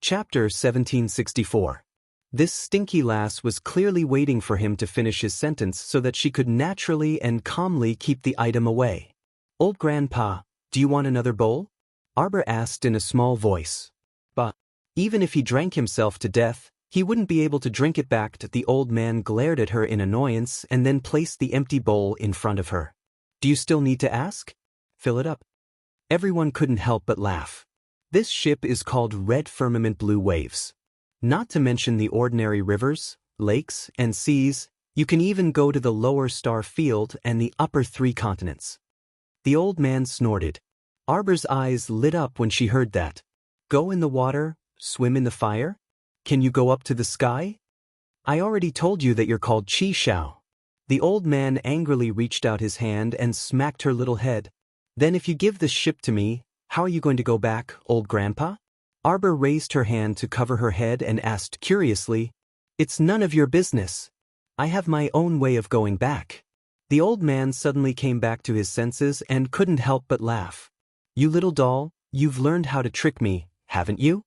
Chapter 1764. This stinky lass was clearly waiting for him to finish his sentence so that she could naturally and calmly keep the item away. "Old Grandpa, do you want another bowl?" Arbor asked in a small voice. But even if he drank himself to death, he wouldn't be able to drink it back. The old man glared at her in annoyance and then placed the empty bowl in front of her. "Do you still need to ask? Fill it up." Everyone couldn't help but laugh. This ship is called Red Firmament Blue Waves. Not to mention the ordinary rivers, lakes, and seas, you can even go to the lower star field and the upper 3 continents. The old man snorted. Arbor's eyes lit up when she heard that. Go in the water, swim in the fire? Can you go up to the sky? I already told you that you're called Chi Shao. The old man angrily reached out his hand and smacked her little head. Then if you give this ship to me, how are you going to go back, old grandpa? Arbor raised her hand to cover her head and asked curiously, "It's none of your business. I have my own way of going back." The old man suddenly came back to his senses and couldn't help but laugh. "You little doll, you've learned how to trick me, haven't you?"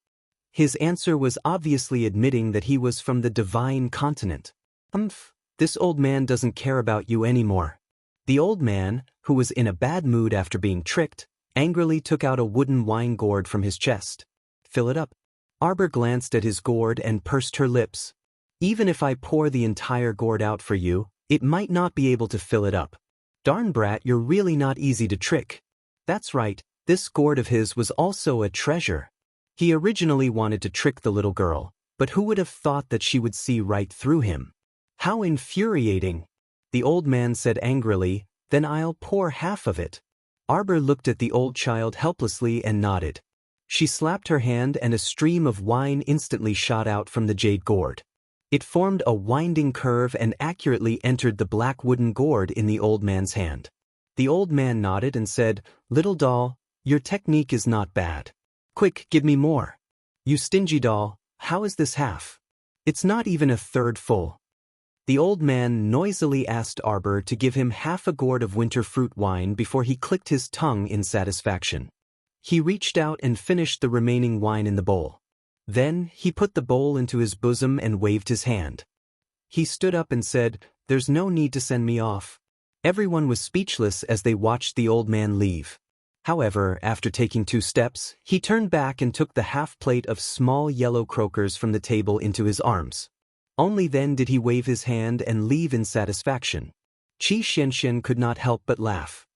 His answer was obviously admitting that he was from the divine continent. This old man doesn't care about you anymore." The old man, who was in a bad mood after being tricked, angrily took out a wooden wine gourd from his chest. "Fill it up." Arbor glanced at his gourd and pursed her lips. "Even if I pour the entire gourd out for you, it might not be able to fill it up. Darn brat, you're really not easy to trick." That's right, this gourd of his was also a treasure. He originally wanted to trick the little girl, but who would have thought that she would see right through him? How infuriating! The old man said angrily, "Then I'll pour half of it." Arbor looked at the old child helplessly and nodded. She slapped her hand and a stream of wine instantly shot out from the jade gourd. It formed a winding curve and accurately entered the black wooden gourd in the old man's hand. The old man nodded and said, "Little doll, your technique is not bad. Quick, give me more." "You stingy doll, how is this half? It's not even a third full." The old man noisily asked Arbor to give him half a gourd of winter fruit wine before he clicked his tongue in satisfaction. He reached out and finished the remaining wine in the bowl. Then he put the bowl into his bosom and waved his hand. He stood up and said, "There's no need to send me off." Everyone was speechless as they watched the old man leave. However, after taking 2 steps, he turned back and took the half plate of small yellow croakers from the table into his arms. Only then did he wave his hand and leave in satisfaction. Qi Xianxian could not help but laugh.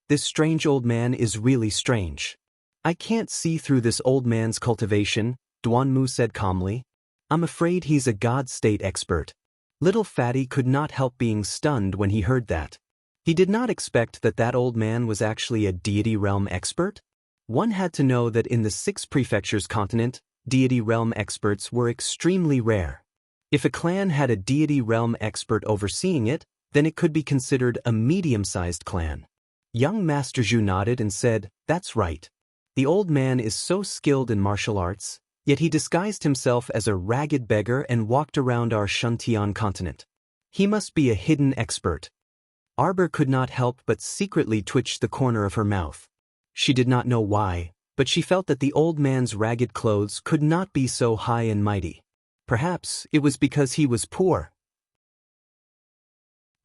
This strange old man is really strange. "I can't see through this old man's cultivation," Duanmu said calmly. "I'm afraid he's a God state expert." Little Fatty could not help being stunned when he heard that. He did not expect that old man was actually a deity realm expert. One had to know that in the 6 prefectures continent, deity realm experts were extremely rare. If a clan had a deity realm expert overseeing it, then it could be considered a medium-sized clan. Young Master Zhu nodded and said, "That's right. The old man is so skilled in martial arts, yet he disguised himself as a ragged beggar and walked around our Shuntian continent. He must be a hidden expert." Arbor could not help but secretly twitch the corner of her mouth. She did not know why, but she felt that the old man's ragged clothes could not be so high and mighty. Perhaps it was because he was poor.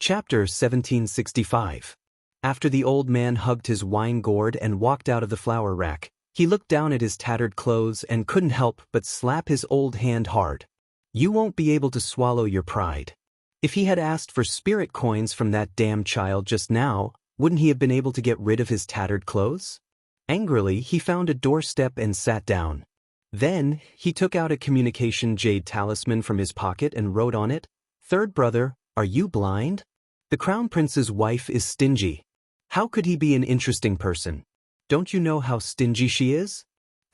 Chapter 1765. After the old man hugged his wine gourd and walked out of the flower rack, he looked down at his tattered clothes and couldn't help but slap his old hand hard. "You won't be able to swallow your pride." If he had asked for spirit coins from that damn child just now, wouldn't he have been able to get rid of his tattered clothes? Angrily, he found a doorstep and sat down. Then, he took out a communication jade talisman from his pocket and wrote on it, "Third brother, are you blind? The crown prince's wife is stingy. How could he be an interesting person? Don't you know how stingy she is?"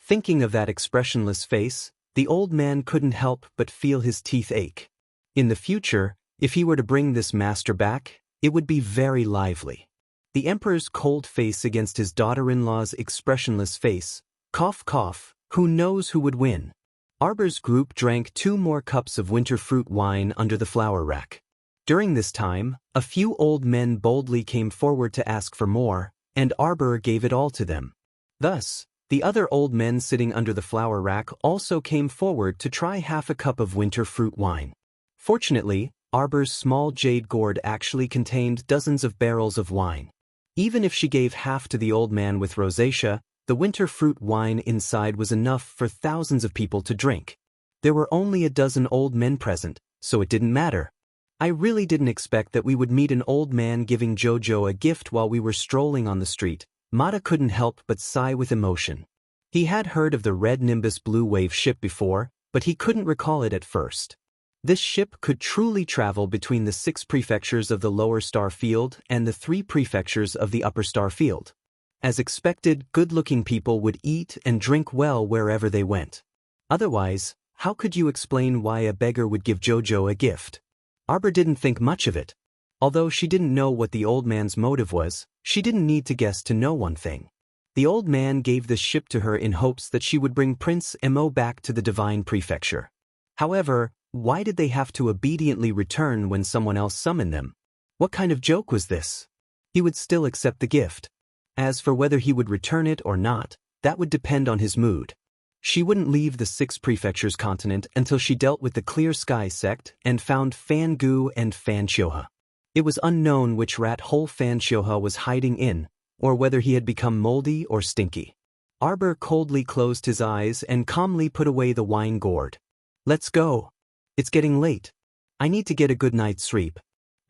Thinking of that expressionless face, the old man couldn't help but feel his teeth ache. In the future, if he were to bring this master back, it would be very lively. The emperor's cold face against his daughter-in-law's expressionless face. Cough cough. Who knows who would win? Arbor's group drank 2 more cups of winter fruit wine under the flower rack. During this time, a few old men boldly came forward to ask for more, and Arbor gave it all to them. Thus, The other old men sitting under the flower rack also came forward to try half a cup of winter fruit wine. Fortunately, Arbor's small jade gourd actually contained dozens of barrels of wine. Even if she gave half to the old man with rosacea, the winter fruit wine inside was enough for thousands of people to drink. There were only a dozen old men present, so it didn't matter. I really didn't expect that we would meet an old man giving Jojo a gift while we were strolling on the street. Mata couldn't help but sigh with emotion. He had heard of the Red Nimbus Blue Wave ship before, but he couldn't recall it at first. This ship could truly travel between the 6 prefectures of the Lower Star Field and the 3 prefectures of the Upper Star Field. As expected, good-looking people would eat and drink well wherever they went. Otherwise, how could you explain why a beggar would give Jojo a gift? Arbor didn't think much of it. Although she didn't know what the old man's motive was, she didn't need to guess to know one thing. The old man gave the ship to her in hopes that she would bring Prince Mo back to the Divine Prefecture. However, why did they have to obediently return when someone else summoned them? What kind of joke was this? He would still accept the gift. As for whether he would return it or not, that would depend on his mood. She wouldn't leave the 6 prefectures continent until she dealt with the Clear Sky sect and found Fangu and Fanchioha. It was unknown which rat hole Fanchioha was hiding in, or whether he had become moldy or stinky. Arbor coldly closed his eyes and calmly put away the wine gourd. Let's go. It's getting late. I need to get a good night's sleep.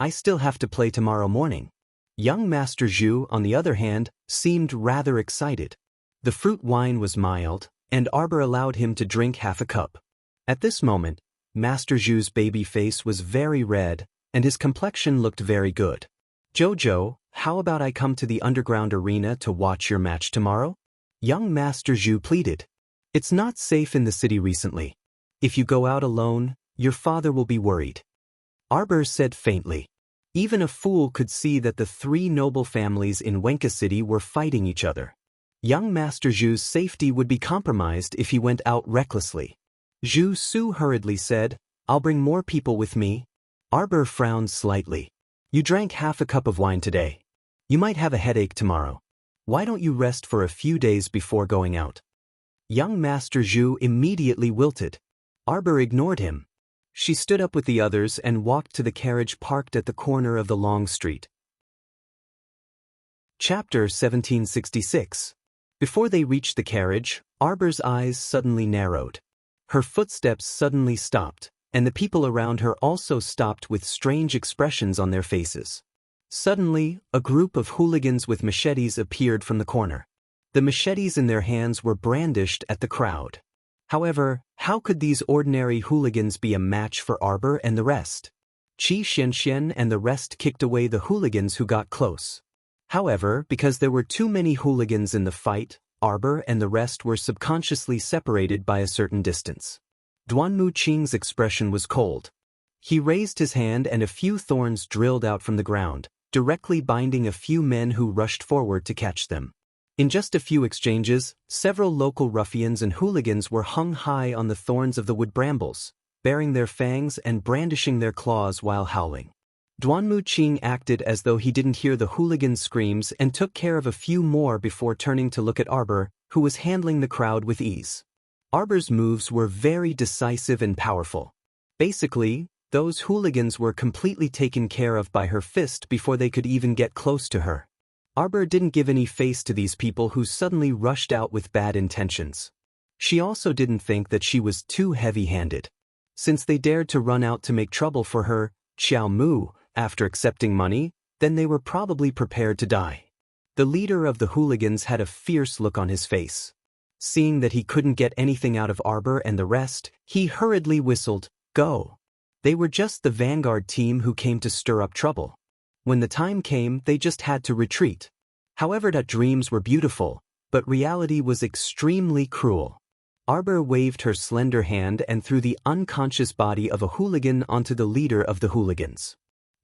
I still have to play tomorrow morning. Young Master Zhu, on the other hand, seemed rather excited. The fruit wine was mild, and Arbor allowed him to drink half a cup. At this moment, Master Zhu's baby face was very red, and his complexion looked very good. Jojo, how about I come to the underground arena to watch your match tomorrow? Young Master Zhu pleaded. It's not safe in the city recently. If you go out alone, your father will be worried. Arbor said faintly. Even a fool could see that the 3 noble families in Wenka City were fighting each other. Young Master Zhu's safety would be compromised if he went out recklessly. Zhu Su hurriedly said, I'll bring more people with me. Arbor frowned slightly. You drank half a cup of wine today. You might have a headache tomorrow. Why don't you rest for a few days before going out? Young Master Zhu immediately wilted. Arbor ignored him. She stood up with the others and walked to the carriage parked at the corner of the long street. Chapter 1766. Before they reached the carriage, Arbor's eyes suddenly narrowed. Her footsteps suddenly stopped, and the people around her also stopped with strange expressions on their faces. Suddenly, a group of hooligans with machetes appeared from the corner. The machetes in their hands were brandished at the crowd. However, how could these ordinary hooligans be a match for Arbor and the rest? Qi Xianxian and the rest kicked away the hooligans who got close. However, because there were too many hooligans in the fight, Arbor and the rest were subconsciously separated by a certain distance. Duanmu Qing's expression was cold. He raised his hand and a few thorns drilled out from the ground, directly binding a few men who rushed forward to catch them. In just a few exchanges, several local ruffians and hooligans were hung high on the thorns of the wood brambles, baring their fangs and brandishing their claws while howling. Duanmu Qing acted as though he didn't hear the hooligan screams and took care of a few more before turning to look at Arbor, who was handling the crowd with ease. Arbor's moves were very decisive and powerful. Basically, those hooligans were completely taken care of by her fist before they could even get close to her. Arbor didn't give any face to these people who suddenly rushed out with bad intentions. She also didn't think that she was too heavy-handed. Since they dared to run out to make trouble for her, Xiao Mu, after accepting money, then they were probably prepared to die. The leader of the hooligans had a fierce look on his face. Seeing that he couldn't get anything out of Arbor and the rest, he hurriedly whistled, "Go." They were just the vanguard team who came to stir up trouble. When the time came, they just had to retreat. However, that dreams were beautiful, but reality was extremely cruel. Arbor waved her slender hand and threw the unconscious body of a hooligan onto the leader of the hooligans.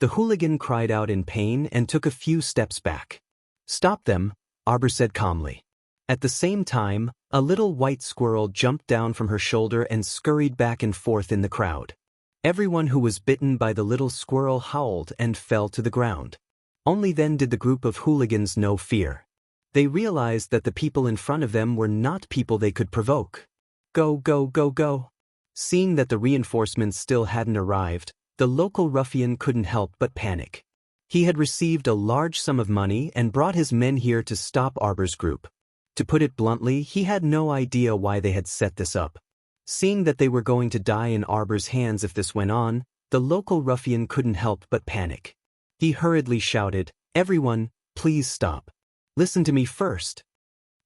The hooligan cried out in pain and took a few steps back. "Stop them," Arbor said calmly. At the same time, a little white squirrel jumped down from her shoulder and scurried back and forth in the crowd. Everyone who was bitten by the little squirrel howled and fell to the ground. Only then did the group of hooligans know fear. They realized that the people in front of them were not people they could provoke. Go, go, go, go. Seeing that the reinforcements still hadn't arrived, the local ruffian couldn't help but panic. He had received a large sum of money and brought his men here to stop Arbor's group. To put it bluntly, he had no idea why they had set this up. Seeing that they were going to die in Arbor's hands if this went on, the local ruffian couldn't help but panic. He hurriedly shouted, "Everyone, please stop. Listen to me first."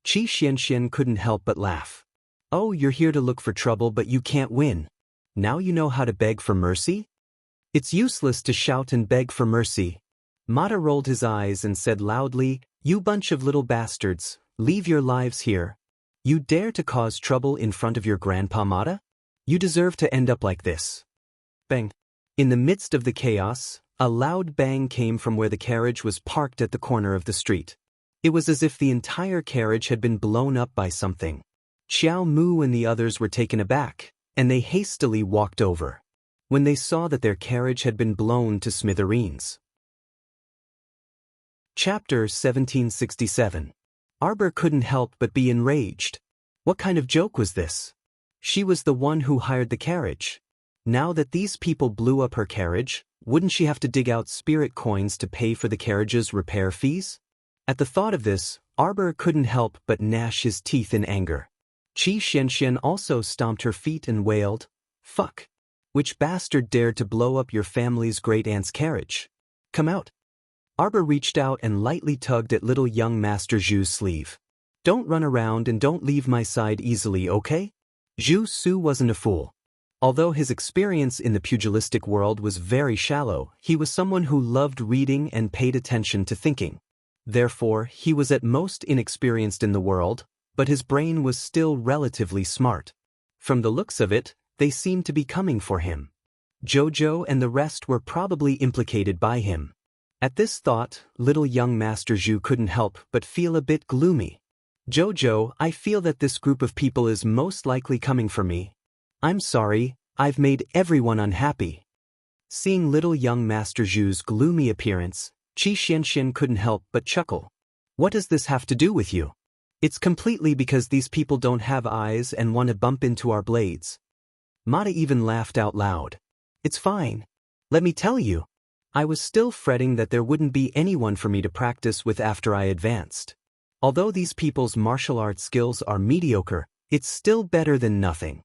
Qi Xianxian couldn't help but laugh. "Oh, you're here to look for trouble but you can't win. Now you know how to beg for mercy? It's useless to shout and beg for mercy." Mata rolled his eyes and said loudly, "You bunch of little bastards, leave your lives here. You dare to cause trouble in front of your grandpa Mata? You deserve to end up like this." Bang. In the midst of the chaos, a loud bang came from where the carriage was parked at the corner of the street. It was as if the entire carriage had been blown up by something. Xiao Mu and the others were taken aback, and they hastily walked over when they saw that their carriage had been blown to smithereens. Chapter 1767. Arbor couldn't help but be enraged. What kind of joke was this? She was the one who hired the carriage. Now that these people blew up her carriage, wouldn't she have to dig out spirit coins to pay for the carriage's repair fees? At the thought of this, Arbor couldn't help but gnash his teeth in anger. Qi Xianxian also stomped her feet and wailed, "Fuck! Which bastard dared to blow up your family's great-aunt's carriage? Come out!" Arbor reached out and lightly tugged at little young Master Zhu's sleeve. "Don't run around and don't leave my side easily, okay?" Zhu Su wasn't a fool. Although his experience in the pugilistic world was very shallow, he was someone who loved reading and paid attention to thinking. Therefore, he was at most inexperienced in the world, but his brain was still relatively smart. From the looks of it, they seemed to be coming for him. Jojo and the rest were probably implicated by him. At this thought, little young Master Zhu couldn't help but feel a bit gloomy. "Jojo, I feel that this group of people is most likely coming for me. I'm sorry, I've made everyone unhappy." Seeing little young Master Zhu's gloomy appearance, Qi Xianxian couldn't help but chuckle. "What does this have to do with you? It's completely because these people don't have eyes and want to bump into our blades." Mata even laughed out loud. "It's fine. Let me tell you. I was still fretting that there wouldn't be anyone for me to practice with after I advanced. Although these people's martial arts skills are mediocre, it's still better than nothing."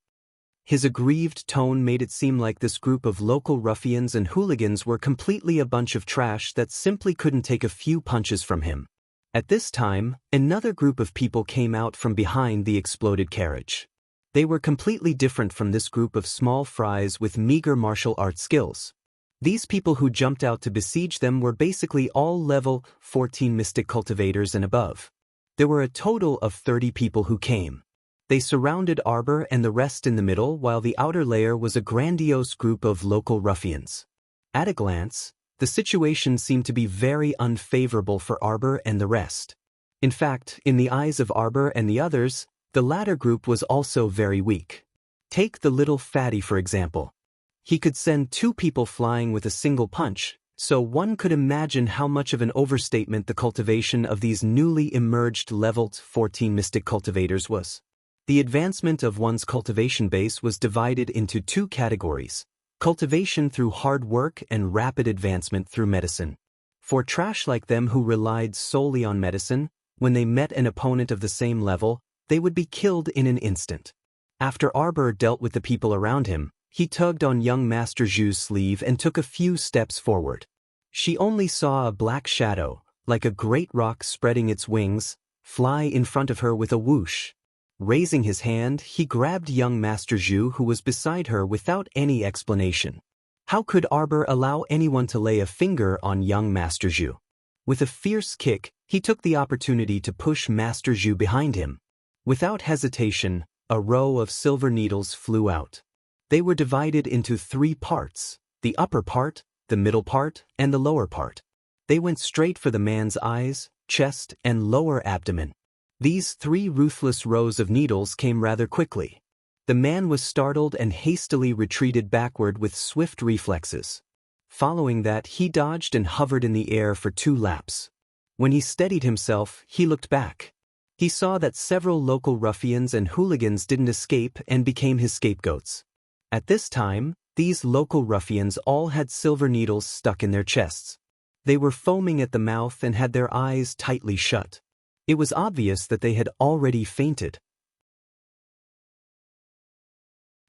His aggrieved tone made it seem like this group of local ruffians and hooligans were completely a bunch of trash that simply couldn't take a few punches from him. At this time, another group of people came out from behind the exploded carriage. They were completely different from this group of small fries with meager martial arts skills. These people who jumped out to besiege them were basically all level 14 mystic cultivators and above. There were a total of 30 people who came. They surrounded Arbor and the rest in the middle, while the outer layer was a grandiose group of local ruffians. At a glance, the situation seemed to be very unfavorable for Arbor and the rest. In fact, in the eyes of Arbor and the others, the latter group was also very weak. Take the little fatty for example. He could send 2 people flying with a single punch, so one could imagine how much of an overstatement the cultivation of these newly emerged level 14 mystic cultivators was. The advancement of one's cultivation base was divided into 2 categories: cultivation through hard work and rapid advancement through medicine. For trash like them who relied solely on medicine, when they met an opponent of the same level, they would be killed in an instant. After Arbor dealt with the people around him, he tugged on young Master Zhu's sleeve and took a few steps forward. She only saw a black shadow, like a great rock spreading its wings, fly in front of her with a whoosh. Raising his hand, he grabbed young Master Zhu who was beside her without any explanation. How could Arbor allow anyone to lay a finger on young Master Zhu? With a fierce kick, he took the opportunity to push Master Zhu behind him. Without hesitation, a row of silver needles flew out. They were divided into 3 parts: the upper part, the middle part, and the lower part. They went straight for the man's eyes, chest, and lower abdomen. These 3 ruthless rows of needles came rather quickly. The man was startled and hastily retreated backward with swift reflexes. Following that, he dodged and hovered in the air for 2 laps. When he steadied himself, he looked back. He saw that several local ruffians and hooligans didn't escape and became his scapegoats. At this time, these local ruffians all had silver needles stuck in their chests. They were foaming at the mouth and had their eyes tightly shut. It was obvious that they had already fainted.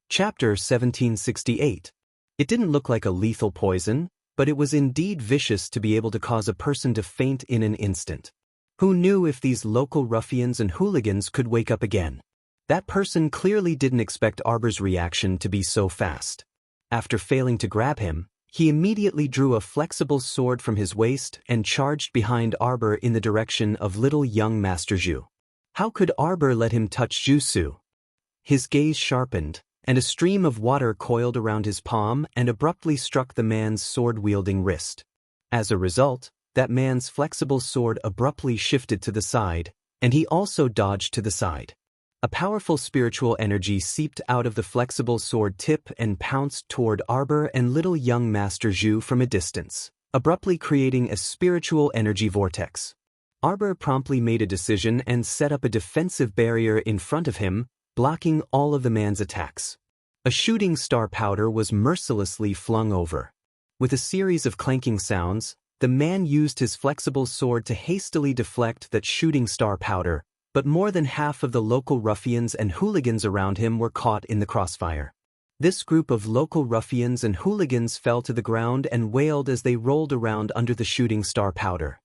Chapter 1768. It didn't look like a lethal poison, but it was indeed vicious to be able to cause a person to faint in an instant. Who knew if these local ruffians and hooligans could wake up again? That person clearly didn't expect Arbor's reaction to be so fast. After failing to grab him, he immediately drew a flexible sword from his waist and charged behind Arbor in the direction of little young Master Zhu. How could Arbor let him touch Zhu? His gaze sharpened, and a stream of water coiled around his palm and abruptly struck the man's sword-wielding wrist. As a result, that man's flexible sword abruptly shifted to the side, and he also dodged to the side. A powerful spiritual energy seeped out of the flexible sword tip and pounced toward Arbor and little young Master Zhu from a distance, abruptly creating a spiritual energy vortex. Arbor promptly made a decision and set up a defensive barrier in front of him, blocking all of the man's attacks. A shooting star powder was mercilessly flung over. With a series of clanking sounds, the man used his flexible sword to hastily deflect that shooting star powder, but more than half of the local ruffians and hooligans around him were caught in the crossfire. This group of local ruffians and hooligans fell to the ground and wailed as they rolled around under the shooting star powder.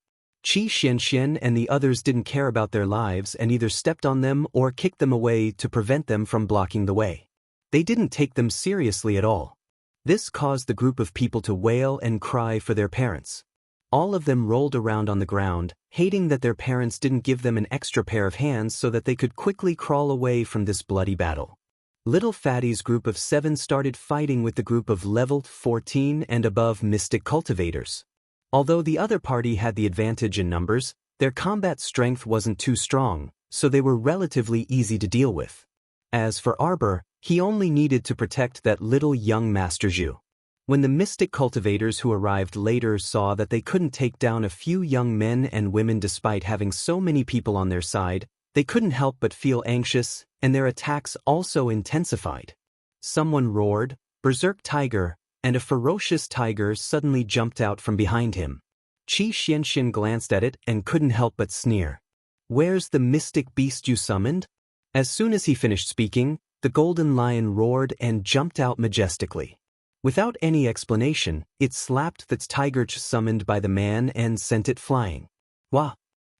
Qi Xianxian and the others didn't care about their lives and either stepped on them or kicked them away to prevent them from blocking the way. They didn't take them seriously at all. This caused the group of people to wail and cry for their parents. All of them rolled around on the ground, hating that their parents didn't give them an extra pair of hands so that they could quickly crawl away from this bloody battle. Little Fatty's group of 7 started fighting with the group of level 14 and above mystic cultivators. Although the other party had the advantage in numbers, their combat strength wasn't too strong, so they were relatively easy to deal with. As for Arbor, he only needed to protect that little young Master Zhu. When the mystic cultivators who arrived later saw that they couldn't take down a few young men and women despite having so many people on their side, they couldn't help but feel anxious, and their attacks also intensified. Someone roared, "Berserk tiger," and a ferocious tiger suddenly jumped out from behind him. Qi Xianxian glanced at it and couldn't help but sneer. "Where's the mystic beast you summoned?" As soon as he finished speaking, the golden lion roared and jumped out majestically. Without any explanation, it slapped the tiger summoned by the man and sent it flying. Wah!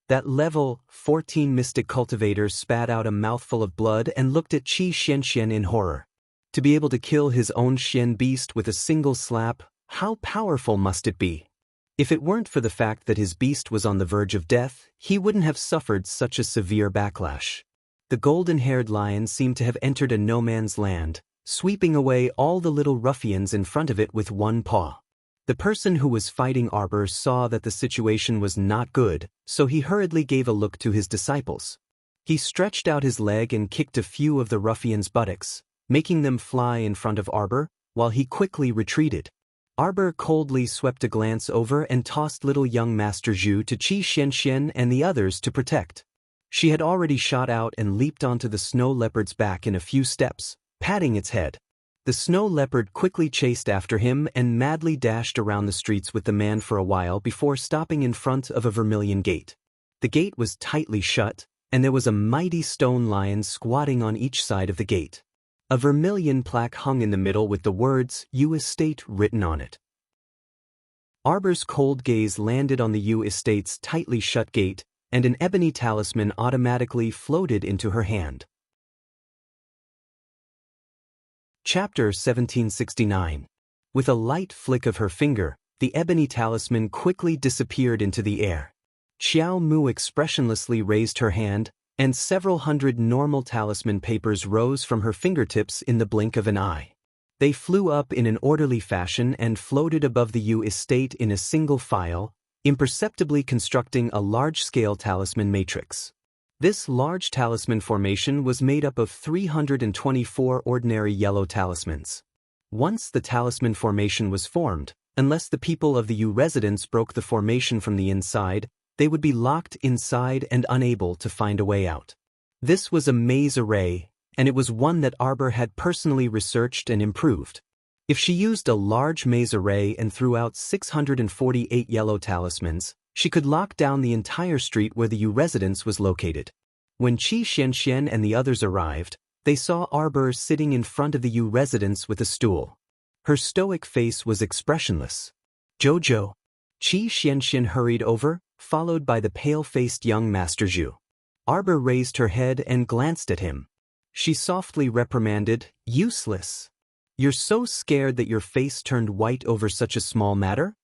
That level 14 mystic cultivator spat out a mouthful of blood and looked at Qi Xianxian in horror. To be able to kill his own Xian beast with a single slap, how powerful must it be? If it weren't for the fact that his beast was on the verge of death, he wouldn't have suffered such a severe backlash. The golden-haired lion seemed to have entered a no-man's land, sweeping away all the little ruffians in front of it with one paw. The person who was fighting Arbor saw that the situation was not good, so he hurriedly gave a look to his disciples. He stretched out his leg and kicked a few of the ruffians' buttocks, making them fly in front of Arbor, while he quickly retreated. Arbor coldly swept a glance over and tossed little young Master Zhu to Qi Xianxian and the others to protect. She had already shot out and leaped onto the snow leopard's back in a few steps, patting its head. The snow leopard quickly chased after him and madly dashed around the streets with the man for a while before stopping in front of a vermilion gate. The gate was tightly shut, and there was a mighty stone lion squatting on each side of the gate. A vermilion plaque hung in the middle with the words, "U Estate" written on it. Arbor's cold gaze landed on the U Estate's tightly shut gate, and an ebony talisman automatically floated into her hand. Chapter 1769. With a light flick of her finger, the ebony talisman quickly disappeared into the air. Xiao Mu expressionlessly raised her hand, and several hundred normal talisman papers rose from her fingertips in the blink of an eye. They flew up in an orderly fashion and floated above the U Estate in a single file, imperceptibly constructing a large-scale talisman matrix. This large talisman formation was made up of 324 ordinary yellow talismans. Once the talisman formation was formed, unless the people of the U residence broke the formation from the inside, they would be locked inside and unable to find a way out. This was a maze array, and it was one that Arbor had personally researched and improved. If she used a large maze array and threw out 648 yellow talismans, she could lock down the entire street where the U residence was located. When Qi Xianxian and the others arrived, they saw Arbor sitting in front of the U residence with a stool. Her stoic face was expressionless. Jojo. Qi Xianxian hurried over, followed by the pale-faced young Master Zhu. Arbor raised her head and glanced at him. She softly reprimanded, "Useless. You're so scared that your face turned white over such a small matter?"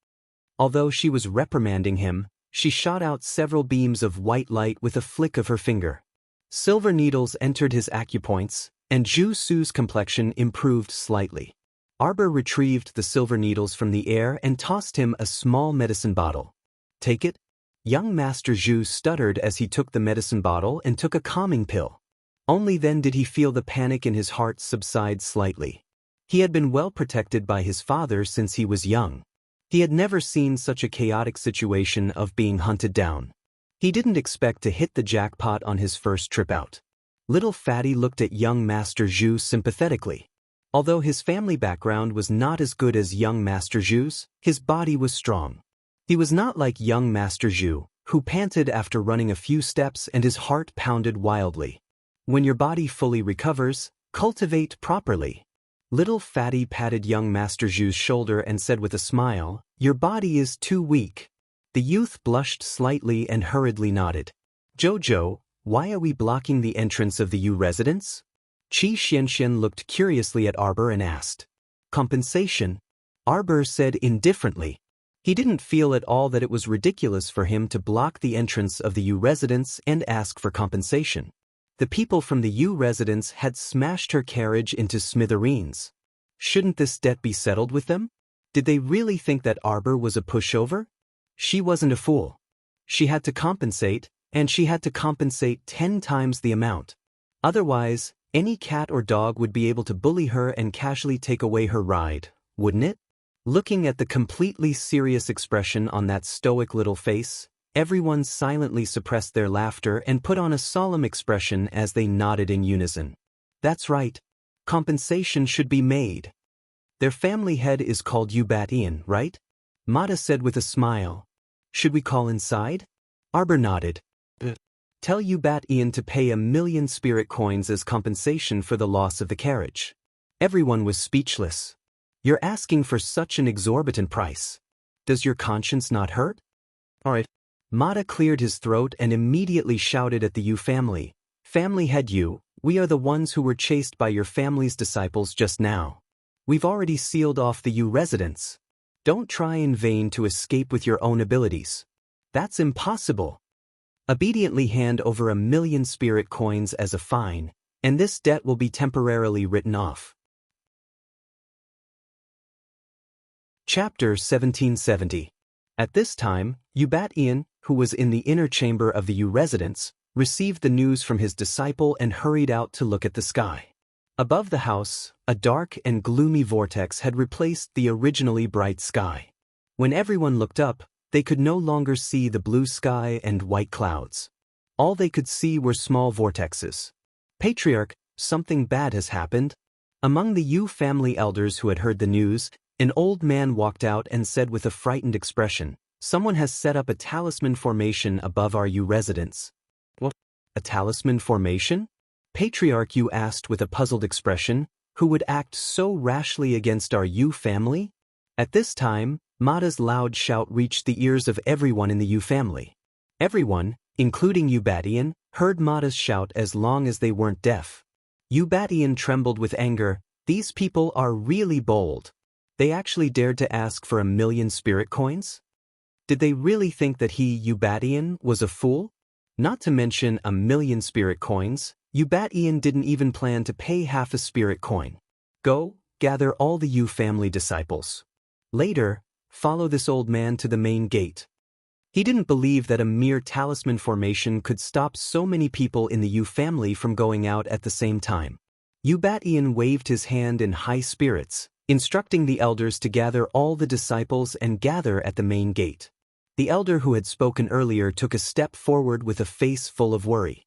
Although she was reprimanding him, she shot out several beams of white light with a flick of her finger. Silver needles entered his acupoints, and Zhu Su's complexion improved slightly. Arbor retrieved the silver needles from the air and tossed him a small medicine bottle. "Take it?" Young Master Zhu stuttered as he took the medicine bottle and took a calming pill. Only then did he feel the panic in his heart subside slightly. He had been well protected by his father since he was young. He had never seen such a chaotic situation of being hunted down. He didn't expect to hit the jackpot on his first trip out. Little Fatty looked at young Master Zhu sympathetically. Although his family background was not as good as young Master Zhu's, his body was strong. He was not like young Master Zhu, who panted after running a few steps and his heart pounded wildly. When your body fully recovers, cultivate properly. Little Fatty patted young Master Zhu's shoulder and said with a smile, "Your body is too weak." The youth blushed slightly and hurriedly nodded. "Jojo, why are we blocking the entrance of the U residence?" Qi Xianxian looked curiously at Arbor and asked. "Compensation?" Arbor said indifferently. He didn't feel at all that it was ridiculous for him to block the entrance of the U residence and ask for compensation. The people from the U residence had smashed her carriage into smithereens. Shouldn't this debt be settled with them? Did they really think that Arbor was a pushover? She wasn't a fool. She had to compensate, and she had to compensate 10 times the amount. Otherwise, any cat or dog would be able to bully her and casually take away her ride, wouldn't it? Looking at the completely serious expression on that stoic little face, everyone silently suppressed their laughter and put on a solemn expression as they nodded in unison. "That's right. Compensation should be made. Their family head is called Ubatian, right?" Mata said with a smile. "Should we call inside?" Arbor nodded. "Tell Ubatian to pay 1,000,000 spirit coins as compensation for the loss of the carriage." Everyone was speechless. "You're asking for such an exorbitant price. Does your conscience not hurt?" "All right." Mata cleared his throat and immediately shouted at the U family. "Family head U, we are the ones who were chased by your family's disciples just now. We've already sealed off the U residence. Don't try in vain to escape with your own abilities. That's impossible. Obediently hand over 1,000,000 spirit coins as a fine, and this debt will be temporarily written off." Chapter 1770. At this time, Ubatian, who was in the inner chamber of the U residence, received the news from his disciple and hurried out to look at the sky. Above the house, a dark and gloomy vortex had replaced the originally bright sky. When everyone looked up, they could no longer see the blue sky and white clouds. All they could see were small vortexes. "Patriarch, something bad has happened." Among the U family elders who had heard the news, an old man walked out and said with a frightened expression, "Someone has set up a talisman formation above our U residence." "What? A talisman formation?" Patriarch U asked with a puzzled expression. "Who would act so rashly against our U family?" At this time, Mata's loud shout reached the ears of everyone in the U family. Everyone, including Ubatian, heard Mata's shout as long as they weren't deaf. Ubatian trembled with anger. These people are really bold. They actually dared to ask for 1,000,000 spirit coins? Did they really think that he, Ubatian, was a fool? Not to mention 1,000,000 spirit coins, Ubatian didn't even plan to pay half a spirit coin. "Go, gather all the U family disciples. Later, follow this old man to the main gate." He didn't believe that a mere talisman formation could stop so many people in the U family from going out at the same time. Ubatian waved his hand in high spirits, instructing the elders to gather all the disciples and gather at the main gate. The elder who had spoken earlier took a step forward with a face full of worry.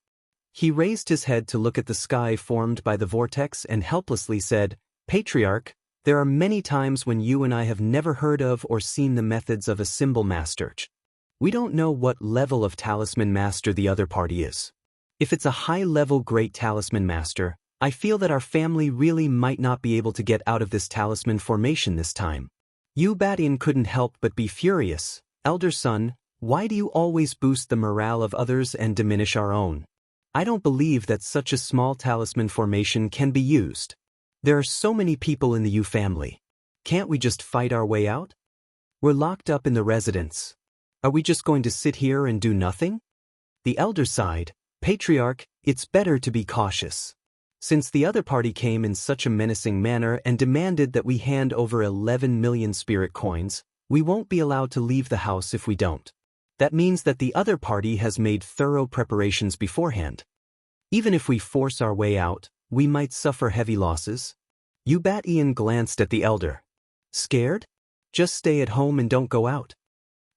He raised his head to look at the sky formed by the vortex and helplessly said, "Patriarch, there are many times when you and I have never heard of or seen the methods of a symbol master. We don't know what level of talisman master the other party is. If it's a high-level great talisman master, I feel that our family really might not be able to get out of this talisman formation this time." Batian couldn't help but be furious. "Elder son, why do you always boost the morale of others and diminish our own? I don't believe that such a small talisman formation can be used. There are so many people in the Yu family. Can't we just fight our way out? We're locked up in the residence. Are we just going to sit here and do nothing?" The elder sighed, "Patriarch, it's better to be cautious. Since the other party came in such a menacing manner and demanded that we hand over 11 million spirit coins, we won't be allowed to leave the house if we don't. That means that the other party has made thorough preparations beforehand. Even if we force our way out, we might suffer heavy losses." Batian glanced at the elder. "Scared? Just stay at home and don't go out."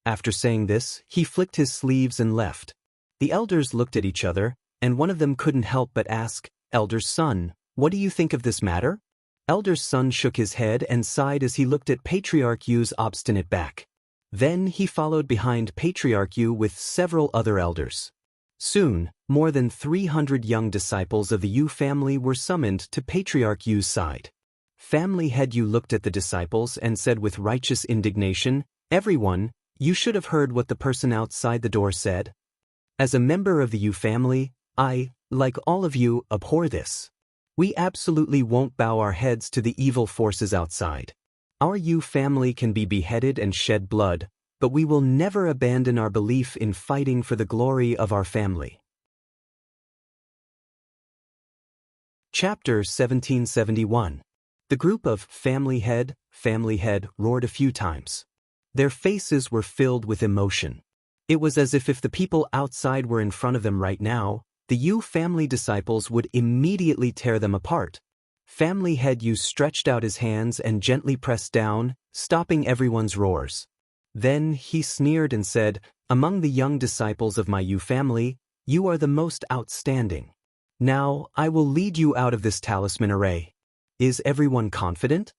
After saying this, he flicked his sleeves and left. The elders looked at each other, and one of them couldn't help but ask, "Elder's son, what do you think of this matter?" Elder's son shook his head and sighed as he looked at Patriarch Yu's obstinate back. Then he followed behind Patriarch Yu with several other elders. Soon, more than 300 young disciples of the Yu family were summoned to Patriarch Yu's side. Family head Yu looked at the disciples and said with righteous indignation, "Everyone, you should have heard what the person outside the door said. As a member of the Yu family, I, like all of you, abhor this. We absolutely won't bow our heads to the evil forces outside. Our Yu family can be beheaded and shed blood, but we will never abandon our belief in fighting for the glory of our family." Chapter 1771. The group of family head roared a few times. Their faces were filled with emotion. It was as if the people outside were in front of them right now, the Yu family disciples would immediately tear them apart. Family head Yu stretched out his hands and gently pressed down, stopping everyone's roars. Then he sneered and said, "Among the young disciples of my Yu family, you are the most outstanding. Now, I will lead you out of this talisman array. Is everyone confident?"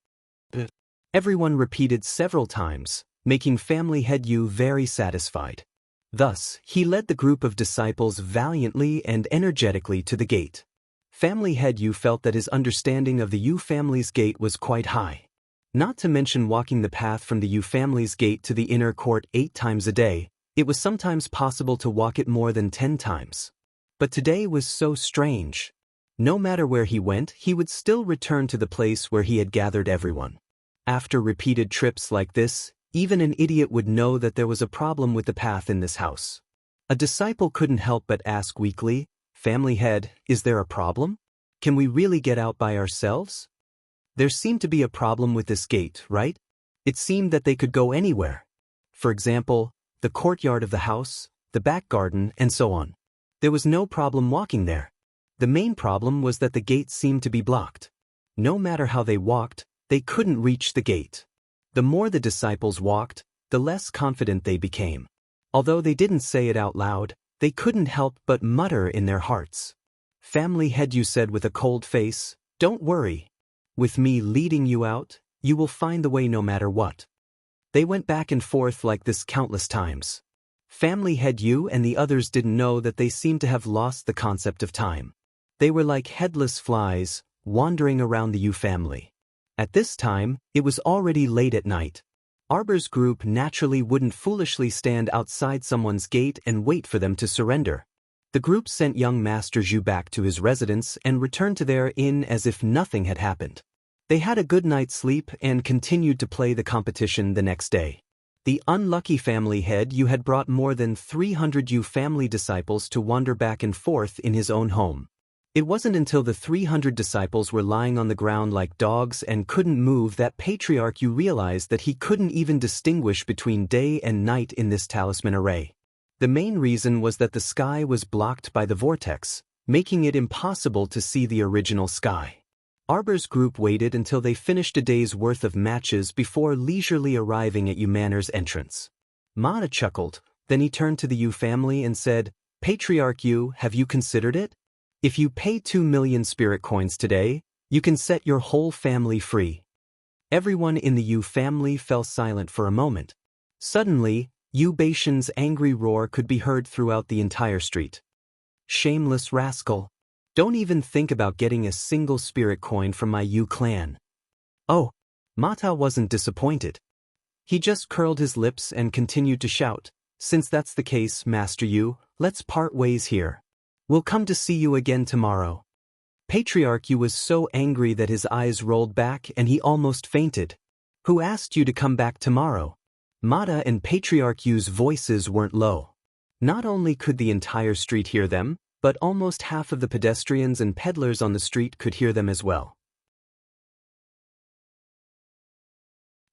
Everyone repeated several times, making family head Yu very satisfied. Thus, he led the group of disciples valiantly and energetically to the gate. Family head Yu felt that his understanding of the Yu family's gate was quite high. Not to mention walking the path from the Yu family's gate to the inner court 8 times a day, it was sometimes possible to walk it more than 10 times. But today was so strange. No matter where he went, he would still return to the place where he had gathered everyone. After repeated trips like this, even an idiot would know that there was a problem with the path in this house. A disciple couldn't help but ask weakly, "Family head, is there a problem? Can we really get out by ourselves?" There seemed to be a problem with this gate, right? It seemed that they could go anywhere. For example, the courtyard of the house, the back garden, and so on. There was no problem walking there. The main problem was that the gate seemed to be blocked. No matter how they walked, they couldn't reach the gate. The more the disciples walked, the less confident they became. Although they didn't say it out loud, they couldn't help but mutter in their hearts. Family head Yu said with a cold face, "Don't worry. With me leading you out, you will find the way no matter what." They went back and forth like this countless times. Family head Yu and the others didn't know that they seemed to have lost the concept of time. They were like headless flies, wandering around the Yu family. At this time, it was already late at night. Arbor's group naturally wouldn't foolishly stand outside someone's gate and wait for them to surrender. The group sent young Master Zhu back to his residence and returned to their inn as if nothing had happened. They had a good night's sleep and continued to play the competition the next day. The unlucky family head Yu had brought more than 300 Yu family disciples to wander back and forth in his own home. It wasn't until the 300 disciples were lying on the ground like dogs and couldn't move that Patriarch Yu realized that he couldn't even distinguish between day and night in this talisman array. The main reason was that the sky was blocked by the vortex, making it impossible to see the original sky. Arbor's group waited until they finished a day's worth of matches before leisurely arriving at Yu Manor's entrance. Mata chuckled, then he turned to the Yu family and said, Patriarch Yu, have you considered it? If you pay 2 million spirit coins today, you can set your whole family free. Everyone in the Yu family fell silent for a moment. Suddenly, Yu Baishan's angry roar could be heard throughout the entire street. Shameless rascal. Don't even think about getting a single spirit coin from my Yu clan. Oh, Mata wasn't disappointed. He just curled his lips and continued to shout, Since that's the case, Master Yu, let's part ways here. We'll come to see you again tomorrow. Patriarch Yu was so angry that his eyes rolled back and he almost fainted. Who asked you to come back tomorrow? Mata and Patriarch Yu's voices weren't low. Not only could the entire street hear them, but almost half of the pedestrians and peddlers on the street could hear them as well.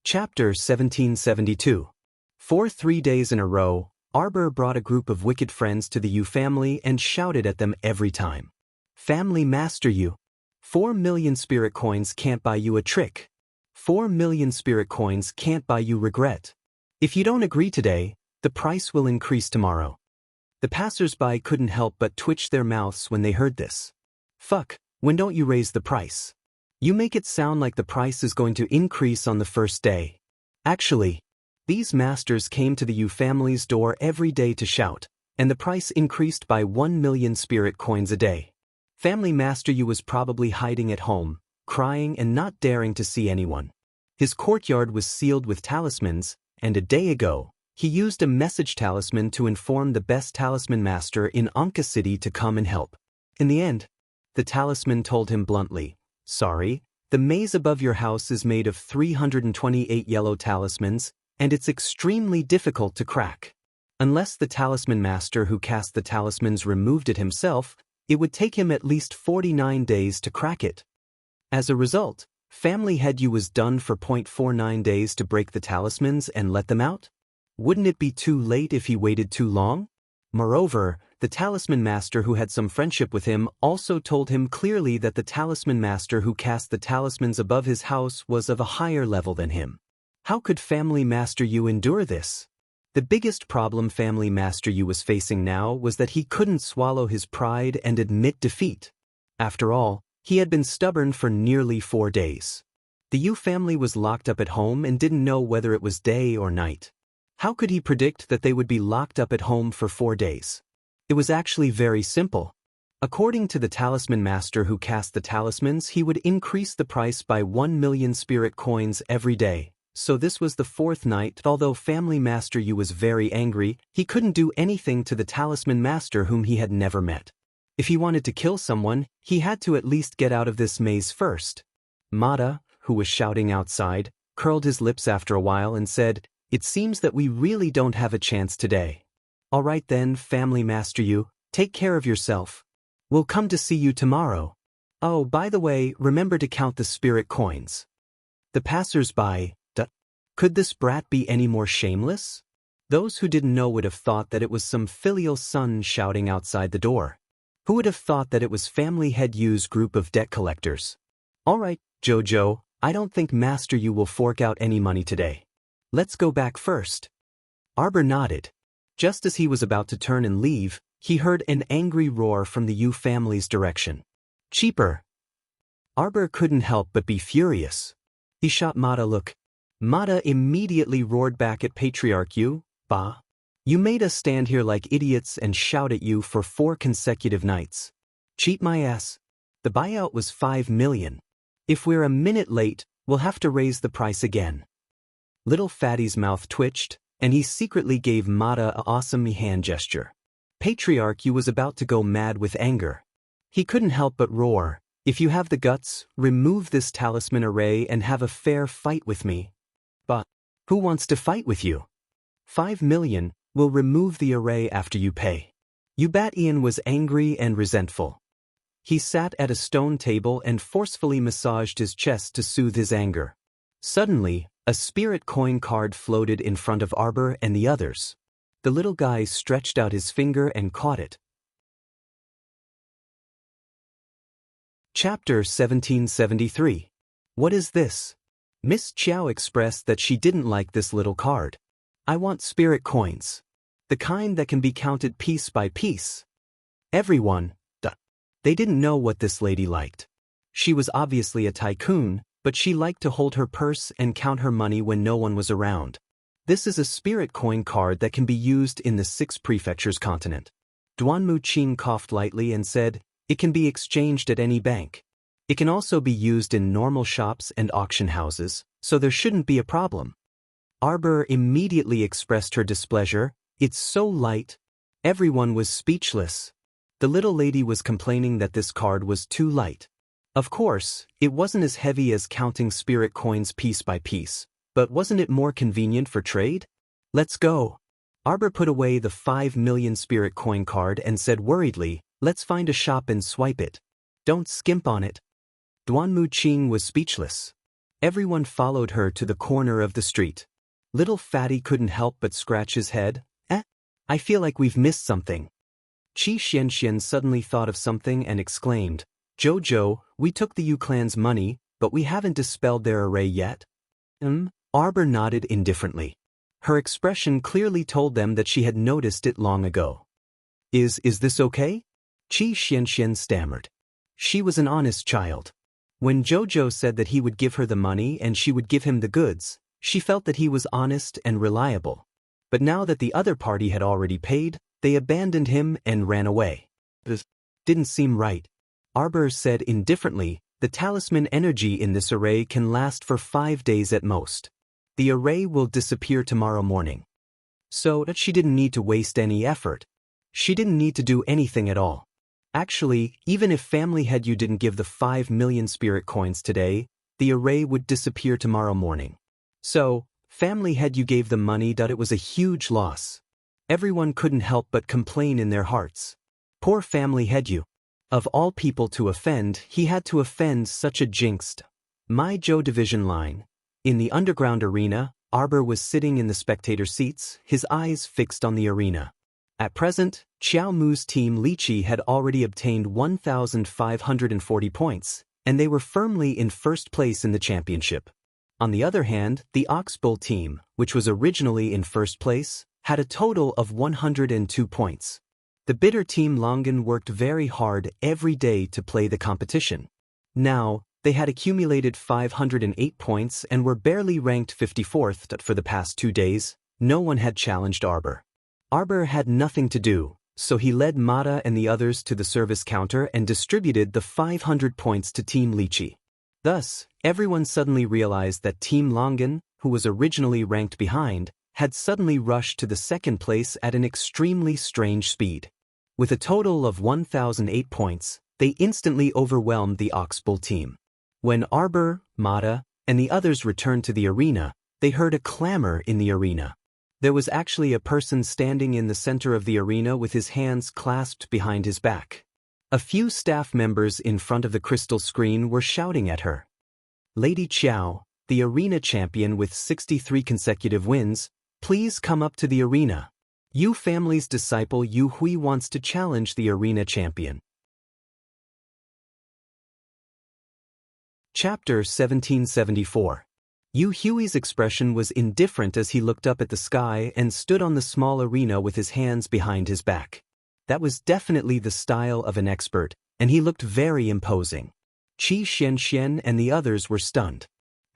Chapter 1772. For 3 days in a row, Arbor brought a group of wicked friends to the Yu family and shouted at them every time. Family Master Yu. 4 million spirit coins can't buy you a trick. 4 million spirit coins can't buy you regret. If you don't agree today, the price will increase tomorrow. The passers-by couldn't help but twitch their mouths when they heard this. Fuck, when don't you raise the price? You make it sound like the price is going to increase on the first day. Actually, these masters came to the Yu family's door every day to shout, and the price increased by 1 million spirit coins a day. Family Master Yu was probably hiding at home, crying and not daring to see anyone. His courtyard was sealed with talismans, and a day ago, he used a message talisman to inform the best talisman master in Anka City to come and help. In the end, the talisman told him bluntly, Sorry, the maze above your house is made of 328 yellow talismans, and it's extremely difficult to crack. Unless the talisman master who cast the talismans removed it himself, it would take him at least 49 days to crack it. As a result, Family Head Yu was done for 0.49 days to break the talismans and let them out? Wouldn't it be too late if he waited too long? Moreover, the talisman master who had some friendship with him also told him clearly that the talisman master who cast the talismans above his house was of a higher level than him. How could Family Master Yu endure this? The biggest problem Family Master Yu was facing now was that he couldn't swallow his pride and admit defeat. After all, he had been stubborn for nearly 4 days. The Yu family was locked up at home and didn't know whether it was day or night. How could he predict that they would be locked up at home for 4 days? It was actually very simple. According to the talisman master who cast the talismans, he would increase the price by 1 million spirit coins every day. So this was the 4th night. Although Family Master Yu was very angry, he couldn't do anything to the talisman master whom he had never met. If he wanted to kill someone, he had to at least get out of this maze first. Mata, who was shouting outside, curled his lips after a while and said, It seems that we really don't have a chance today. All right then, Family Master Yu, take care of yourself. We'll come to see you tomorrow. Oh, by the way, remember to count the spirit coins. The passers-by, could this brat be any more shameless? Those who didn't know would have thought that it was some filial son shouting outside the door. Who would have thought that it was Family Head Yu's group of debt collectors? All right, Jojo, I don't think Master Yu will fork out any money today. Let's go back first. Arbor nodded. Just as he was about to turn and leave, he heard an angry roar from the Yu family's direction. Cheaper. Arbor couldn't help but be furious. He shot Mata a look. Mata immediately roared back at Patriarch Yu, Bah. You made us stand here like idiots and shout at you for 4 consecutive nights. Cheat my ass. The buyout was 5 million. If we're a minute late, we'll have to raise the price again. Little Fatty's mouth twitched, and he secretly gave Mata a awesome hand gesture. Patriarch Yu was about to go mad with anger. He couldn't help but roar, If you have the guts, remove this talisman array and have a fair fight with me. But who wants to fight with you? 5 million, we'll remove the array after you pay. Ian was angry and resentful. He sat at a stone table and forcefully massaged his chest to soothe his anger. Suddenly, a spirit coin card floated in front of Arbor and the others. The little guy stretched out his finger and caught it. Chapter 1773. What is this? Miss Chiao expressed that she didn't like this little card. I want spirit coins. The kind that can be counted piece by piece. Everyone, They didn't know what this lady liked. She was obviously a tycoon, but she liked to hold her purse and count her money when no one was around. This is a spirit coin card that can be used in the 6 prefectures continent. Duanmu Qing coughed lightly and said, it can be exchanged at any bank. It can also be used in normal shops and auction houses, so there shouldn't be a problem. Arbor immediately expressed her displeasure. It's so light. Everyone was speechless. The little lady was complaining that this card was too light. Of course, it wasn't as heavy as counting spirit coins piece by piece, but wasn't it more convenient for trade? Let's go. Arbor put away the 5 million spirit coin card and said worriedly, let's find a shop and swipe it. Don't skimp on it. Duanmu Qing was speechless. Everyone followed her to the corner of the street. Little Fatty couldn't help but scratch his head. I feel like we've missed something. Qi Xianxian suddenly thought of something and exclaimed, Jojo, we took the Yu clan's money, but we haven't dispelled their array yet. Arbor nodded indifferently. Her expression clearly told them that she had noticed it long ago. Is this okay? Qi Xianxian stammered. She was an honest child. When Jojo said that he would give her the money and she would give him the goods, she felt that he was honest and reliable. But now that the other party had already paid, they abandoned him and ran away. This didn't seem right. Arbor said indifferently, the talisman energy in this array can last for 5 days at most. The array will disappear tomorrow morning. So that she didn't need to waste any effort. She didn't need to do anything at all. Actually, even if Family Head You didn't give the 5 million spirit coins today, the array would disappear tomorrow morning. So, Family Head You gave the money. It was a huge loss. Everyone couldn't help but complain in their hearts. Poor Family Head You. Of all people to offend, he had to offend such a jinxed. My Joe division line. In the underground arena, Arbor was sitting in the spectator seats, his eyes fixed on the arena. At present, Xiao Mu's team Lychee had already obtained 1,540 points, and they were firmly in first place in the championship. On the other hand, the Oxbull team, which was originally in first place, had a total of 102 points. The bitter team Longan worked very hard every day to play the competition. Now, they had accumulated 508 points and were barely ranked 54th for the past 2 days. No one had challenged Arbor. Arbor had nothing to do, so he led Mata and the others to the service counter and distributed the 500 points to Team Lychee. Thus, everyone suddenly realized that Team Longan, who was originally ranked behind, had suddenly rushed to the second place at an extremely strange speed. With a total of 1,008 points, they instantly overwhelmed the Oxbull team. When Arbor, Mata, and the others returned to the arena, they heard a clamor in the arena. There was actually a person standing in the center of the arena with his hands clasped behind his back. A few staff members in front of the crystal screen were shouting at her. Lady Qiao, the arena champion with 63 consecutive wins, please come up to the arena. Yu family's disciple Yu Hui wants to challenge the arena champion. Chapter 1774. Yu Hui's expression was indifferent as he looked up at the sky and stood on the small arena with his hands behind his back. That was definitely the style of an expert, and he looked very imposing. Qi Xianxian and the others were stunned.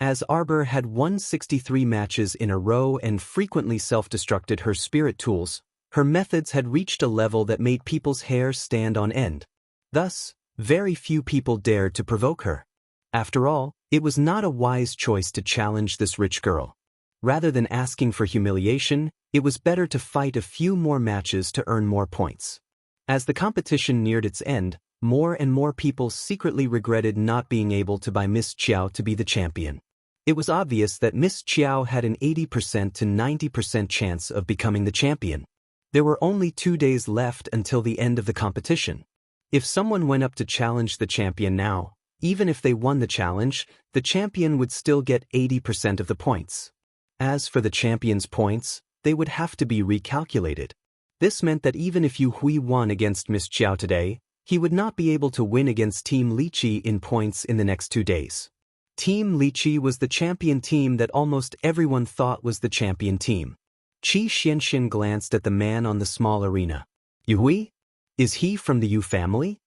As Arbor had won 63 matches in a row and frequently self-destructed her spirit tools, her methods had reached a level that made people's hair stand on end. Thus, very few people dared to provoke her. After all, it was not a wise choice to challenge this rich girl. Rather than asking for humiliation, it was better to fight a few more matches to earn more points. As the competition neared its end, more and more people secretly regretted not being able to buy Miss Qiao to be the champion. It was obvious that Miss Qiao had an 80% to 90% chance of becoming the champion. There were only 2 days left until the end of the competition. If someone went up to challenge the champion now, even if they won the challenge, the champion would still get 80% of the points. As for the champion's points, they would have to be recalculated. This meant that even if Yu Hui won against Miss Qiao today, he would not be able to win against Team Lychee in points in the next 2 days. Team Lychee was the champion team that almost everyone thought was the champion team. Qi Xianxian glanced at the man on the small arena. Yuhui? Is he from the Yu family?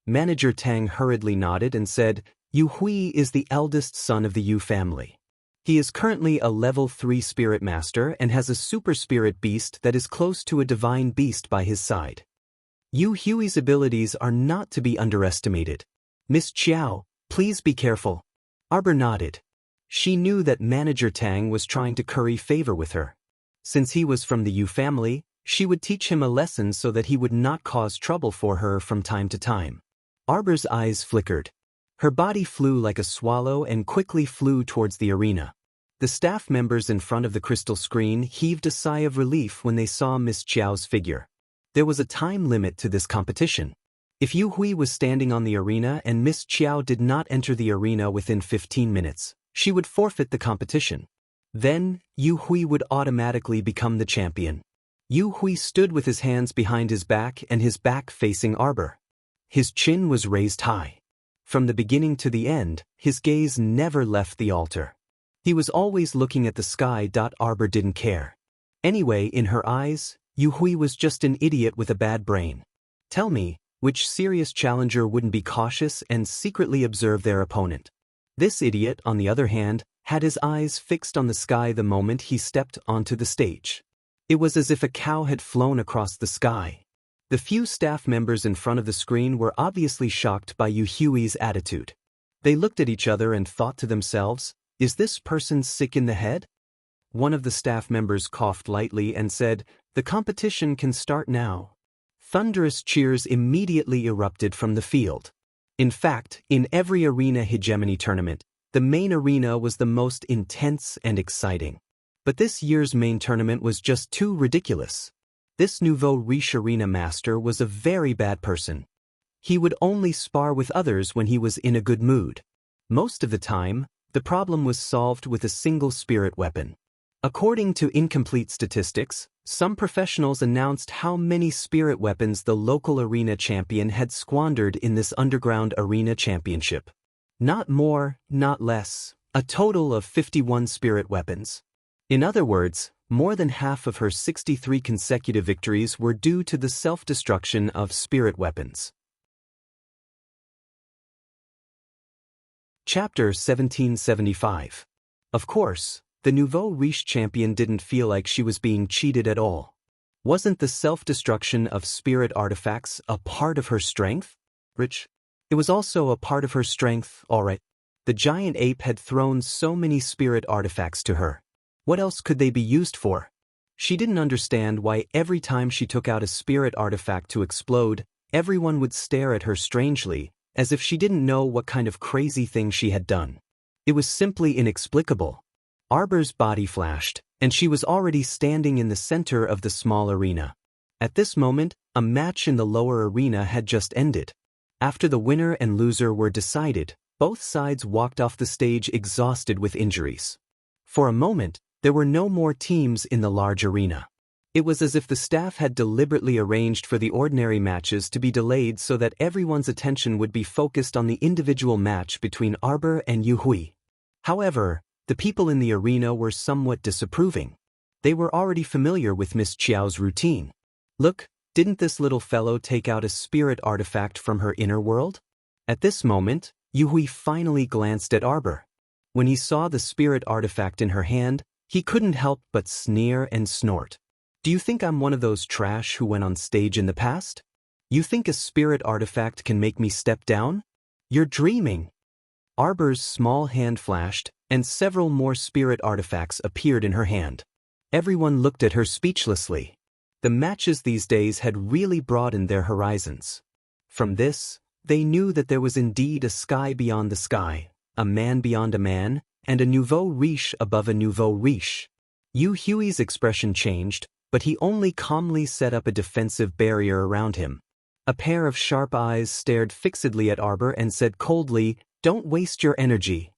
Manager Tang hurriedly nodded and said, Yuhui is the eldest son of the Yu family. He is currently a level 3 spirit master and has a super spirit beast that is close to a divine beast by his side. Yu Hui's abilities are not to be underestimated. Miss Chiao, please be careful. Arbor nodded. She knew that Manager Tang was trying to curry favor with her. Since he was from the Yu family, she would teach him a lesson so that he would not cause trouble for her from time to time. Arbor's eyes flickered. Her body flew like a swallow and quickly flew towards the arena. The staff members in front of the crystal screen heaved a sigh of relief when they saw Miss Chiao's figure. There was a time limit to this competition. If Yu Hui was standing on the arena and Miss Chiao did not enter the arena within 15 minutes, she would forfeit the competition. Then, Yu Hui would automatically become the champion. Yu Hui stood with his hands behind his back and his back facing Arbor. His chin was raised high. From the beginning to the end, his gaze never left the altar. He was always looking at the sky. Arbor didn't care. Anyway, in her eyes, Yu Hui was just an idiot with a bad brain. Tell me, which serious challenger wouldn't be cautious and secretly observe their opponent? This idiot, on the other hand, had his eyes fixed on the sky the moment he stepped onto the stage. It was as if a cow had flown across the sky. The few staff members in front of the screen were obviously shocked by Yu Hui's attitude. They looked at each other and thought to themselves, is this person sick in the head? One of the staff members coughed lightly and said, the competition can start now. Thunderous cheers immediately erupted from the field. In fact, in every arena hegemony tournament, the main arena was the most intense and exciting. But this year's main tournament was just too ridiculous. This nouveau riche arena master was a very bad person. He would only spar with others when he was in a good mood. Most of the time, the problem was solved with a single spirit weapon. According to incomplete statistics, some professionals announced how many spirit weapons the local arena champion had squandered in this underground arena championship. Not more, not less, a total of 51 spirit weapons. In other words, more than half of her 63 consecutive victories were due to the self-destruction of spirit weapons. Chapter 1775. Of course, the nouveau riche champion didn't feel like she was being cheated at all. Wasn't the self-destruction of spirit artifacts a part of her strength? It was also a part of her strength, alright. The giant ape had thrown so many spirit artifacts to her. What else could they be used for? She didn't understand why every time she took out a spirit artifact to explode, everyone would stare at her strangely, as if she didn't know what kind of crazy thing she had done. It was simply inexplicable. Arbor's body flashed, and she was already standing in the center of the small arena. At this moment, a match in the lower arena had just ended. After the winner and loser were decided, both sides walked off the stage exhausted with injuries. For a moment, there were no more teams in the large arena. It was as if the staff had deliberately arranged for the ordinary matches to be delayed so that everyone's attention would be focused on the individual match between Arbor and Yu Hui. However, the people in the arena were somewhat disapproving. They were already familiar with Miss Chiao's routine. Look, didn't this little fellow take out a spirit artifact from her inner world? At this moment, Yu Hui finally glanced at Arbor. When he saw the spirit artifact in her hand, he couldn't help but sneer and snort. Do you think I'm one of those trash who went on stage in the past? You think a spirit artifact can make me step down? You're dreaming. Arbor's small hand flashed, and several more spirit artifacts appeared in her hand. Everyone looked at her speechlessly. The matches these days had really broadened their horizons. From this, they knew that there was indeed a sky beyond the sky, a man beyond a man, and a nouveau riche above a nouveau riche. Yu Hui's expression changed, but he only calmly set up a defensive barrier around him. A pair of sharp eyes stared fixedly at Arbor and said coldly, "Don't waste your energy.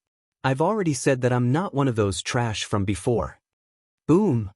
I've already said that I'm not one of those trash from before." Boom!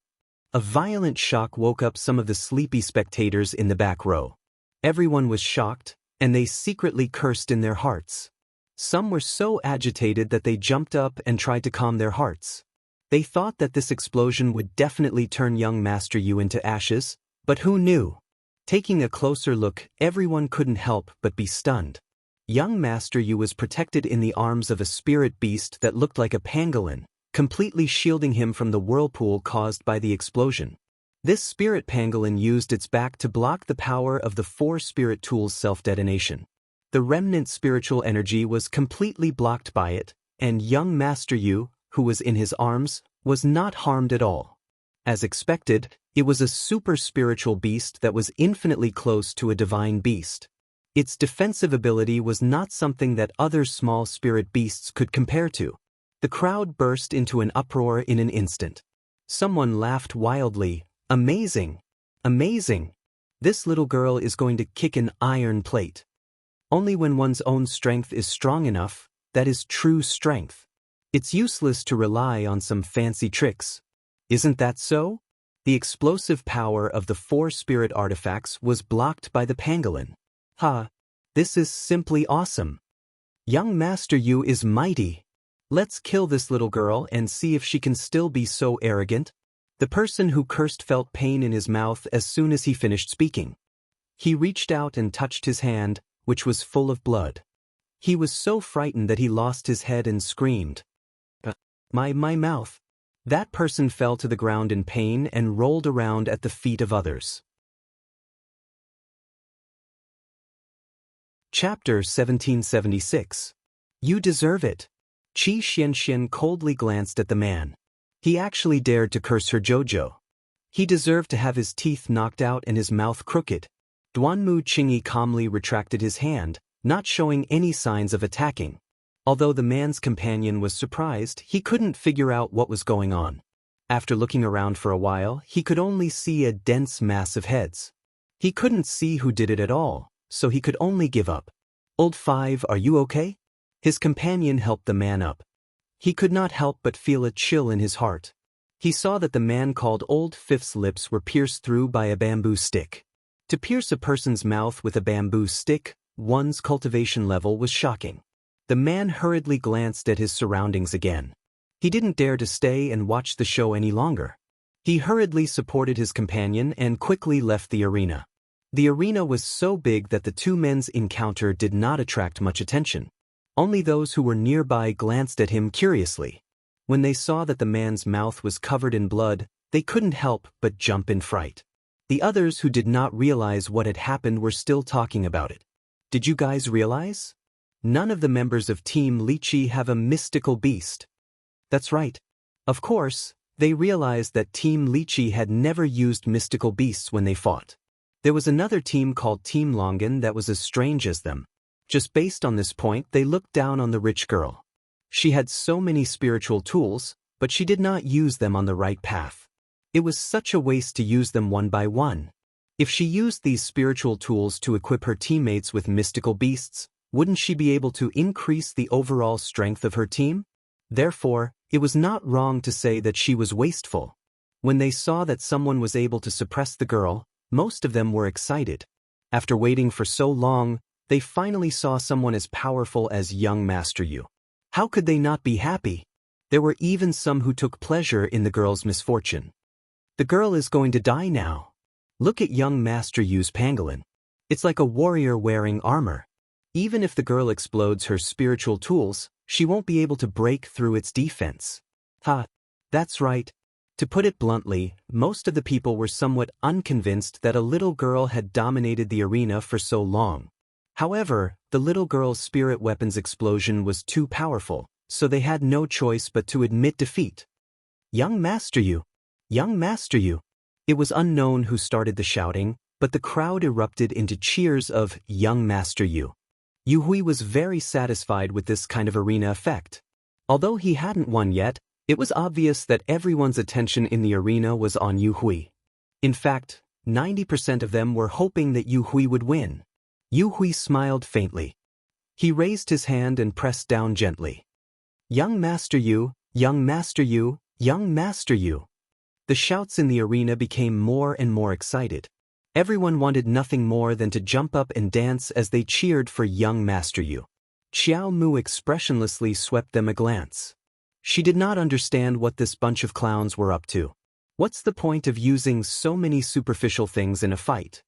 A violent shock woke up some of the sleepy spectators in the back row. Everyone was shocked, and they secretly cursed in their hearts. Some were so agitated that they jumped up and tried to calm their hearts. They thought that this explosion would definitely turn young Master Yu into ashes, but who knew? Taking a closer look, everyone couldn't help but be stunned. Young Master Yu was protected in the arms of a spirit beast that looked like a pangolin, completely shielding him from the whirlpool caused by the explosion. This spirit pangolin used its back to block the power of the 4 spirit tools' self-detonation. The remnant spiritual energy was completely blocked by it, and young Master Yu, who was in his arms, was not harmed at all. As expected, it was a super spiritual beast that was infinitely close to a divine beast. Its defensive ability was not something that other small spirit beasts could compare to. The crowd burst into an uproar in an instant. Someone laughed wildly. Amazing! Amazing! This little girl is going to kick an iron plate. Only when one's own strength is strong enough, that is true strength. It's useless to rely on some fancy tricks. Isn't that so? The explosive power of the 4 spirit artifacts was blocked by the pangolin. Ha! This is simply awesome. Young Master Yu is mighty. Let's kill this little girl and see if she can still be so arrogant. The person who cursed felt pain in his mouth as soon as he finished speaking. He reached out and touched his hand, which was full of blood. He was so frightened that he lost his head and screamed. My mouth. That person fell to the ground in pain and rolled around at the feet of others. Chapter 1776. You deserve it. Qi Xianxian coldly glanced at the man. He actually dared to curse her Jojo. He deserved to have his teeth knocked out and his mouth crooked. Duanmu Qingyi calmly retracted his hand, not showing any signs of attacking. Although the man's companion was surprised, he couldn't figure out what was going on. After looking around for a while, he could only see a dense mass of heads. He couldn't see who did it at all, so he could only give up. Old Five, are you okay? His companion helped the man up. He could not help but feel a chill in his heart. He saw that the man called Old Fifth's lips were pierced through by a bamboo stick. To pierce a person's mouth with a bamboo stick, one's cultivation level was shocking. The man hurriedly glanced at his surroundings again. He didn't dare to stay and watch the show any longer. He hurriedly supported his companion and quickly left the arena. The arena was so big that the 2 men's encounter did not attract much attention. Only those who were nearby glanced at him curiously. When they saw that the man's mouth was covered in blood, they couldn't help but jump in fright. The others who did not realize what had happened were still talking about it. Did you guys realize? None of the members of Team Lychee have a mystical beast. That's right. Of course, they realized that Team Lychee had never used mystical beasts when they fought. There was another team called Team Longan that was as strange as them. Just based on this point, they looked down on the rich girl. She had so many spiritual tools, but she did not use them on the right path. It was such a waste to use them one by one. If she used these spiritual tools to equip her teammates with mystical beasts, wouldn't she be able to increase the overall strength of her team? Therefore, it was not wrong to say that she was wasteful. When they saw that someone was able to suppress the girl, most of them were excited. After waiting for so long, they finally saw someone as powerful as young Master Yu. How could they not be happy? There were even some who took pleasure in the girl's misfortune. The girl is going to die now. Look at young Master Yu's pangolin. It's like a warrior wearing armor. Even if the girl explodes her spiritual tools, she won't be able to break through its defense. Ha! That's right. To put it bluntly, most of the people were somewhat unconvinced that a little girl had dominated the arena for so long. However, the little girl's spirit weapon's explosion was too powerful, so they had no choice but to admit defeat. Young Master Yu! Young Master Yu! It was unknown who started the shouting, but the crowd erupted into cheers of Young Master Yu. Yu Hui was very satisfied with this kind of arena effect. Although he hadn't won yet, it was obvious that everyone's attention in the arena was on Yu Hui. In fact, 90% of them were hoping that Yu Hui would win. Yu Hui smiled faintly. He raised his hand and pressed down gently. Young Master Yu, Young Master Yu, Young Master Yu. The shouts in the arena became more and more excited. Everyone wanted nothing more than to jump up and dance as they cheered for young Master Yu. Xiao Mu expressionlessly swept them a glance. She did not understand what this bunch of clowns were up to. What's the point of using so many superficial things in a fight?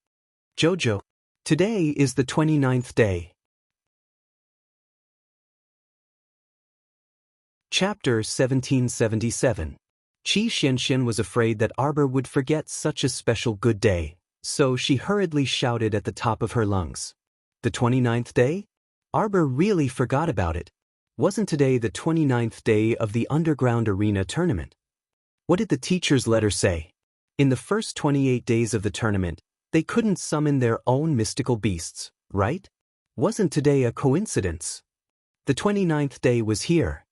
Jojo. Today is the 29th day. Chapter 1777. Qi Xianxian was afraid that Arbor would forget such a special good day, so she hurriedly shouted at the top of her lungs. The 29th day? Arbor really forgot about it. Wasn't today the 29th day of the underground arena tournament? What did the teacher's letter say? In the first 28 days of the tournament, they couldn't summon their own mystical beasts, right? Wasn't today a coincidence? The 29th day was here.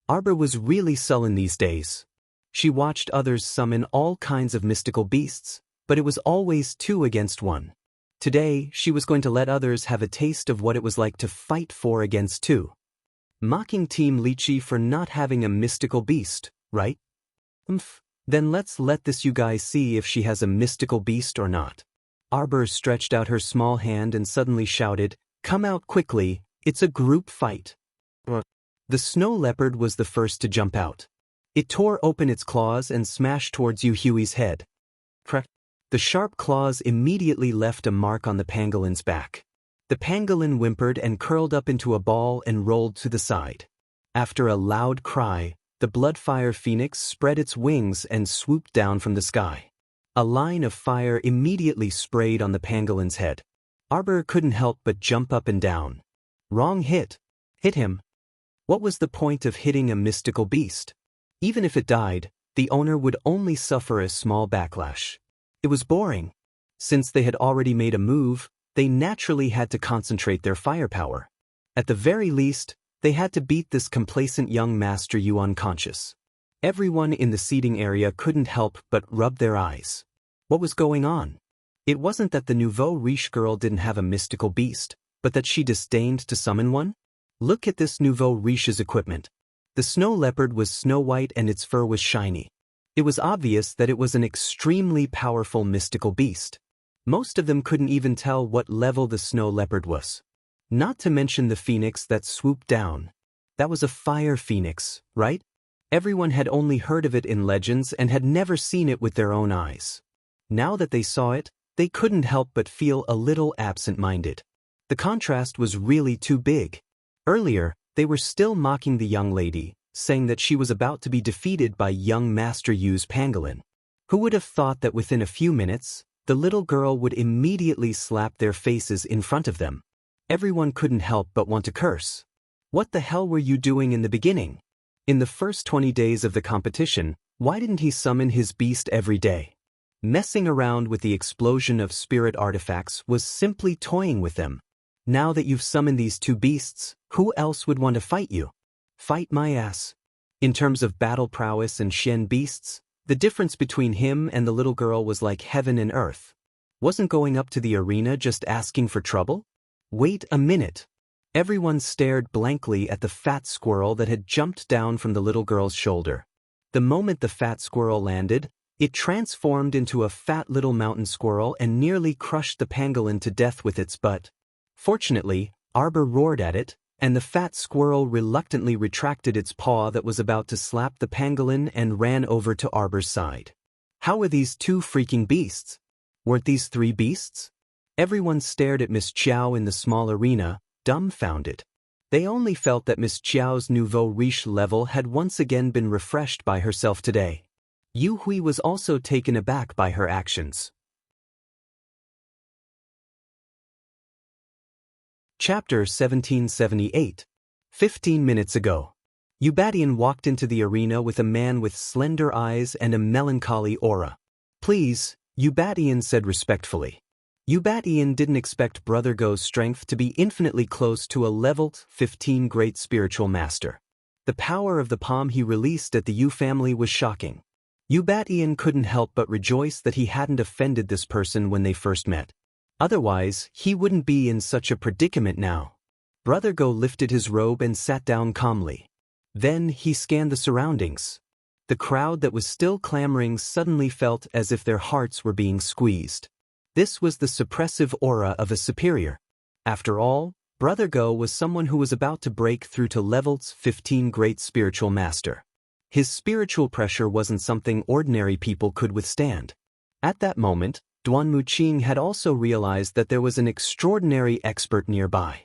Arbor was really sullen these days. She watched others summon all kinds of mystical beasts, but it was always 2 against 1. Today, she was going to let others have a taste of what it was like to fight 4 against 2. Mocking Team Lychee for not having a mystical beast, right? Then let's let this you guys see if she has a mystical beast or not. Arbor stretched out her small hand and suddenly shouted, "Come out quickly, it's a group fight." The snow leopard was the first to jump out. It tore open its claws and smashed towards Yu Hui's head. Crack! The sharp claws immediately left a mark on the pangolin's back. The pangolin whimpered and curled up into a ball and rolled to the side. After a loud cry, the bloodfire phoenix spread its wings and swooped down from the sky. A line of fire immediately sprayed on the pangolin's head. Arbor couldn't help but jump up and down. Wrong hit. Hit him. What was the point of hitting a mystical beast? Even if it died, the owner would only suffer a small backlash. It was boring. Since they had already made a move, they naturally had to concentrate their firepower. At the very least, they had to beat this complacent young Master Yu unconscious. Everyone in the seating area couldn't help but rub their eyes. What was going on? It wasn't that the nouveau riche girl didn't have a mystical beast, but that she disdained to summon one? Look at this nouveau riche's equipment. The snow leopard was snow white and its fur was shiny. It was obvious that it was an extremely powerful mystical beast. Most of them couldn't even tell what level the snow leopard was. Not to mention the phoenix that swooped down. That was a fire phoenix, right? Everyone had only heard of it in legends and had never seen it with their own eyes. Now that they saw it, they couldn't help but feel a little absent-minded. The contrast was really too big. Earlier, they were still mocking the young lady, saying that she was about to be defeated by young Master Yu's pangolin. Who would have thought that within a few minutes, the little girl would immediately slap their faces in front of them? Everyone couldn't help but want to curse. What the hell were you doing in the beginning? In the first 20 days of the competition, why didn't he summon his beast every day? Messing around with the explosion of spirit artifacts was simply toying with them. Now that you've summoned these 2 beasts, who else would want to fight you? Fight my ass. In terms of battle prowess and Shen beasts, the difference between him and the little girl was like heaven and earth. Wasn't going up to the arena just asking for trouble? Wait a minute. Everyone stared blankly at the fat squirrel that had jumped down from the little girl's shoulder. The moment the fat squirrel landed, it transformed into a fat little mountain squirrel and nearly crushed the pangolin to death with its butt. Fortunately, Arbor roared at it, and the fat squirrel reluctantly retracted its paw that was about to slap the pangolin and ran over to Arbor's side. How were these 2 freaking beasts? Weren't these 3 beasts? Everyone stared at Miss Chiao in the small arena, dumbfounded. They only felt that Miss Chiao's nouveau riche level had once again been refreshed by herself today. Yu Hui was also taken aback by her actions. Chapter 1778. 15 minutes ago. Eubatian walked into the arena with a man with slender eyes and a melancholy aura. "Please," Eubatian said respectfully. Eubatian didn't expect Brother Go's strength to be infinitely close to a leveled 15 great spiritual master. The power of the palm he released at the Yu family was shocking. Eubatian couldn't help but rejoice that he hadn't offended this person when they first met. Otherwise, he wouldn't be in such a predicament now. Brother Go lifted his robe and sat down calmly. Then he scanned the surroundings. The crowd that was still clamoring suddenly felt as if their hearts were being squeezed. This was the suppressive aura of a superior. After all, Brother Go was someone who was about to break through to levels 15 great spiritual master. His spiritual pressure wasn't something ordinary people could withstand. At that moment, Duan Muqing had also realized that there was an extraordinary expert nearby.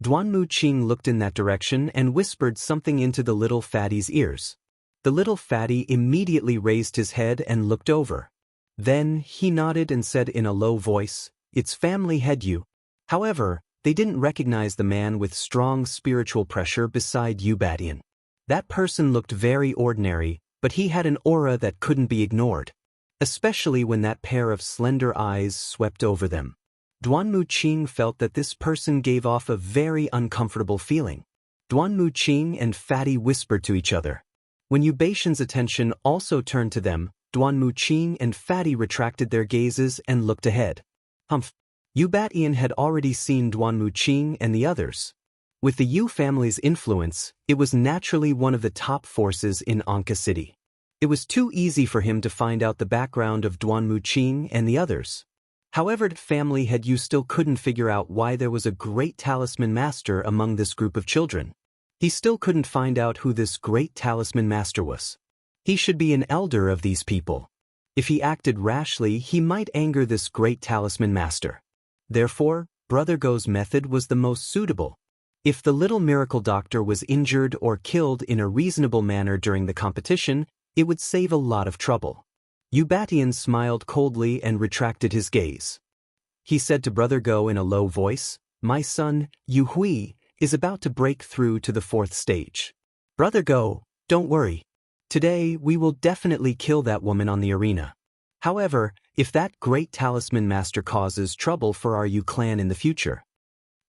Duan Muqing looked in that direction and whispered something into the little fatty's ears. The little fatty immediately raised his head and looked over. Then he nodded and said in a low voice, "It's family head Yu." However, they didn't recognize the man with strong spiritual pressure beside Yu Batian. That person looked very ordinary, but he had an aura that couldn't be ignored, especially when that pair of slender eyes swept over them. Duan Muqing felt that this person gave off a very uncomfortable feeling. Duan Muqing and Fatty whispered to each other. When Yu Batian's attention also turned to them, Duan Muqing and Fatty retracted their gazes and looked ahead. Yu Batian had already seen Duan Muqing and the others. With the Yu family's influence, it was naturally one of the top forces in Anka City. It was too easy for him to find out the background of Duan Muqing and the others. However, family head Yu still couldn't figure out why there was a great talisman master among this group of children. He still couldn't find out who this great talisman master was. He should be an elder of these people. If he acted rashly, he might anger this great talisman master. Therefore, Brother Go's method was the most suitable. If the little miracle doctor was injured or killed in a reasonable manner during the competition, it would save a lot of trouble. Yu Batian smiled coldly and retracted his gaze. He said to Brother Go in a low voice, "My son, Yu Hui, is about to break through to the 4th stage. Brother Go, don't worry. Today we will definitely kill that woman on the arena. However, if that great talisman master causes trouble for our Yu clan in the future,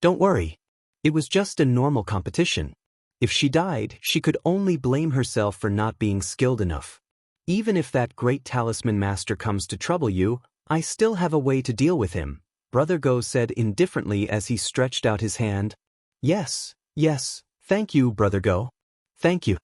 don't worry. It was just a normal competition. If she died, she could only blame herself for not being skilled enough. Even if that great talisman master comes to trouble you, I still have a way to deal with him," Brother Go said indifferently as he stretched out his hand. Yes, thank you, Brother Go. Thank you."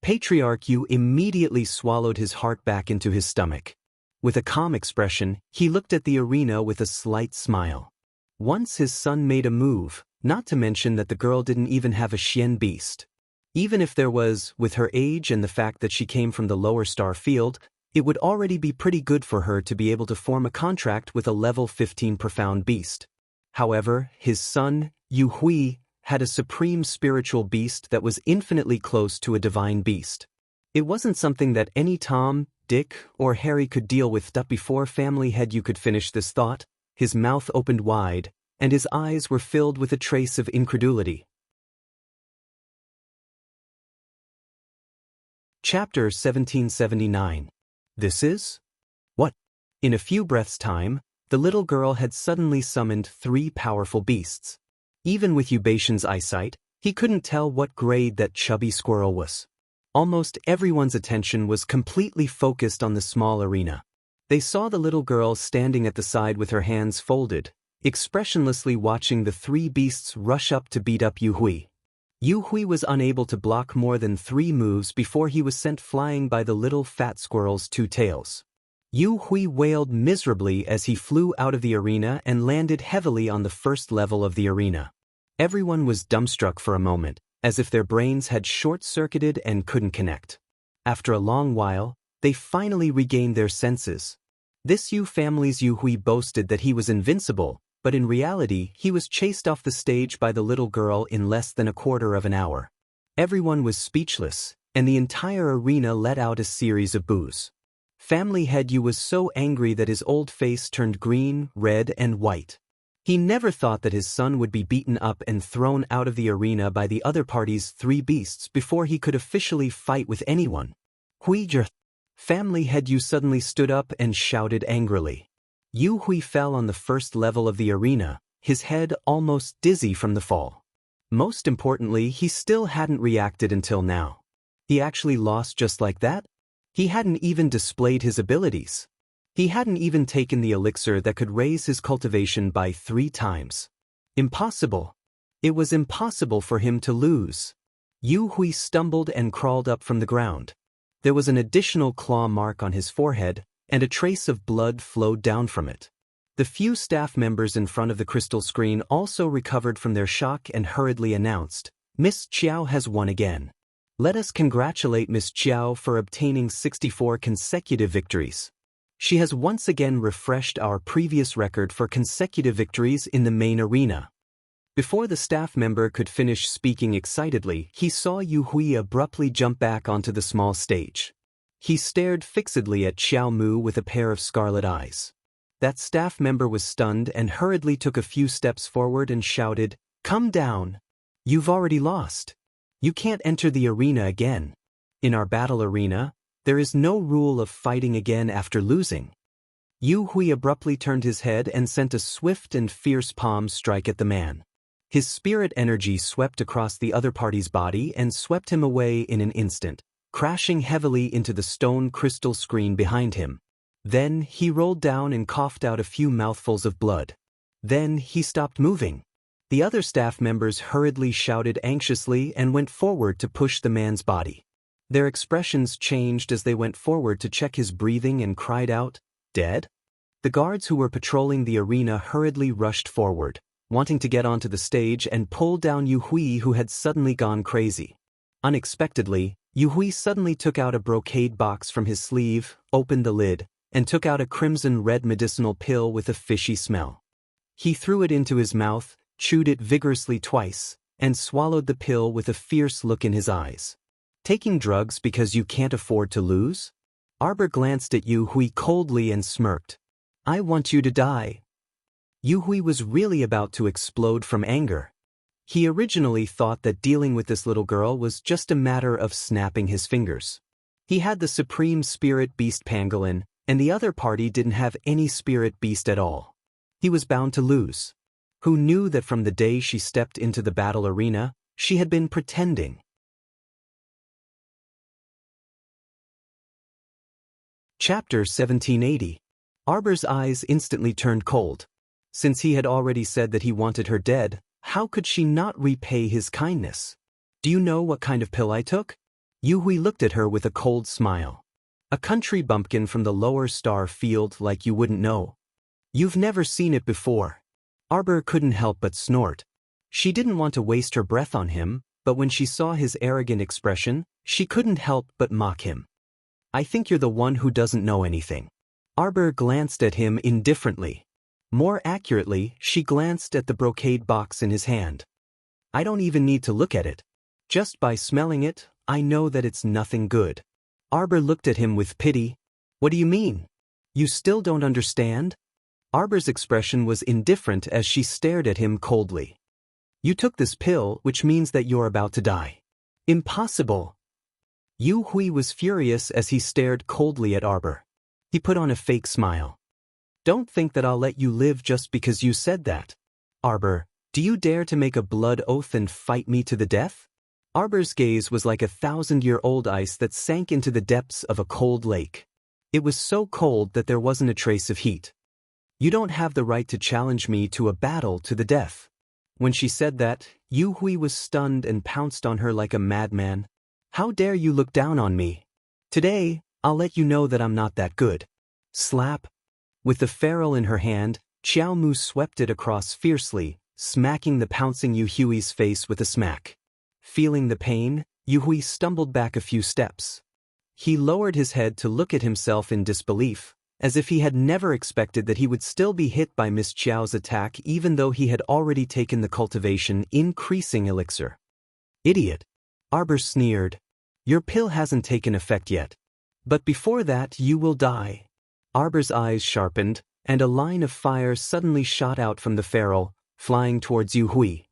Patriarch Yu immediately swallowed his heart back into his stomach. With a calm expression, he looked at the arena with a slight smile. Once his son made a move, not to mention that the girl didn't even have a Xian beast. Even if there was, with her age and the fact that she came from the lower star field, it would already be pretty good for her to be able to form a contract with a level 15 profound beast. However, his son, Yu Hui, had a supreme spiritual beast that was infinitely close to a divine beast. It wasn't something that any Tom, Dick, or Harry could deal with. Before family head Yu could finish this thought, his mouth opened wide, and his eyes were filled with a trace of incredulity. Chapter 1779. This is? What? In a few breaths' time, the little girl had suddenly summoned 3 powerful beasts. Even with Yu Batian's eyesight, he couldn't tell what grade that chubby squirrel was. Almost everyone's attention was completely focused on the small arena. They saw the little girl standing at the side with her hands folded, expressionlessly watching the 3 beasts rush up to beat up Yu Hui. Yu Hui was unable to block more than 3 moves before he was sent flying by the little fat squirrel's 2 tails. Yu Hui wailed miserably as he flew out of the arena and landed heavily on the first level of the arena. Everyone was dumbstruck for a moment, as if their brains had short-circuited and couldn't connect. After a long while, they finally regained their senses. This Yu family's Yu Hui boasted that he was invincible, but in reality he was chased off the stage by the little girl in less than a quarter of an hour. Everyone was speechless, and the entire arena let out a series of boos. Family head Yu was so angry that his old face turned green, red, and white. He never thought that his son would be beaten up and thrown out of the arena by the other party's 3 beasts before he could officially fight with anyone. Huijer! Family head Yu suddenly stood up and shouted angrily. Yu Hui fell on the first level of the arena, his head almost dizzy from the fall. Most importantly, he still hadn't reacted until now. He actually lost just like that? He hadn't even displayed his abilities. He hadn't even taken the elixir that could raise his cultivation by 3 times. Impossible. It was impossible for him to lose. Yu Hui stumbled and crawled up from the ground. There was an additional claw mark on his forehead, and a trace of blood flowed down from it. The few staff members in front of the crystal screen also recovered from their shock and hurriedly announced, "Miss Qiao has won again." Let us congratulate Miss Chiao for obtaining 64 consecutive victories. She has once again refreshed our previous record for consecutive victories in the main arena. Before the staff member could finish speaking excitedly, he saw Yu Hui abruptly jump back onto the small stage. He stared fixedly at Xiao Mu with a pair of scarlet eyes. That staff member was stunned and hurriedly took a few steps forward and shouted, "Come down! You've already lost. You can't enter the arena again. In our battle arena, there is no rule of fighting again after losing." Yu Hui abruptly turned his head and sent a swift and fierce palm strike at the man. His spirit energy swept across the other party's body and swept him away in an instant, crashing heavily into the stone crystal screen behind him. Then he rolled down and coughed out a few mouthfuls of blood. Then he stopped moving. The other staff members hurriedly shouted anxiously and went forward to push the man's body. Their expressions changed as they went forward to check his breathing and cried out, "Dead?" The guards who were patrolling the arena hurriedly rushed forward, wanting to get onto the stage and pull down Yu Hui, who had suddenly gone crazy. Unexpectedly, Yu Hui suddenly took out a brocade box from his sleeve, opened the lid, and took out a crimson-red medicinal pill with a fishy smell. He threw it into his mouth, chewed it vigorously twice, and swallowed the pill with a fierce look in his eyes. "Taking drugs because you can't afford to lose?" Arbor glanced at Yu Hui coldly and smirked. "I want you to die." Yu Hui was really about to explode from anger. He originally thought that dealing with this little girl was just a matter of snapping his fingers. He had the supreme spirit beast pangolin, and the other party didn't have any spirit beast at all. He was bound to lose. Who knew that from the day she stepped into the battle arena, she had been pretending? Chapter 1780. Arbor's eyes instantly turned cold. Since he had already said that he wanted her dead, how could she not repay his kindness? "Do you know what kind of pill I took?" Yu Hui looked at her with a cold smile. "A country bumpkin from the lower star field like you wouldn't know. You've never seen it before." Arbor couldn't help but snort. She didn't want to waste her breath on him, but when she saw his arrogant expression, she couldn't help but mock him. "I think you're the one who doesn't know anything." Arbor glanced at him indifferently. More accurately, she glanced at the brocade box in his hand. "I don't even need to look at it. Just by smelling it, I know that it's nothing good." Arbor looked at him with pity. "What do you mean? You still don't understand?" Arbor's expression was indifferent as she stared at him coldly. "You took this pill, which means that you're about to die." "Impossible." Yu Hui was furious as he stared coldly at Arbor. He put on a fake smile. "Don't think that I'll let you live just because you said that. Arbor, do you dare to make a blood oath and fight me to the death?" Arbor's gaze was like 1,000-year-old ice that sank into the depths of a cold lake. It was so cold that there wasn't a trace of heat. "You don't have the right to challenge me to a battle to the death." When she said that, Yu Hui was stunned and pounced on her like a madman. "How dare you look down on me? Today, I'll let you know that I'm not that good." Slap. With the ferrule in her hand, Xiao Mu swept it across fiercely, smacking the pouncing Yu Hui's face with a smack. Feeling the pain, Yu Hui stumbled back a few steps. He lowered his head to look at himself in disbelief, as if he had never expected that he would still be hit by Miss Chiao's attack even though he had already taken the cultivation increasing elixir. "Idiot." Arbor sneered. "Your pill hasn't taken effect yet. But before that you will die." Arbor's eyes sharpened, and a line of fire suddenly shot out from the ferrule, flying towards Yu Hui.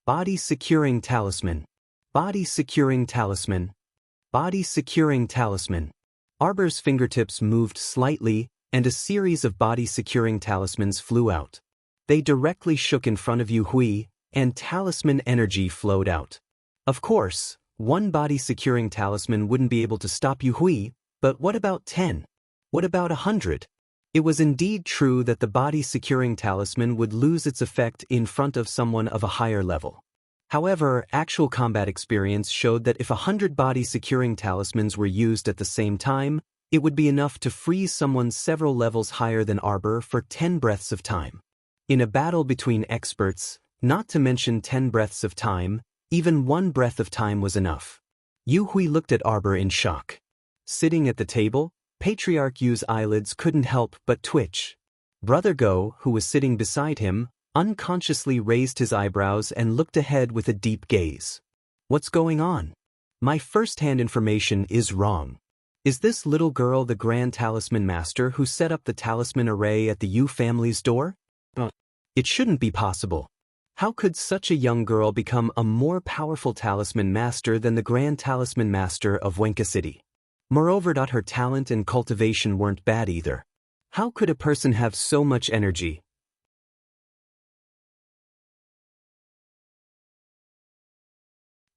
"Body securing talisman. Body securing talisman. Body securing talisman." Arbor's fingertips moved slightly, and a series of body securing talismans flew out. They directly shook in front of Yu Hui, and talisman energy flowed out. Of course, one body securing talisman wouldn't be able to stop Yu Hui, but what about 10? What about 100? It was indeed true that the body securing talisman would lose its effect in front of someone of a higher level. However, actual combat experience showed that if 100 body securing talismans were used at the same time, it would be enough to freeze someone several levels higher than Arbor for 10 breaths of time. In a battle between experts, not to mention 10 breaths of time, even one breath of time was enough. Yu Hui looked at Arbor in shock. Sitting at the table, Patriarch Yu's eyelids couldn't help but twitch. Brother Go, who was sitting beside him, unconsciously raised his eyebrows and looked ahead with a deep gaze. What's going on? My first-hand information is wrong. Is this little girl the Grand Talisman Master who set up the talisman array at the Yu family's door? It shouldn't be possible. How could such a young girl become a more powerful talisman master than the Grand Talisman Master of Wenka City? Moreover, her talent and cultivation weren't bad either. How could a person have so much energy?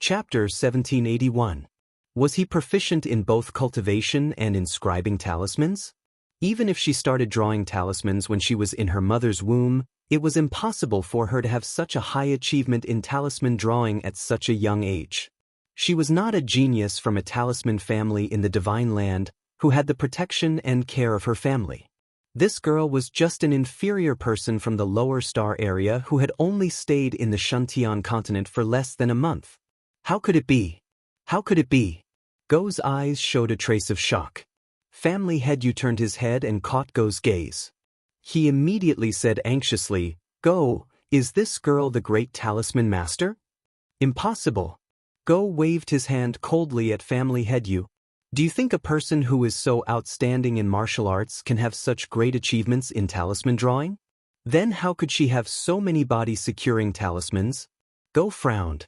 Chapter 1781. Was he proficient in both cultivation and inscribing talismans? Even if she started drawing talismans when she was in her mother's womb, it was impossible for her to have such a high achievement in talisman drawing at such a young age. She was not a genius from a talisman family in the Divine Land who had the protection and care of her family. This girl was just an inferior person from the lower star area who had only stayed in the Shuntian continent for less than a month. How could it be? How could it be? Go's eyes showed a trace of shock. Family head Yu turned his head and caught Go's gaze. He immediately said anxiously, Go, is this girl the great talisman master? Impossible. Go waved his hand coldly at family head Yu. Do you think a person who is so outstanding in martial arts can have such great achievements in talisman drawing? Then how could she have so many body-securing talismans? Go frowned.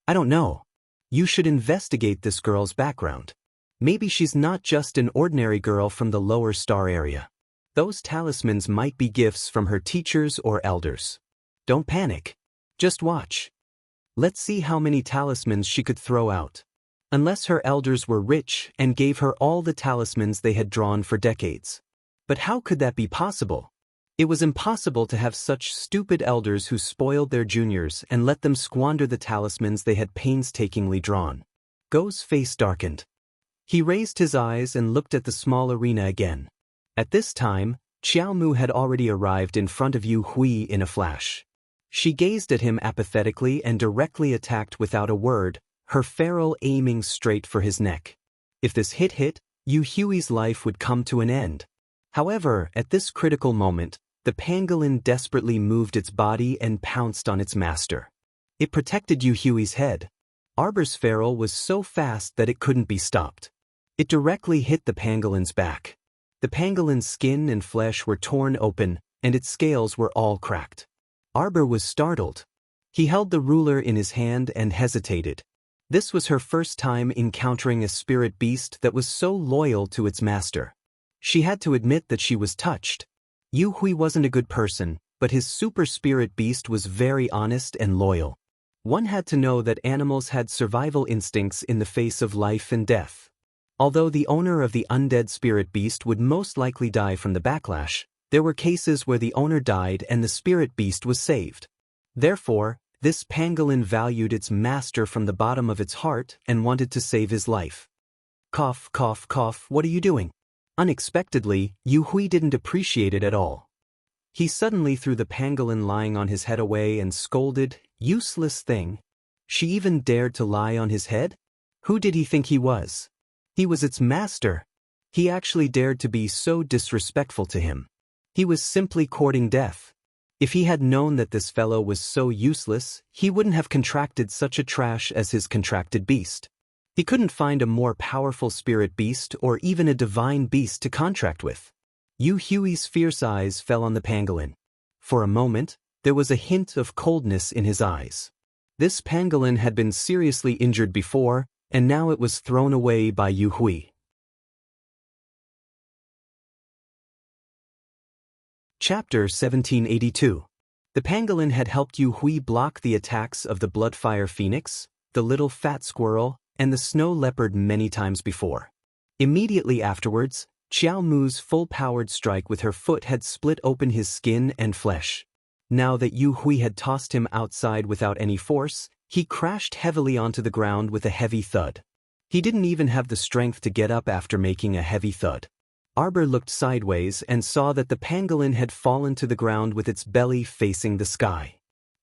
I don't know. You should investigate this girl's background. Maybe she's not just an ordinary girl from the lower star area. Those talismans might be gifts from her teachers or elders. Don't panic. Just watch. Let's see how many talismans she could throw out. Unless her elders were rich and gave her all the talismans they had drawn for decades. But how could that be possible? It was impossible to have such stupid elders who spoiled their juniors and let them squander the talismans they had painstakingly drawn. Go's face darkened. He raised his eyes and looked at the small arena again. At this time, Xiao Mu had already arrived in front of Yu Hui in a flash. She gazed at him apathetically and directly attacked without a word, her ferrule aiming straight for his neck. If this hit, Yu Hui's life would come to an end. However, at this critical moment, the pangolin desperately moved its body and pounced on its master. It protected Yu Hui's head. Arbor's ferrule was so fast that it couldn't be stopped. It directly hit the pangolin's back. The pangolin's skin and flesh were torn open, and its scales were all cracked. Arbor was startled. He held the ruler in his hand and hesitated. This was her first time encountering a spirit beast that was so loyal to its master. She had to admit that she was touched. Yu Hui wasn't a good person, but his super spirit beast was very honest and loyal. One had to know that animals had survival instincts in the face of life and death. Although the owner of the undead spirit beast would most likely die from the backlash, there were cases where the owner died and the spirit beast was saved. Therefore, this pangolin valued its master from the bottom of its heart and wanted to save his life. Cough, cough, cough, what are you doing? Unexpectedly, Yu Hui didn't appreciate it at all. He suddenly threw the pangolin lying on his head away and scolded, useless thing. She even dared to lie on his head? Who did he think he was? He was its master. He actually dared to be so disrespectful to him. He was simply courting death. If he had known that this fellow was so useless, he wouldn't have contracted such a trash as his contracted beast. He couldn't find a more powerful spirit beast or even a divine beast to contract with. Yu Hui's fierce eyes fell on the pangolin. For a moment, there was a hint of coldness in his eyes. This pangolin had been seriously injured before, and now it was thrown away by Yu Hui. Chapter 1782. The pangolin had helped Yu Hui block the attacks of the Bloodfire Phoenix, the little fat squirrel, and the snow leopard many times before. Immediately afterwards, Xiao Mu's full-powered strike with her foot had split open his skin and flesh. Now that Yu Hui had tossed him outside without any force, he crashed heavily onto the ground with a heavy thud. He didn't even have the strength to get up after making a heavy thud. Arbor looked sideways and saw that the pangolin had fallen to the ground with its belly facing the sky.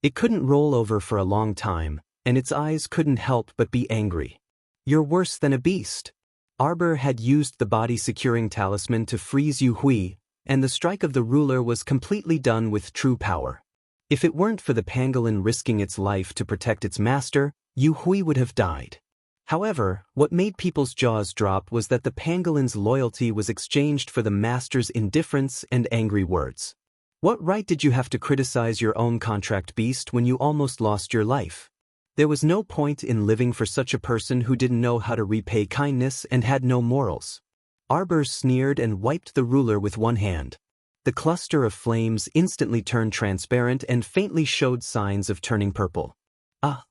It couldn't roll over for a long time, and its eyes couldn't help but be angry. You're worse than a beast. Arbor had used the body-securing talisman to freeze Yu Hui, and the strike of the ruler was completely done with true power. If it weren't for the pangolin risking its life to protect its master, Yu Hui would have died. However, what made people's jaws drop was that the pangolin's loyalty was exchanged for the master's indifference and angry words. What right did you have to criticize your own contract beast when you almost lost your life? There was no point in living for such a person who didn't know how to repay kindness and had no morals. Arbor sneered and wiped the ruler with one hand. The cluster of flames instantly turned transparent and faintly showed signs of turning purple. Ah!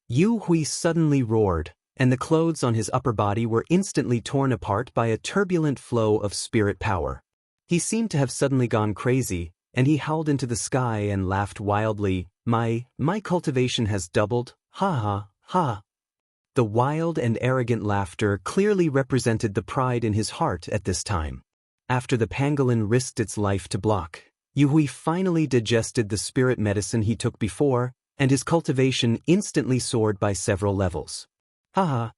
Yu Hui suddenly roared, and the clothes on his upper body were instantly torn apart by a turbulent flow of spirit power. He seemed to have suddenly gone crazy, and he howled into the sky and laughed wildly. My cultivation has doubled, ha ha, ha. The wild and arrogant laughter clearly represented the pride in his heart at this time. After the pangolin risked its life to block, Yu Hui finally digested the spirit medicine he took before, and his cultivation instantly soared by several levels. Haha.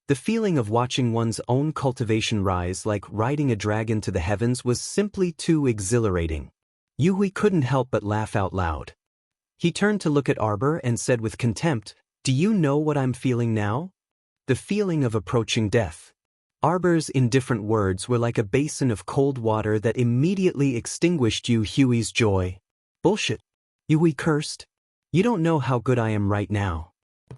The feeling of watching one's own cultivation rise like riding a dragon to the heavens was simply too exhilarating. Yu Hui couldn't help but laugh out loud. He turned to look at Arbor and said with contempt, "Do you know what I'm feeling now? The feeling of approaching death." Arbor's indifferent words were like a basin of cold water that immediately extinguished Yu Hui's joy. "Bullshit," Yu Hui cursed. "You don't know how good I am right now.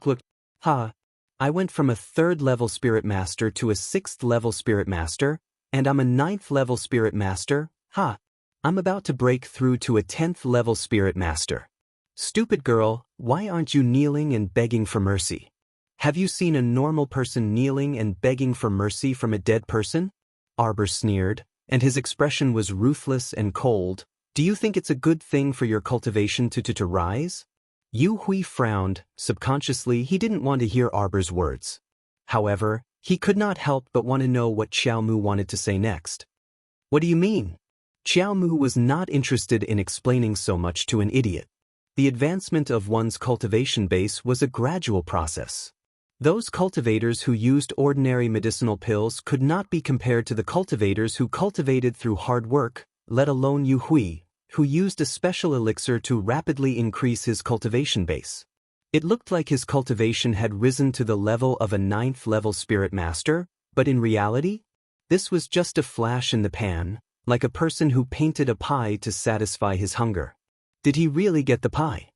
Look, ha. I went from a 3rd-level spirit master to a 6th-level spirit master, and I'm a 9th-level spirit master, ha. I'm about to break through to a 10th-level spirit master. Stupid girl, why aren't you kneeling and begging for mercy? Have you seen a normal person kneeling and begging for mercy from a dead person?" Arbor sneered, and his expression was ruthless and cold. "Do you think it's a good thing for your cultivation to rise?" Yu Hui frowned. Subconsciously, he didn't want to hear Arbor's words. However, he could not help but want to know what Xiaomu wanted to say next. "What do you mean?" Xiaomu was not interested in explaining so much to an idiot. The advancement of one's cultivation base was a gradual process. Those cultivators who used ordinary medicinal pills could not be compared to the cultivators who cultivated through hard work, let alone Yu Hui, who used a special elixir to rapidly increase his cultivation base. It looked like his cultivation had risen to the level of a 9th-level spirit master, but in reality, this was just a flash in the pan, like a person who painted a pie to satisfy his hunger. Did he really get the pie?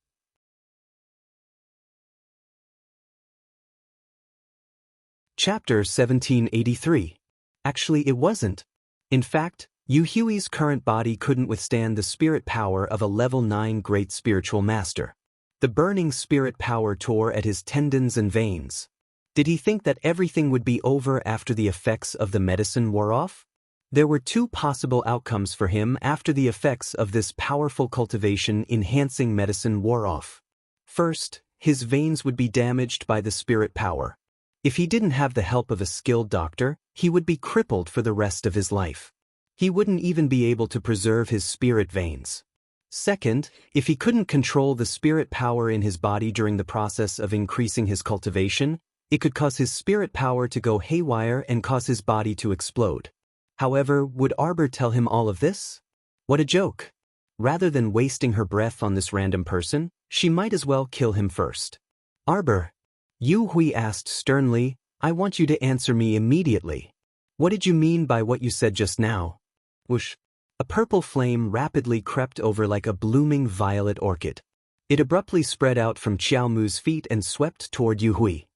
Chapter 1783. Actually, it wasn't. In fact, Yu Hui's current body couldn't withstand the spirit power of a level 9 great spiritual master. The burning spirit power tore at his tendons and veins. Did he think that everything would be over after the effects of the medicine wore off? There were 2 possible outcomes for him after the effects of this powerful cultivation-enhancing medicine wore off. First, his veins would be damaged by the spirit power. If he didn't have the help of a skilled doctor, he would be crippled for the rest of his life. He wouldn't even be able to preserve his spirit veins. Second, if he couldn't control the spirit power in his body during the process of increasing his cultivation, it could cause his spirit power to go haywire and cause his body to explode. However, would Arbor tell him all of this? What a joke. Rather than wasting her breath on this random person, she might as well kill him first. "Arbor," Yu Hui asked sternly, "I want you to answer me immediately. What did you mean by what you said just now?" Whoosh! A purple flame rapidly crept over like a blooming violet orchid. It abruptly spread out from Xiaomu's feet and swept toward Yu Hui.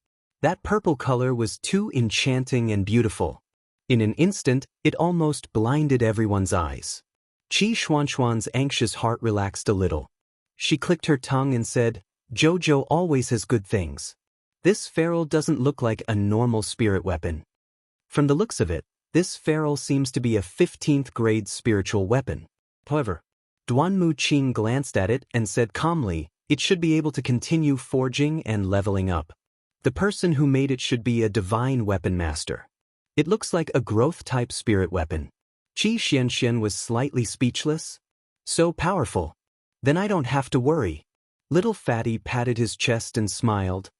That purple color was too enchanting and beautiful. In an instant, it almost blinded everyone's eyes. Qi Xuanxuan's anxious heart relaxed a little. She clicked her tongue and said, "Jojo always has good things. This ferrule doesn't look like a normal spirit weapon. From the looks of it, this ferrule seems to be a 15th grade spiritual weapon." However, Duanmu Qing glanced at it and said calmly, "It should be able to continue forging and leveling up. The person who made it should be a divine weapon master. It looks like a growth-type spirit weapon." Qi Xianxian was slightly speechless. "So powerful. Then I don't have to worry." Little Fatty patted his chest and smiled.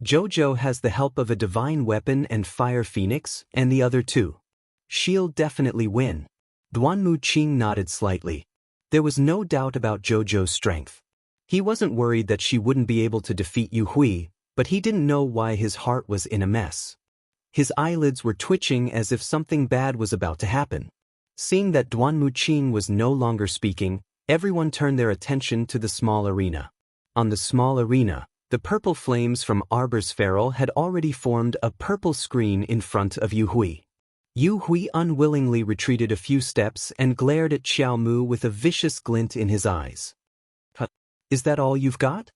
Jojo has the help of a divine weapon and fire phoenix, and the other two. She'll definitely win. Duanmu Qing nodded slightly. There was no doubt about Jojo's strength. He wasn't worried that she wouldn't be able to defeat Yu Hui, but he didn't know why his heart was in a mess. His eyelids were twitching as if something bad was about to happen. Seeing that Duanmu Qing was no longer speaking, everyone turned their attention to the small arena. On the small arena, the purple flames from Arbor's ferrule had already formed a purple screen in front of Yu Hui. Yu Hui unwillingly retreated a few steps and glared at Xiao Mu with a vicious glint in his eyes. Is that all you've got?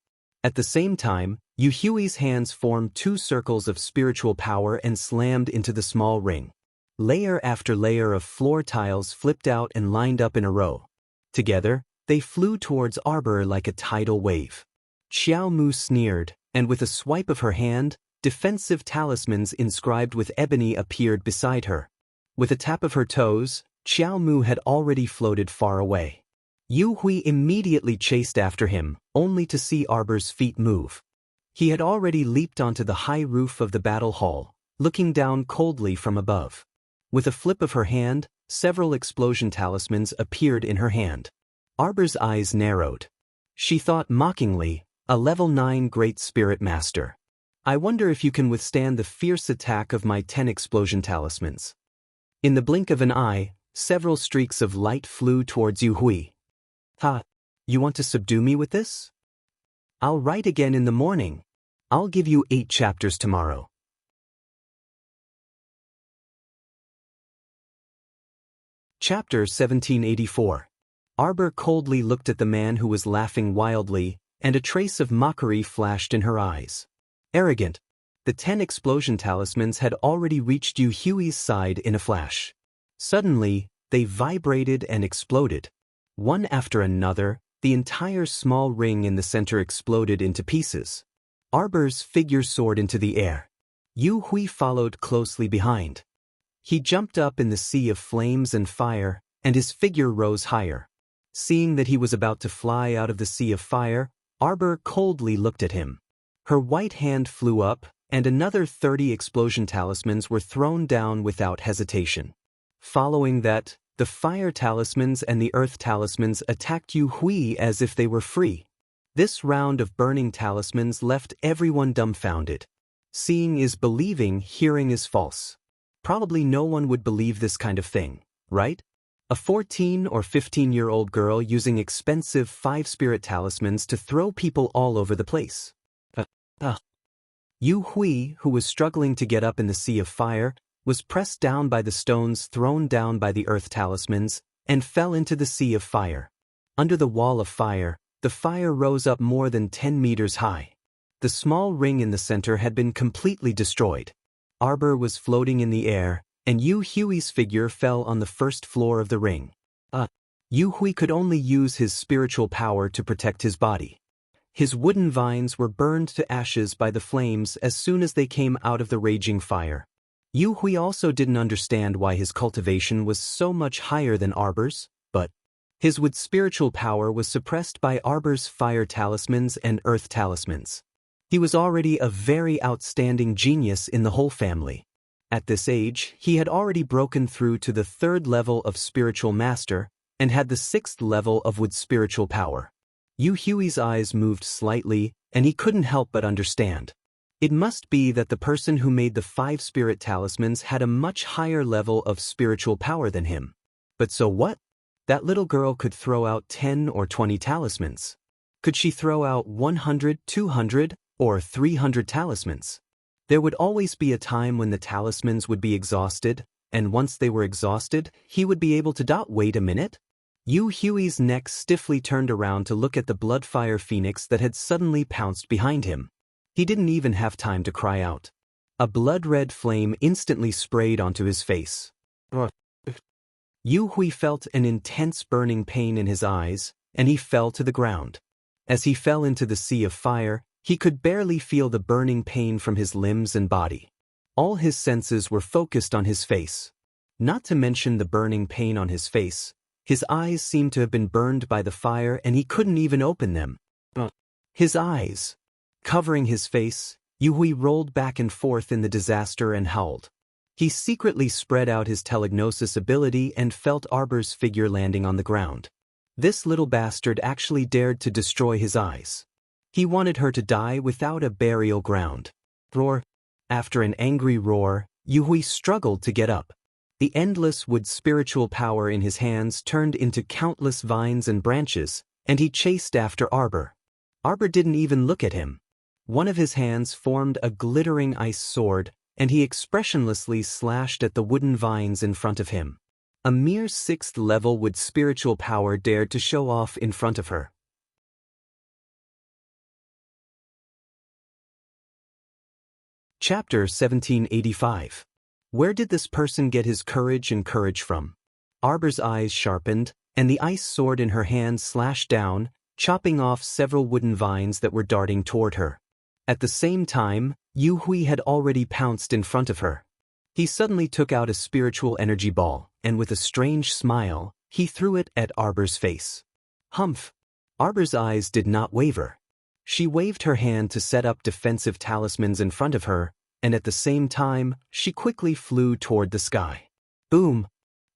At the same time, Yu Hui's hands formed two circles of spiritual power and slammed into the small ring. Layer after layer of floor tiles flipped out and lined up in a row. Together, they flew towards Arbor like a tidal wave. Xiao Mu sneered, and with a swipe of her hand, defensive talismans inscribed with ebony appeared beside her. With a tap of her toes, Xiao Mu had already floated far away. Yu Hui immediately chased after him, only to see Arbor's feet move. He had already leaped onto the high roof of the battle hall, looking down coldly from above. With a flip of her hand, several explosion talismans appeared in her hand. Arbor's eyes narrowed. She thought mockingly, a level 9 Great Spirit Master. I wonder if you can withstand the fierce attack of my 10 explosion talismans. In the blink of an eye, several streaks of light flew towards Yu Hui. Ha! You want to subdue me with this? I'll write again in the morning. I'll give you 8 chapters tomorrow. Chapter 1784. Arbor coldly looked at the man who was laughing wildly, and a trace of mockery flashed in her eyes. Arrogant. The 10 explosion talismans had already reached Yu Hui's side in a flash. Suddenly, they vibrated and exploded. One after another, the entire small ring in the center exploded into pieces. Arbor's figure soared into the air. Yu Hui followed closely behind. He jumped up in the sea of flames and fire, and his figure rose higher. Seeing that he was about to fly out of the sea of fire, Arbor coldly looked at him. Her white hand flew up, and another 30 explosion talismans were thrown down without hesitation. Following that, the fire talismans and the earth talismans attacked Yu Hui as if they were free. This round of burning talismans left everyone dumbfounded. Seeing is believing, hearing is false. Probably no one would believe this kind of thing, right? A 14 or 15-year-old girl using expensive 5-spirit talismans to throw people all over the place. Yu Hui, who was struggling to get up in the sea of fire, was pressed down by the stones thrown down by the earth talismans, and fell into the sea of fire. Under the wall of fire, the fire rose up more than 10 meters high. The small ring in the center had been completely destroyed. Arbor was floating in the air, and Yu Hui's figure fell on the first floor of the ring. Yu Hui could only use his spiritual power to protect his body. His wooden vines were burned to ashes by the flames as soon as they came out of the raging fire. Yu Hui also didn't understand why his cultivation was so much higher than Arbor's, but his wood spiritual power was suppressed by Arbor's fire talismans and earth talismans. He was already a very outstanding genius in the whole family. At this age, he had already broken through to the 3rd level of spiritual master and had the 6th level of wood spiritual power. Yu Hui's eyes moved slightly, and he couldn't help but understand. It must be that the person who made the 5 spirit talismans had a much higher level of spiritual power than him. But so what? That little girl could throw out 10 or 20 talismans. Could she throw out 100, 200, or 300 talismans? There would always be a time when the talismans would be exhausted, and once they were exhausted, he would be able to wait a minute? Yu Hui's neck stiffly turned around to look at the bloodfire phoenix that had suddenly pounced behind him. He didn't even have time to cry out. A blood-red flame instantly sprayed onto his face. Yu Hui felt an intense burning pain in his eyes, and he fell to the ground. As he fell into the sea of fire, he could barely feel the burning pain from his limbs and body. All his senses were focused on his face. Not to mention the burning pain on his face, his eyes seemed to have been burned by the fire and he couldn't even open them. His eyes. Covering his face, Yu Hui rolled back and forth in the disaster and howled. He secretly spread out his telegnosis ability and felt Arbor's figure landing on the ground. This little bastard actually dared to destroy his eyes. He wanted her to die without a burial ground. Roar. After an angry roar, Yu Hui struggled to get up. The endless wood spiritual power in his hands turned into countless vines and branches, and he chased after Arbor. Arbor didn't even look at him. One of his hands formed a glittering ice sword, and he expressionlessly slashed at the wooden vines in front of him. A mere 6th level wood spiritual power dared to show off in front of her. Chapter 1785. Where did this person get his courage from? Arbor's eyes sharpened, and the ice sword in her hand slashed down, chopping off several wooden vines that were darting toward her. At the same time, Yu Hui had already pounced in front of her. He suddenly took out a spiritual energy ball, and with a strange smile, he threw it at Arbor's face. Humph! Arbor's eyes did not waver. She waved her hand to set up defensive talismans in front of her, and at the same time, she quickly flew toward the sky. Boom!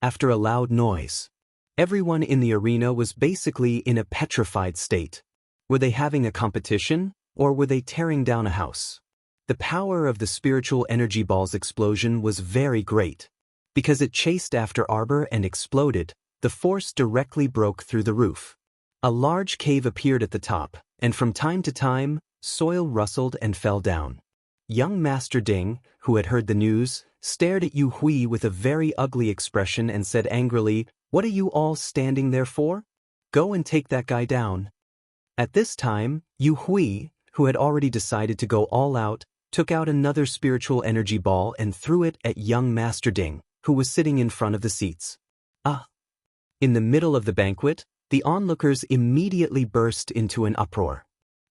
After a loud noise. Everyone in the arena was basically in a petrified state. Were they having a competition, or were they tearing down a house? The power of the spiritual energy ball's explosion was very great. Because it chased after Arbor and exploded, the force directly broke through the roof. A large cave appeared at the top, and from time to time, soil rustled and fell down. Young Master Ding, who had heard the news, stared at Yu Hui with a very ugly expression and said angrily, "What are you all standing there for? Go and take that guy down." At this time, Yu Hui, who had already decided to go all out, took out another spiritual energy ball and threw it at young Master Ding, who was sitting in front of the seats. Ah! In the middle of the banquet, the onlookers immediately burst into an uproar.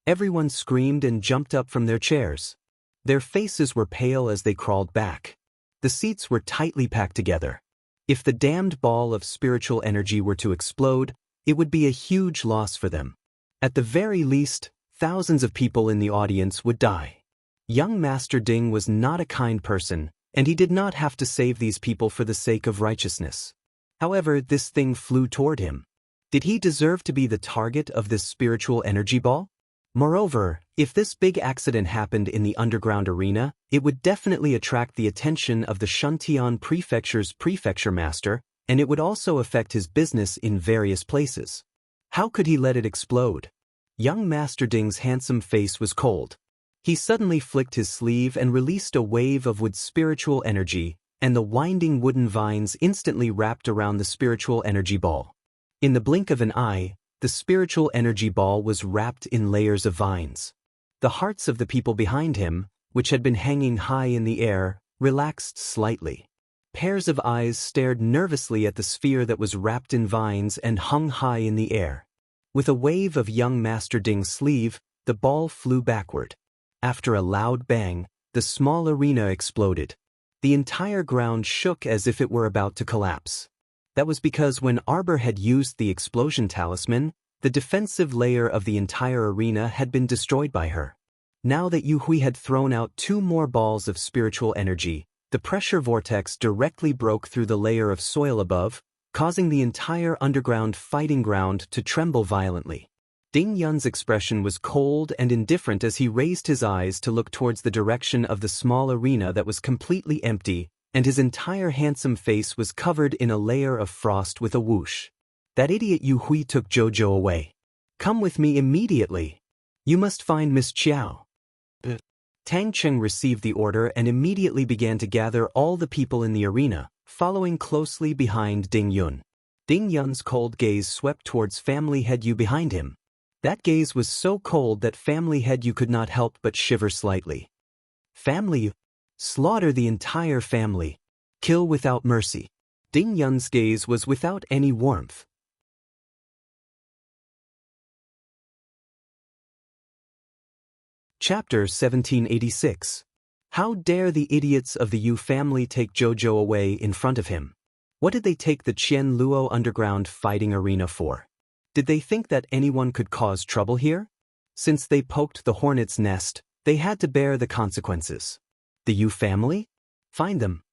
Everyone screamed and jumped up from their chairs. Their faces were pale as they crawled back. The seats were tightly packed together. If the damned ball of spiritual energy were to explode, it would be a huge loss for them. At the very least, thousands of people in the audience would die. Young Master Ding was not a kind person, and he did not have to save these people for the sake of righteousness. However, this thing flew toward him. Did he deserve to be the target of this spiritual energy ball? Moreover, if this big accident happened in the underground arena, it would definitely attract the attention of the Shuntian Prefecture's prefecture master, and it would also affect his business in various places. How could he let it explode? Young Master Ding's handsome face was cold. He suddenly flicked his sleeve and released a wave of wood spiritual energy, and the winding wooden vines instantly wrapped around the spiritual energy ball. In the blink of an eye, the spiritual energy ball was wrapped in layers of vines. The hearts of the people behind him, which had been hanging high in the air, relaxed slightly. Pairs of eyes stared nervously at the sphere that was wrapped in vines and hung high in the air. With a wave of young Master Ding's sleeve, the ball flew backward. After a loud bang, the small arena exploded. The entire ground shook as if it were about to collapse. That was because when Arbor had used the explosion talisman, the defensive layer of the entire arena had been destroyed by her. Now that Yu Hui had thrown out 2 more balls of spiritual energy, the pressure vortex directly broke through the layer of soil above, causing the entire underground fighting ground to tremble violently. Ding Yun's expression was cold and indifferent as he raised his eyes to look towards the direction of the small arena that was completely empty, and his entire handsome face was covered in a layer of frost with a whoosh. That idiot Yu Hui took Jojo away. Come with me immediately. You must find Miss Chiao. Tang Cheng received the order and immediately began to gather all the people in the arena, following closely behind Ding Yun. Ding Yun's cold gaze swept towards Family Head Yu behind him. That gaze was so cold that Family Head Yu could not help but shiver slightly. Family Yu. Slaughter the entire family. Kill without mercy. Ding Yun's gaze was without any warmth. Chapter 1786. How dare the idiots of the Yu family take Jojo away in front of him? What did they take the Qian Luo underground fighting arena for? Did they think that anyone could cause trouble here? Since they poked the hornet's nest, They had to bear the consequences. The Yu family? Find them.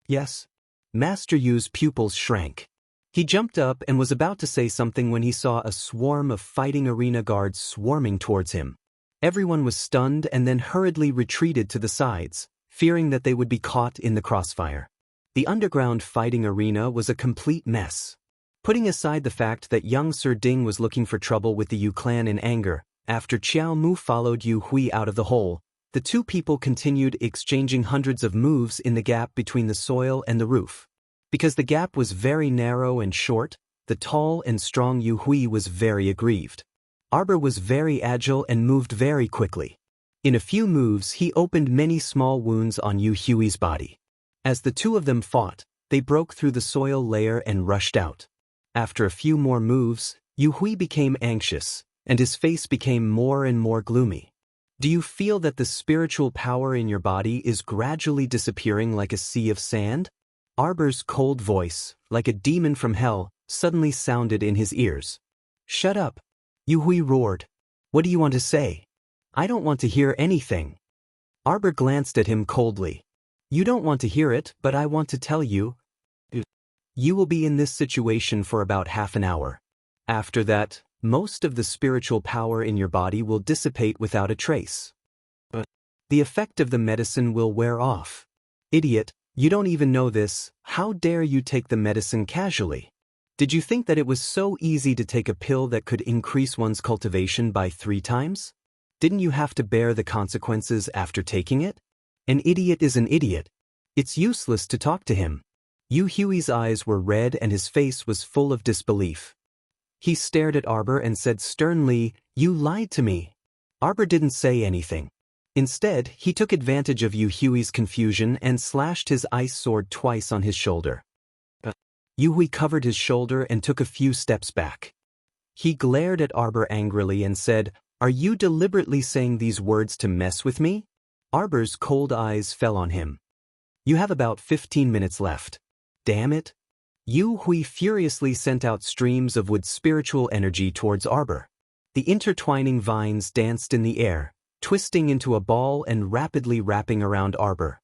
Yes. Master Yu's pupils shrank. He jumped up and was about to say something when he saw a swarm of fighting arena guards swarming towards him. Everyone was stunned and then hurriedly retreated to the sides, fearing that they would be caught in the crossfire. The underground fighting arena was a complete mess. Putting aside the fact that young Sir Ding was looking for trouble with the Yu clan in anger, after Qiao Mu followed Yu Hui out of the hole, the two people continued exchanging hundreds of moves in the gap between the soil and the roof. Because the gap was very narrow and short, the tall and strong Yu Hui was very aggrieved. Arbor was very agile and moved very quickly. In a few moves he opened many small wounds on Yu Hui's body. As the two of them fought, they broke through the soil layer and rushed out. After a few more moves, Yu Hui became anxious, and his face became more and more gloomy. Do you feel that the spiritual power in your body is gradually disappearing like a sea of sand? Arbor's cold voice, like a demon from hell, suddenly sounded in his ears. Shut up! Yu Hui roared. What do you want to say? I don't want to hear anything. Arbor glanced at him coldly. You don't want to hear it, but I want to tell you. You will be in this situation for about half an hour. After that, most of the spiritual power in your body will dissipate without a trace. But the effect of the medicine will wear off. Idiot, you don't even know this. How dare you take the medicine casually? Did you think that it was so easy to take a pill that could increase one's cultivation by 3 times? Didn't you have to bear the consequences after taking it? An idiot is an idiot. It's useless to talk to him. Yu Hui's eyes were red and his face was full of disbelief. He stared at Arbor and said sternly, You lied to me. Arbor didn't say anything. Instead, he took advantage of Yu Hui's confusion and slashed his ice sword twice on his shoulder. Yu Hui covered his shoulder and took a few steps back. He glared at Arbor angrily and said, Are you deliberately saying these words to mess with me? Arbor's cold eyes fell on him. You have about 15 minutes left. Damn it. Yu Hui furiously sent out streams of wood spiritual energy towards Arbor. The intertwining vines danced in the air, twisting into a ball and rapidly wrapping around Arbor.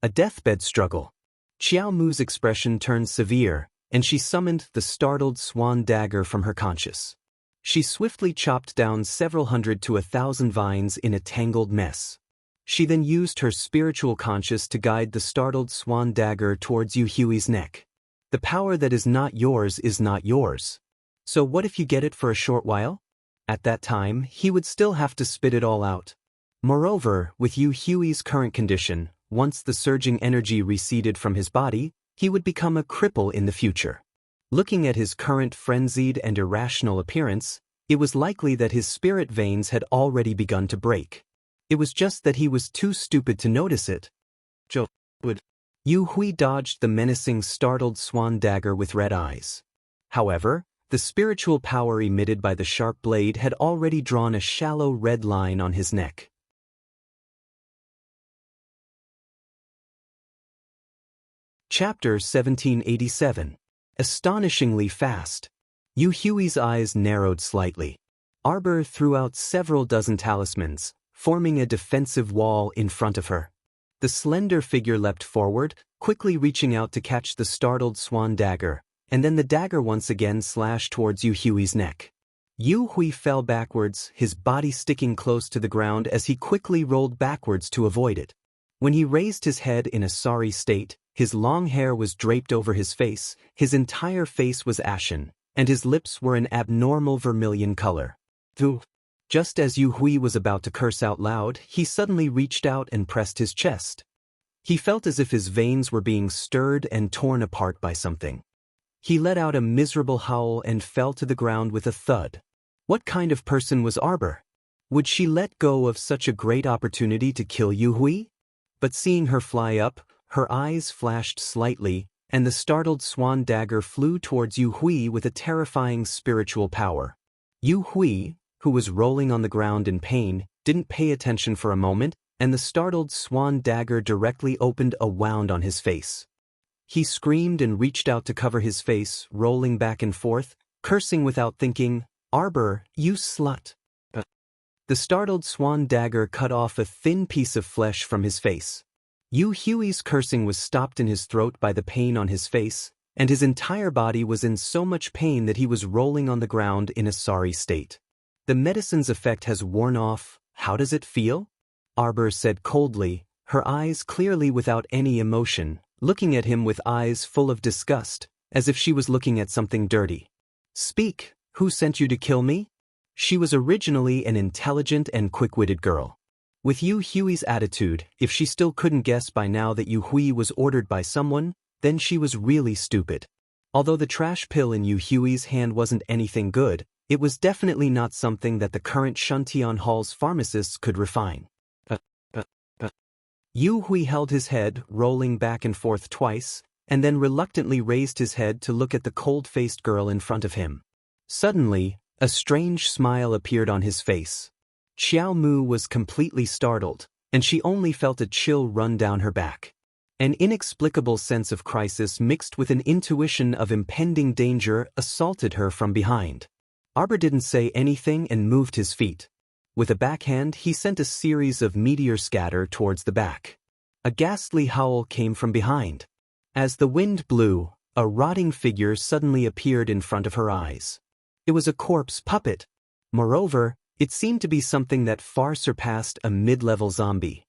A deathbed struggle. Qiao Mu's expression turned severe, and she summoned the startled swan dagger from her conscious. She swiftly chopped down several hundred to 1,000 vines in a tangled mess. She then used her spiritual conscious to guide the startled swan dagger towards Yu Hui's neck. The power that is not yours is not yours. So what if you get it for a short while? At that time, he would still have to spit it all out. Moreover, with Yu Hui's current condition, once the surging energy receded from his body, he would become a cripple in the future. Looking at his current frenzied and irrational appearance, it was likely that his spirit veins had already begun to break. It was just that he was too stupid to notice it. Yu Hui dodged the menacing startled swan dagger with red eyes. However, the spiritual power emitted by the sharp blade had already drawn a shallow red line on his neck. Chapter 1787. Astonishingly fast. Yu Hui's eyes narrowed slightly. Arbor threw out several dozen talismans, forming a defensive wall in front of her. The slender figure leapt forward, quickly reaching out to catch the startled swan dagger, and then the dagger once again slashed towards Yu Hui's neck. Yu Hui fell backwards, his body sticking close to the ground as he quickly rolled backwards to avoid it. When he raised his head in a sorry state, his long hair was draped over his face, his entire face was ashen, and his lips were an abnormal vermilion color. Just as Yu Hui was about to curse out loud, he suddenly reached out and pressed his chest. He felt as if his veins were being stirred and torn apart by something. He let out a miserable howl and fell to the ground with a thud. What kind of person was Arbor? Would she let go of such a great opportunity to kill Yu Hui? But seeing her fly up, her eyes flashed slightly, and the startled swan dagger flew towards Yu Hui with a terrifying spiritual power. Yu Hui, who was rolling on the ground in pain, didn't pay attention for a moment, and the startled swan dagger directly opened a wound on his face. He screamed and reached out to cover his face, rolling back and forth, cursing without thinking, Arbor, you slut. The startled swan dagger cut off a thin piece of flesh from his face. Yu Hui's cursing was stopped in his throat by the pain on his face, and his entire body was in so much pain that he was rolling on the ground in a sorry state. The medicine's effect has worn off. How does it feel? Arbor said coldly, her eyes clearly without any emotion, looking at him with eyes full of disgust, as if she was looking at something dirty. Speak, who sent you to kill me? She was originally an intelligent and quick-witted girl. With Yu Hui's attitude, if she still couldn't guess by now that Yu Hui was ordered by someone, then she was really stupid. Although the trash pill in Yu Hui's hand wasn't anything good, it was definitely not something that the current Shuntian Hall's pharmacists could refine. Yu Hui held his head, rolling back and forth twice, and then reluctantly raised his head to look at the cold-faced girl in front of him. Suddenly, a strange smile appeared on his face. Xiao Mu was completely startled, and she only felt a chill run down her back. An inexplicable sense of crisis mixed with an intuition of impending danger assaulted her from behind. Arbor didn't say anything and moved his feet. With a backhand, he sent a series of meteor scatter towards the back. A ghastly howl came from behind. As the wind blew, a rotting figure suddenly appeared in front of her eyes. It was a corpse puppet. Moreover, it seemed to be something that far surpassed a mid-level zombie.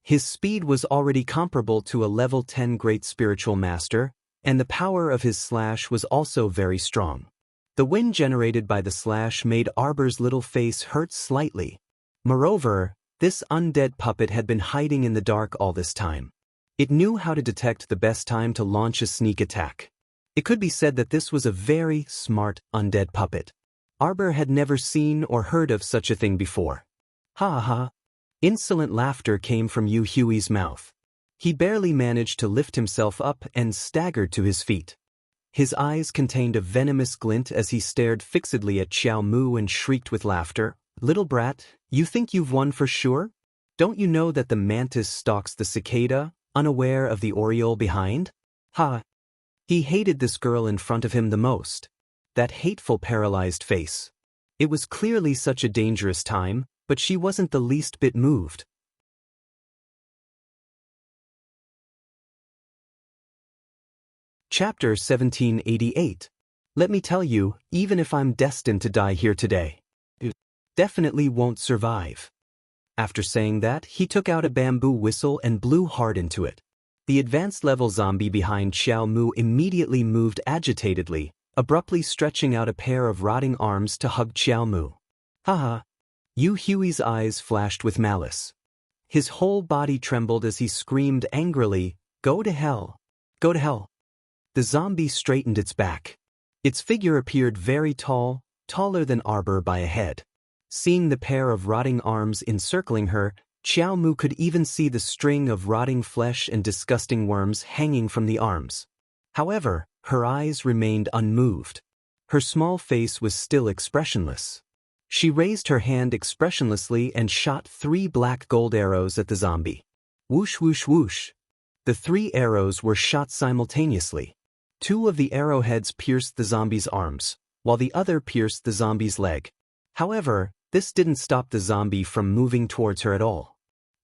His speed was already comparable to a level 10 great spiritual master, and the power of his slash was also very strong. The wind generated by the slash made Arbor's little face hurt slightly. Moreover, this undead puppet had been hiding in the dark all this time. It knew how to detect the best time to launch a sneak attack. It could be said that this was a very smart undead puppet. Arbor had never seen or heard of such a thing before. Ha ha. Insolent laughter came from Yu Hui's mouth. He barely managed to lift himself up and staggered to his feet. His eyes contained a venomous glint as he stared fixedly at Xiao Mu and shrieked with laughter, "Little brat, you think you've won for sure? Don't you know that the mantis stalks the cicada, unaware of the oriole behind? Ha!" He hated this girl in front of him the most. That hateful paralyzed face. It was clearly such a dangerous time, but she wasn't the least bit moved. Chapter 1788. Let me tell you, even if I'm destined to die here today, I definitely won't survive. After saying that, he took out a bamboo whistle and blew hard into it. The advanced level zombie behind Xiao Mu immediately moved agitatedly, abruptly stretching out a pair of rotting arms to hug Xiao Mu. Haha. Yu Hui's eyes flashed with malice. His whole body trembled as he screamed angrily, "Go to hell! Go to hell!" The zombie straightened its back. Its figure appeared very tall, taller than Arbor by a head. Seeing the pair of rotting arms encircling her, Xiao Mu could even see the string of rotting flesh and disgusting worms hanging from the arms. However, her eyes remained unmoved. Her small face was still expressionless. She raised her hand expressionlessly and shot 3 black gold arrows at the zombie. Whoosh whoosh whoosh. The 3 arrows were shot simultaneously. 2 of the arrowheads pierced the zombie's arms, while the other pierced the zombie's leg. However, this didn't stop the zombie from moving towards her at all.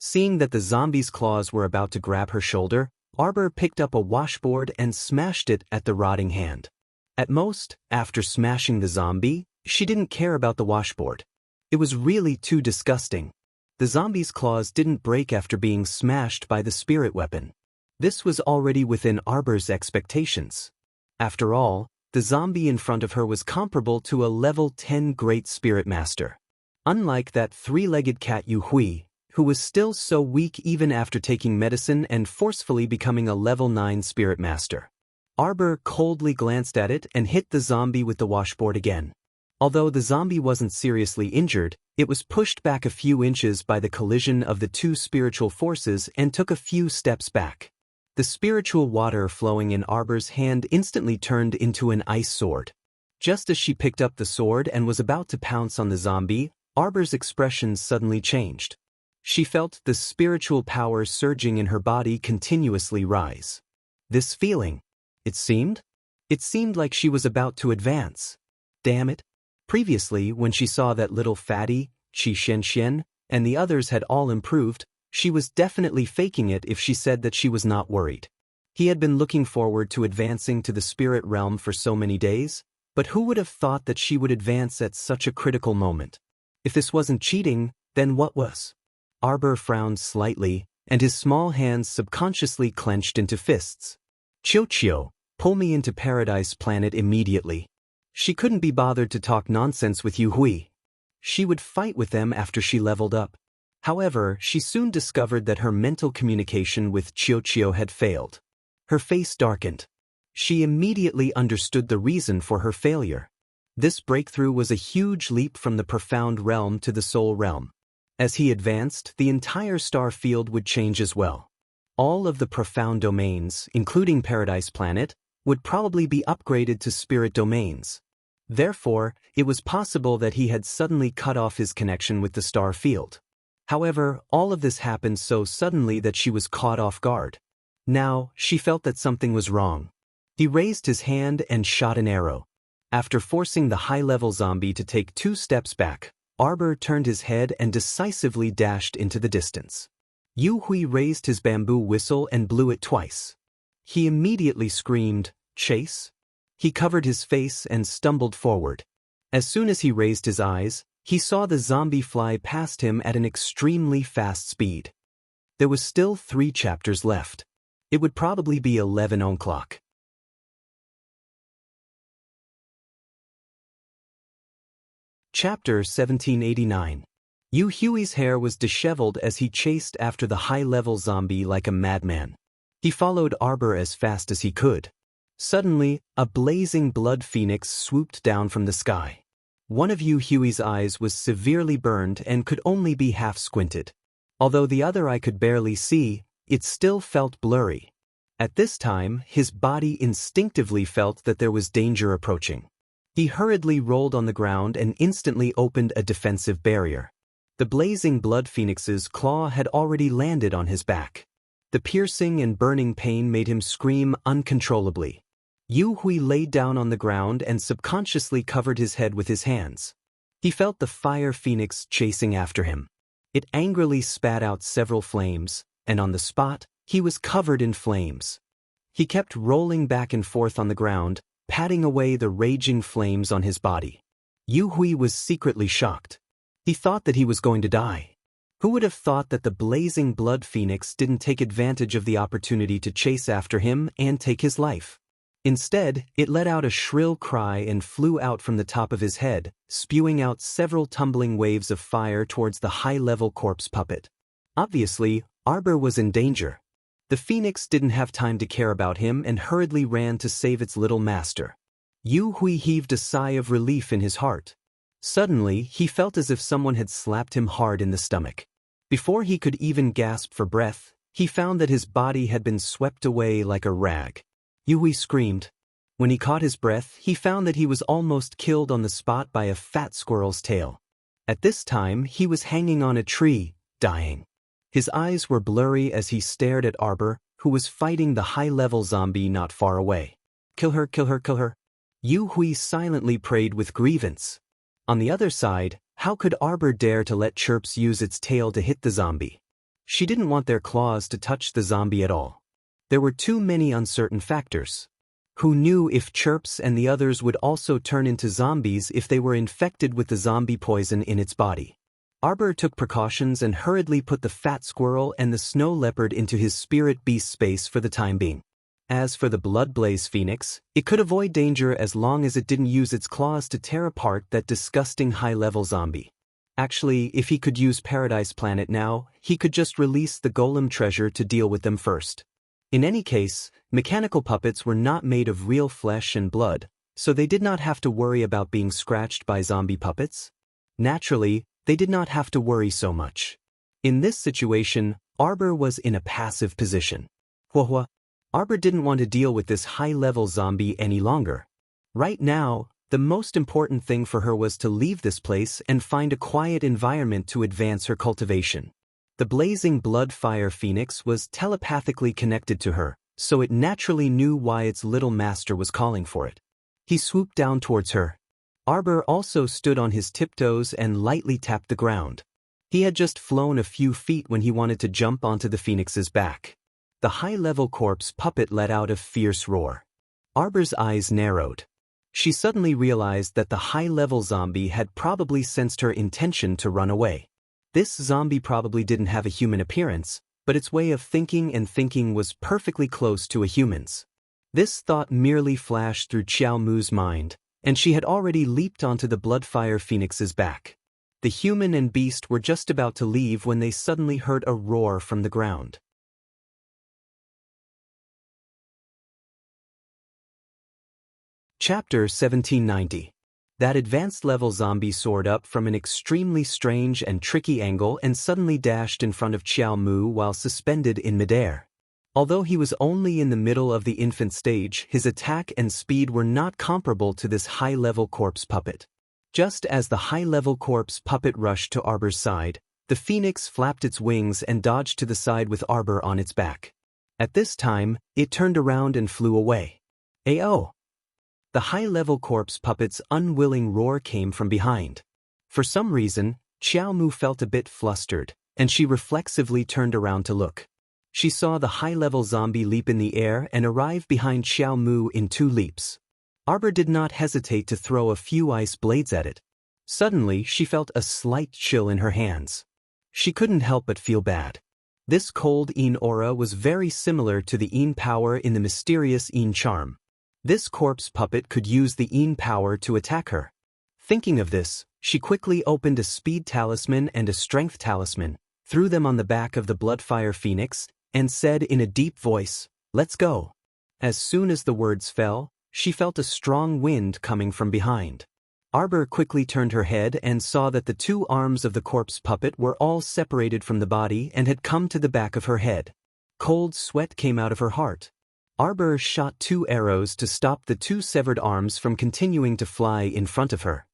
Seeing that the zombie's claws were about to grab her shoulder, Arbor picked up a washboard and smashed it at the rotting hand. At most, after smashing the zombie, she didn't care about the washboard. It was really too disgusting. The zombie's claws didn't break after being smashed by the spirit weapon. This was already within Arbor's expectations. After all, the zombie in front of her was comparable to a level 10 great spirit master. Unlike that 3-legged cat Yu Hui, who was still so weak even after taking medicine and forcefully becoming a level 9 spirit master. Arbor coldly glanced at it and hit the zombie with the washboard again. Although the zombie wasn't seriously injured, it was pushed back a few inches by the collision of the 2 spiritual forces and took a few steps back. The spiritual water flowing in Arbor's hand instantly turned into an ice sword. Just as she picked up the sword and was about to pounce on the zombie, Arbor's expression suddenly changed. She felt the spiritual power surging in her body continuously rise. This feeling, it seemed like she was about to advance. Damn it. Previously, when she saw that little fatty, Qi Shenxian, and the others had all improved, she was definitely faking it if she said that she was not worried. He had been looking forward to advancing to the spirit realm for so many days, but who would have thought that she would advance at such a critical moment? If this wasn't cheating, then what was? Arbor frowned slightly, and his small hands subconsciously clenched into fists. Chiu, pull me into Paradise Planet immediately. She couldn't be bothered to talk nonsense with Yu Hui. She would fight with them after she leveled up. However, she soon discovered that her mental communication with Chiu had failed. Her face darkened. She immediately understood the reason for her failure. This breakthrough was a huge leap from the profound realm to the soul realm. As he advanced, the entire star field would change as well. All of the profound domains, including Paradise Planet, would probably be upgraded to spirit domains. Therefore, it was possible that he had suddenly cut off his connection with the star field. However, all of this happened so suddenly that she was caught off guard. Now, she felt that something was wrong. He raised his hand and shot an arrow. After forcing the high-level zombie to take 2 steps back, Arbor turned his head and decisively dashed into the distance. Yu Hui raised his bamboo whistle and blew it twice. He immediately screamed, "Chase?" He covered his face and stumbled forward. As soon as he raised his eyes, he saw the zombie fly past him at an extremely fast speed. There was still 3 chapters left. It would probably be 11 o'clock. Chapter 1789. Yu Hui's hair was disheveled as he chased after the high-level zombie like a madman. He followed Arbor as fast as he could. Suddenly, a blazing blood phoenix swooped down from the sky. One of Yu Hui's eyes was severely burned and could only be half squinted. Although the other eye could barely see, it still felt blurry. At this time, his body instinctively felt that there was danger approaching. He hurriedly rolled on the ground and instantly opened a defensive barrier. The blazing blood phoenix's claw had already landed on his back. The piercing and burning pain made him scream uncontrollably. Yu Hui laid down on the ground and subconsciously covered his head with his hands. He felt the fire phoenix chasing after him. It angrily spat out several flames, and on the spot, he was covered in flames. He kept rolling back and forth on the ground, patting away the raging flames on his body. Yu Hui was secretly shocked. He thought that he was going to die. Who would have thought that the blazing blood phoenix didn't take advantage of the opportunity to chase after him and take his life? Instead, it let out a shrill cry and flew out from the top of his head, spewing out several tumbling waves of fire towards the high-level corpse puppet. Obviously, Arbor was in danger. The phoenix didn't have time to care about him and hurriedly ran to save its little master. Yu Hui heaved a sigh of relief in his heart. Suddenly, he felt as if someone had slapped him hard in the stomach. Before he could even gasp for breath, he found that his body had been swept away like a rag. Yu Hui screamed. When he caught his breath, he found that he was almost killed on the spot by a fat squirrel's tail. At this time, he was hanging on a tree, dying. His eyes were blurry as he stared at Arbor, who was fighting the high-level zombie not far away. "Kill her, kill her, kill her." Yu Hui silently prayed with grievance. On the other side, how could Arbor dare to let Chirps use its tail to hit the zombie? She didn't want their claws to touch the zombie at all. There were too many uncertain factors. Who knew if Chirps and the others would also turn into zombies if they were infected with the zombie poison in its body? Arbor took precautions and hurriedly put the fat squirrel and the snow leopard into his spirit beast space for the time being. As for the blood-blaze phoenix, it could avoid danger as long as it didn't use its claws to tear apart that disgusting high-level zombie. Actually, if he could use Paradise Planet now, he could just release the golem treasure to deal with them first. In any case, mechanical puppets were not made of real flesh and blood, so they did not have to worry about being scratched by zombie puppets. Naturally, they did not have to worry so much. In this situation, Arbor was in a passive position. Arbor didn't want to deal with this high-level zombie any longer. Right now, the most important thing for her was to leave this place and find a quiet environment to advance her cultivation. The blazing blood fire phoenix was telepathically connected to her, so it naturally knew why its little master was calling for it. He swooped down towards her. Arbor also stood on his tiptoes and lightly tapped the ground. He had just flown a few feet when he wanted to jump onto the phoenix's back. The high-level corpse puppet let out a fierce roar. Arbor's eyes narrowed. She suddenly realized that the high-level zombie had probably sensed her intention to run away. This zombie probably didn't have a human appearance, but its way of thinking was perfectly close to a human's. This thought merely flashed through Xiao Mu's mind, and she had already leaped onto the Bloodfire Phoenix's back. The human and beast were just about to leave when they suddenly heard a roar from the ground. Chapter 1790. That advanced-level zombie soared up from an extremely strange and tricky angle and suddenly dashed in front of Xiao Mu while suspended in midair. Although he was only in the middle of the infant stage, his attack and speed were not comparable to this high-level corpse puppet. Just as the high-level corpse puppet rushed to Arbor's side, the phoenix flapped its wings and dodged to the side with Arbor on its back. At this time, it turned around and flew away. "Ayo!" The high-level corpse puppet's unwilling roar came from behind. For some reason, Xiao Mu felt a bit flustered, and she reflexively turned around to look. She saw the high-level zombie leap in the air and arrive behind Xiao Mu in 2 leaps. Arbor did not hesitate to throw a few ice blades at it. Suddenly, she felt a slight chill in her hands. She couldn't help but feel bad. This cold Yin aura was very similar to the Yin power in the mysterious Yin charm. This corpse puppet could use the Yin power to attack her. Thinking of this, she quickly opened a speed talisman and a strength talisman, threw them on the back of the Bloodfire Phoenix, and said in a deep voice, "Let's go." As soon as the words fell, she felt a strong wind coming from behind. Arbor quickly turned her head and saw that the 2 arms of the corpse puppet were all separated from the body and had come to the back of her head. Cold sweat came out of her heart. Arbor shot 2 arrows to stop the 2 severed arms from continuing to fly in front of her.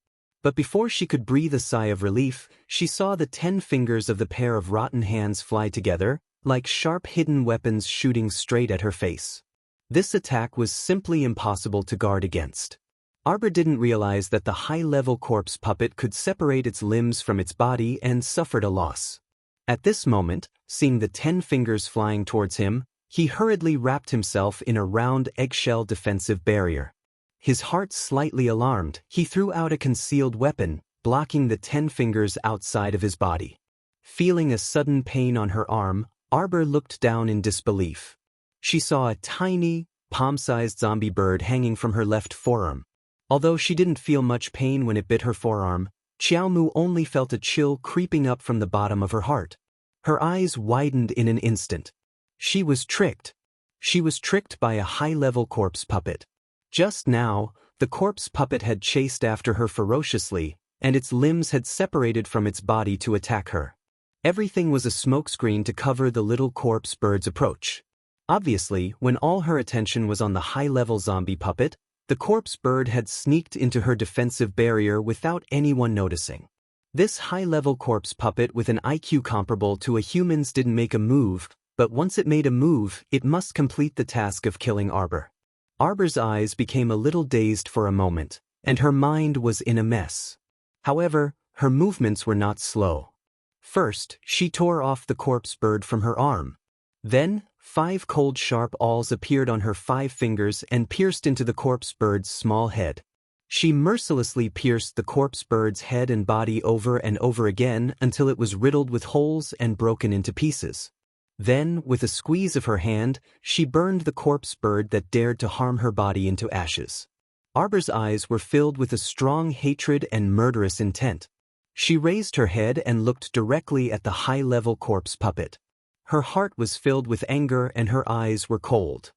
But before she could breathe a sigh of relief, she saw the 10 fingers of the pair of rotten hands fly together, like sharp hidden weapons shooting straight at her face. This attack was simply impossible to guard against. Arbor didn't realize that the high-level corpse puppet could separate its limbs from its body and suffered a loss. At this moment, seeing the 10 fingers flying towards him, he hurriedly wrapped himself in a round eggshell defensive barrier. His heart slightly alarmed, he threw out a concealed weapon, blocking the 10 fingers outside of his body. Feeling a sudden pain on her arm, Arbor looked down in disbelief. She saw a tiny, palm-sized zombie bird hanging from her left forearm. Although she didn't feel much pain when it bit her forearm, Xiao Mu only felt a chill creeping up from the bottom of her heart. Her eyes widened in an instant. She was tricked. She was tricked by a high-level corpse puppet. Just now, the corpse puppet had chased after her ferociously, and its limbs had separated from its body to attack her. Everything was a smokescreen to cover the little corpse bird's approach. Obviously, when all her attention was on the high-level zombie puppet, the corpse bird had sneaked into her defensive barrier without anyone noticing. This high-level corpse puppet with an IQ comparable to a human's didn't make a move, but once it made a move, it must complete the task of killing Arbor. Arbor's eyes became a little dazed for a moment, and her mind was in a mess. However, her movements were not slow. First, she tore off the corpse bird from her arm. Then, 5 cold sharp awls appeared on her 5 fingers and pierced into the corpse bird's small head. She mercilessly pierced the corpse bird's head and body over and over again until it was riddled with holes and broken into pieces. Then, with a squeeze of her hand, she burned the corpse bird that dared to harm her body into ashes. Arbor's eyes were filled with a strong hatred and murderous intent. She raised her head and looked directly at the high-level corpse puppet. Her heart was filled with anger and her eyes were cold.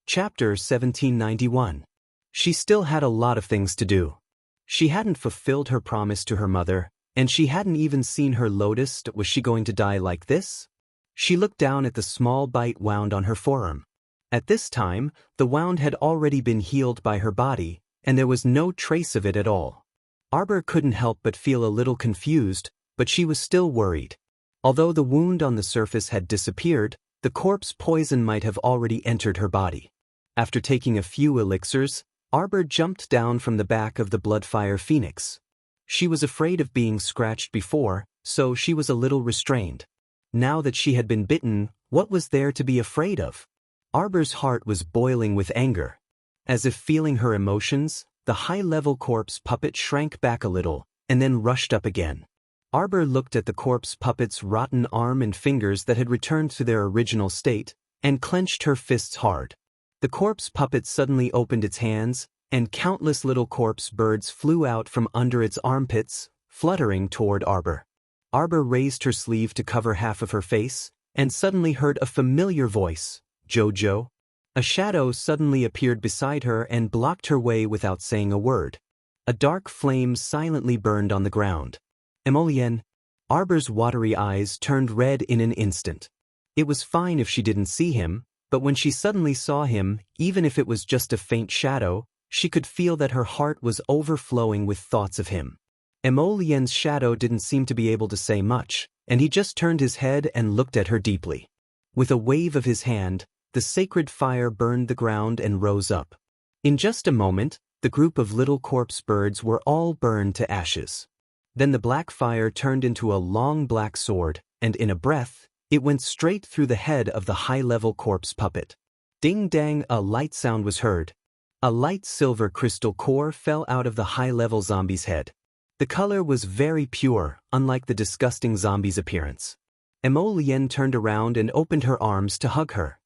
Chapter 1791. She still had a lot of things to do. She hadn't fulfilled her promise to her mother, and she hadn't even seen her lotus. Was she going to die like this? She looked down at the small bite wound on her forearm. At this time, the wound had already been healed by her body, and there was no trace of it at all. Arbor couldn't help but feel a little confused, but she was still worried. Although the wound on the surface had disappeared, The corpse poison might have already entered her body. After taking a few elixirs, Arbor jumped down from the back of the Bloodfire Phoenix. She was afraid of being scratched before, so she was a little restrained. Now that she had been bitten, what was there to be afraid of? Arbor's heart was boiling with anger. As if feeling her emotions, the high-level corpse puppet shrank back a little, and then rushed up again. Arbor looked at the corpse puppet's rotten arm and fingers that had returned to their original state, and clenched her fists hard. The corpse puppet suddenly opened its hands, and countless little corpse birds flew out from under its armpits, fluttering toward Arbor. Arbor raised her sleeve to cover half of her face, and suddenly heard a familiar voice, "Jojo?" A shadow suddenly appeared beside her and blocked her way without saying a word. A dark flame silently burned on the ground. "Emolien." Arbor's watery eyes turned red in an instant. It was fine if she didn't see him, but when she suddenly saw him, even if it was just a faint shadow, she could feel that her heart was overflowing with thoughts of him. Emolien's shadow didn't seem to be able to say much, and he just turned his head and looked at her deeply. With a wave of his hand, the sacred fire burned the ground and rose up. In just a moment, the group of little corpse birds were all burned to ashes. Then the black fire turned into a long black sword, and in a breath, it went straight through the head of the high-level corpse puppet. Ding-dang, a light sound was heard. A light silver crystal core fell out of the high-level zombie's head. The color was very pure, unlike the disgusting zombie's appearance. Emolien turned around and opened her arms to hug her.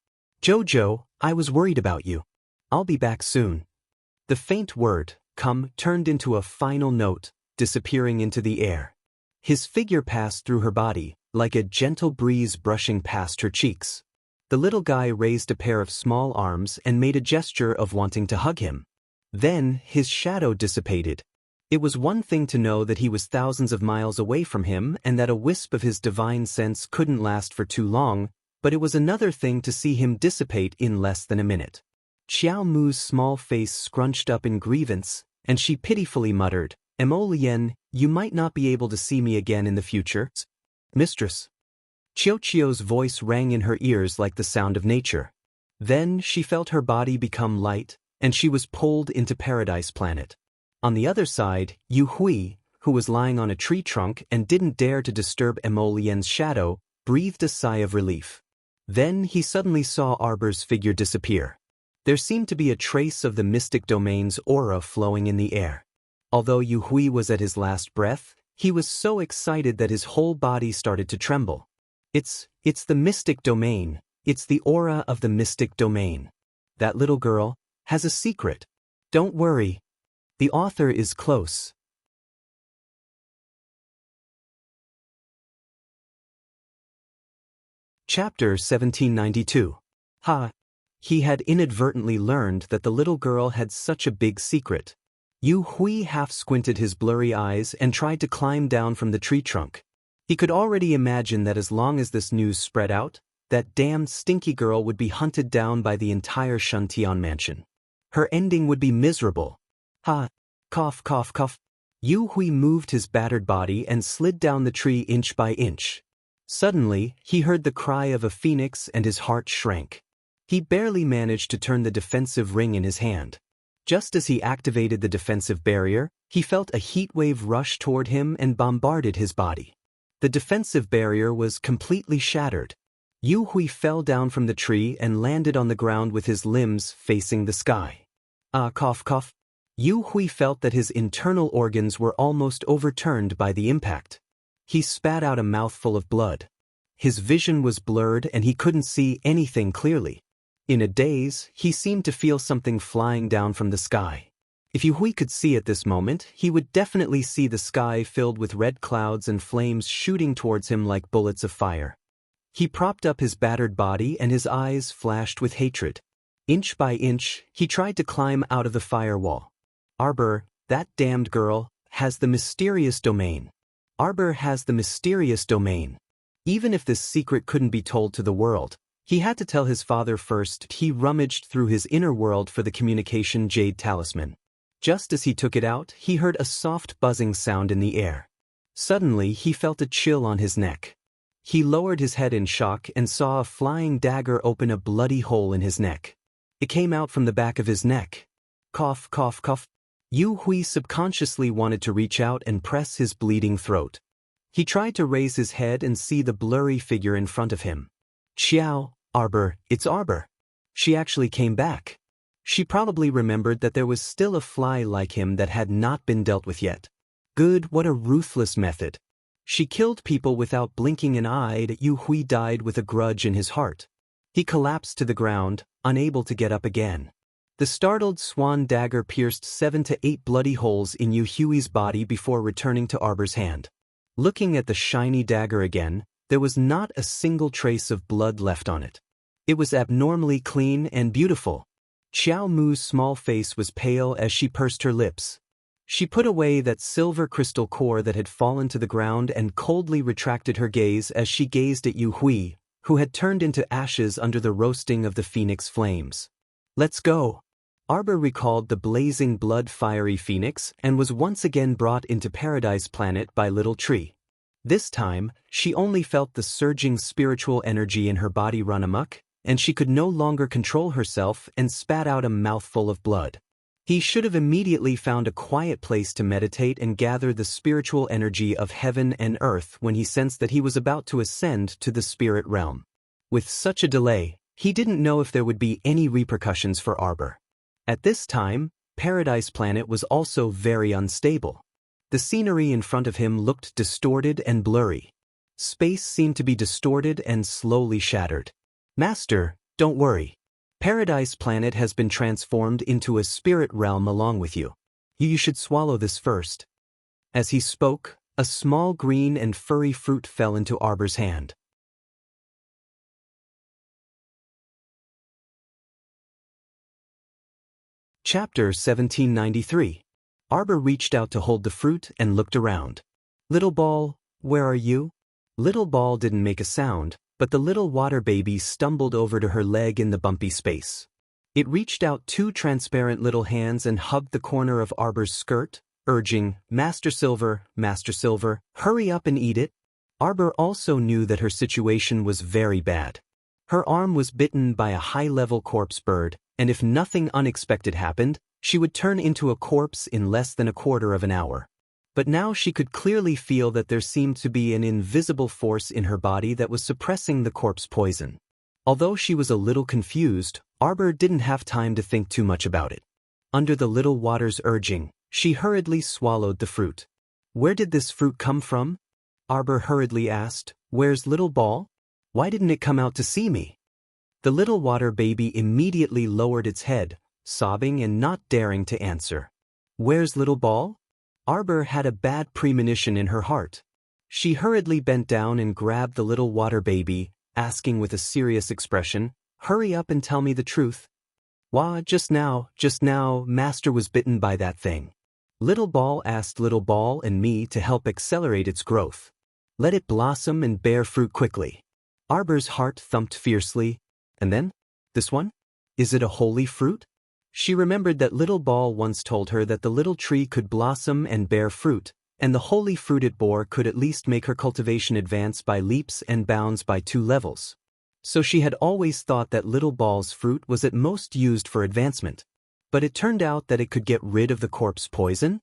"Jojo, I was worried about you. I'll be back soon." The faint word, "come," turned into a final note, disappearing into the air. His figure passed through her body, like a gentle breeze brushing past her cheeks. The little guy raised a pair of small arms and made a gesture of wanting to hug him. Then, his shadow dissipated. It was one thing to know that he was thousands of miles away from him and that a wisp of his divine sense couldn't last for too long, but it was another thing to see him dissipate in less than a minute. Xiao Mu's small face scrunched up in grievance, and she pitifully muttered, "Emolien, you might not be able to see me again in the future, mistress." Qiuqiu's voice rang in her ears like the sound of nature. Then she felt her body become light, and she was pulled into Paradise Planet. On the other side, Yu Hui, who was lying on a tree trunk and didn't dare to disturb Emolien's shadow, breathed a sigh of relief. Then he suddenly saw Arbor's figure disappear. There seemed to be a trace of the mystic domain's aura flowing in the air. Although Yu Hui was at his last breath, he was so excited that his whole body started to tremble. It's the mystic domain. It's the aura of the mystic domain. That little girl has a secret. Don't worry. The author is close. Chapter 1792. Ha! He had inadvertently learned that the little girl had such a big secret. Yu Hui half squinted his blurry eyes and tried to climb down from the tree trunk. He could already imagine that as long as this news spread out, that damned stinky girl would be hunted down by the entire Shantian mansion. Her ending would be miserable. Ha! Cough, cough, cough. Yu Hui moved his battered body and slid down the tree inch by inch. Suddenly, he heard the cry of a phoenix and his heart shrank. He barely managed to turn the defensive ring in his hand. Just as he activated the defensive barrier, he felt a heat wave rush toward him and bombarded his body. The defensive barrier was completely shattered. Yu Hui fell down from the tree and landed on the ground with his limbs facing the sky. Ah, cough, cough. Yu Hui felt that his internal organs were almost overturned by the impact. He spat out a mouthful of blood. His vision was blurred and he couldn't see anything clearly. In a daze, he seemed to feel something flying down from the sky. If Yu Hui could see at this moment, he would definitely see the sky filled with red clouds and flames shooting towards him like bullets of fire. He propped up his battered body and his eyes flashed with hatred. Inch by inch, he tried to climb out of the firewall. Arbor, that damned girl, has the mysterious domain. Arbor has the mysterious domain. Even if this secret couldn't be told to the world, he had to tell his father first. He rummaged through his inner world for the communication jade talisman. Just as he took it out, he heard a soft buzzing sound in the air. Suddenly, he felt a chill on his neck. He lowered his head in shock and saw a flying dagger open a bloody hole in his neck. It came out from the back of his neck. Cough, cough, cough. Yu Hui subconsciously wanted to reach out and press his bleeding throat. He tried to raise his head and see the blurry figure in front of him. Xiao, Arbor, it's Arbor. She actually came back. She probably remembered that there was still a fly like him that had not been dealt with yet. Good, what a ruthless method. She killed people without blinking an eye. Yu Hui died with a grudge in his heart. He collapsed to the ground, unable to get up again. The startled swan dagger pierced 7 to 8 bloody holes in Yu Hui's body before returning to Arbor's hand. Looking at the shiny dagger again, there was not a single trace of blood left on it. It was abnormally clean and beautiful. Xiao Mu's small face was pale as she pursed her lips. She put away that silver crystal core that had fallen to the ground and coldly retracted her gaze as she gazed at Yu Hui, who had turned into ashes under the roasting of the phoenix flames. Let's go. Arbor recalled the blazing blood-fiery phoenix and was once again brought into Paradise Planet by Little Tree. This time, she only felt the surging spiritual energy in her body run amok, and she could no longer control herself and spat out a mouthful of blood. He should have immediately found a quiet place to meditate and gather the spiritual energy of heaven and earth when he sensed that he was about to ascend to the spirit realm. With such a delay, he didn't know if there would be any repercussions for Arbor. At this time, Paradise Planet was also very unstable. The scenery in front of him looked distorted and blurry. Space seemed to be distorted and slowly shattered. Master, don't worry. Paradise Planet has been transformed into a spirit realm along with you. You should swallow this first. As he spoke, a small green and furry fruit fell into Arbor's hand. Chapter 1793. Arbor reached out to hold the fruit and looked around. Little Ball, where are you? Little Ball didn't make a sound, but the little water baby stumbled over to her leg in the bumpy space. It reached out 2 transparent little hands and hugged the corner of Arbor's skirt, urging, Master Silver, hurry up and eat it. Arbor also knew that her situation was very bad. Her arm was bitten by a high-level corpse bird, and if nothing unexpected happened, she would turn into a corpse in less than a quarter of an hour. But now she could clearly feel that there seemed to be an invisible force in her body that was suppressing the corpse poison. Although she was a little confused, Arbor didn't have time to think too much about it. Under the little water's urging, she hurriedly swallowed the fruit. Where did this fruit come from? Arbor hurriedly asked, Where's Little Ball? Why didn't it come out to see me? The little water baby immediately lowered its head, sobbing and not daring to answer. Where's Little Ball? Arbor had a bad premonition in her heart. She hurriedly bent down and grabbed the little water baby, asking with a serious expression, Hurry up and tell me the truth. Wah, just now, Master was bitten by that thing. Little Ball asked Little Ball and me to help accelerate its growth. Let it blossom and bear fruit quickly. Arbor's heart thumped fiercely. And then? This one? Is it a holy fruit? She remembered that Little Ball once told her that the little tree could blossom and bear fruit, and the holy fruit it bore could at least make her cultivation advance by leaps and bounds by 2 levels. So she had always thought that Little Ball's fruit was at most used for advancement. But it turned out that it could get rid of the corpse poison?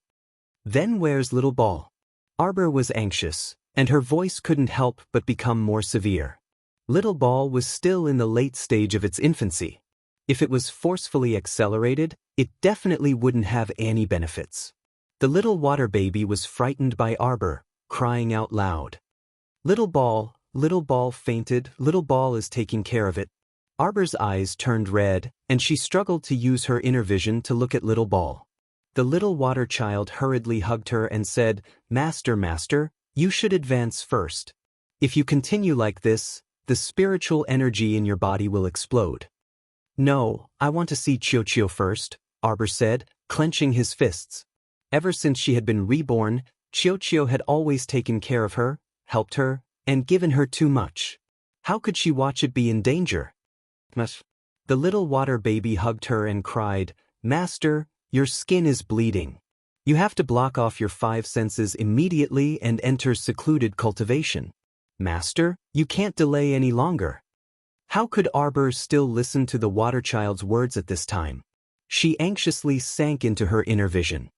Then where's Little Ball? Arbor was anxious, and her voice couldn't help but become more severe. Little Ball was still in the late stage of its infancy. If it was forcefully accelerated, it definitely wouldn't have any benefits. The little water baby was frightened by Arbor, crying out loud. Little Ball fainted, Little Ball is taking care of it. Arbor's eyes turned red, and she struggled to use her inner vision to look at Little Ball. The little water child hurriedly hugged her and said, Master, you should advance first. If you continue like this, the spiritual energy in your body will explode. No, I want to see Qiu first, Arbor said, clenching his fists. Ever since she had been reborn, Qiu had always taken care of her, helped her, and given her too much. How could she watch it be in danger? The little water baby hugged her and cried, Master, your skin is bleeding. You have to block off your 5 senses immediately and enter secluded cultivation. Master, you can't delay any longer. How could Arbor still listen to the water child's words at this time? She anxiously sank into her inner vision.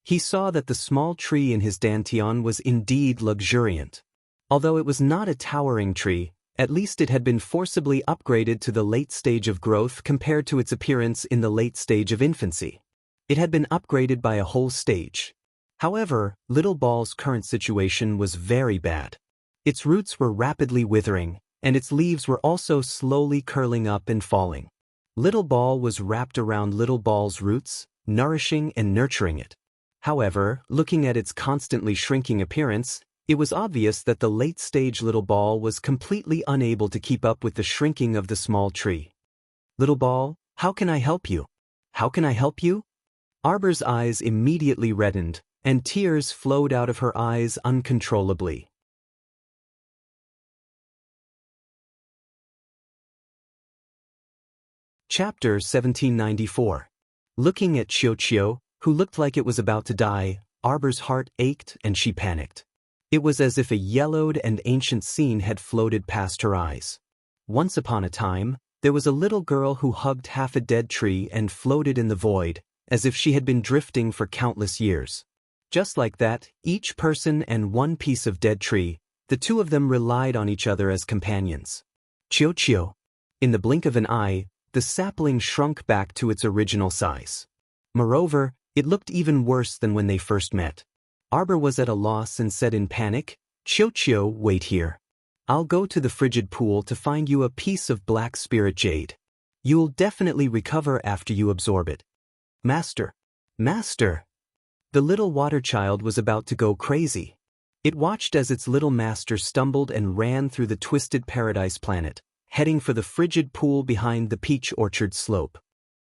He saw that the small tree in his dantian was indeed luxuriant. Although it was not a towering tree, at least it had been forcibly upgraded to the late stage of growth compared to its appearance in the late stage of infancy. It had been upgraded by a whole stage. However, Little Ball's current situation was very bad. Its roots were rapidly withering, and its leaves were also slowly curling up and falling. Little Ball was wrapped around Little Ball's roots, nourishing and nurturing it. However, looking at its constantly shrinking appearance, it was obvious that the late-stage Little Ball was completely unable to keep up with the shrinking of the small tree. Little Ball, how can I help you? How can I help you? Arbor's eyes immediately reddened, and tears flowed out of her eyes uncontrollably. Chapter 1794. Looking at Chiu, who looked like it was about to die, Arbor's heart ached and she panicked. It was as if a yellowed and ancient scene had floated past her eyes. Once upon a time, there was a little girl who hugged half a dead tree and floated in the void, as if she had been drifting for countless years. Just like that, each person and one piece of dead tree, the two of them relied on each other as companions. Chiu. In the blink of an eye, the sapling shrunk back to its original size. Moreover, it looked even worse than when they first met. Arbor was at a loss and said in panic, Chiu, wait here. I'll go to the frigid pool to find you a piece of black spirit jade. You'll definitely recover after you absorb it. Master! The little water child was about to go crazy. It watched as its little master stumbled and ran through the twisted paradise planet, heading for the frigid pool behind the peach orchard slope.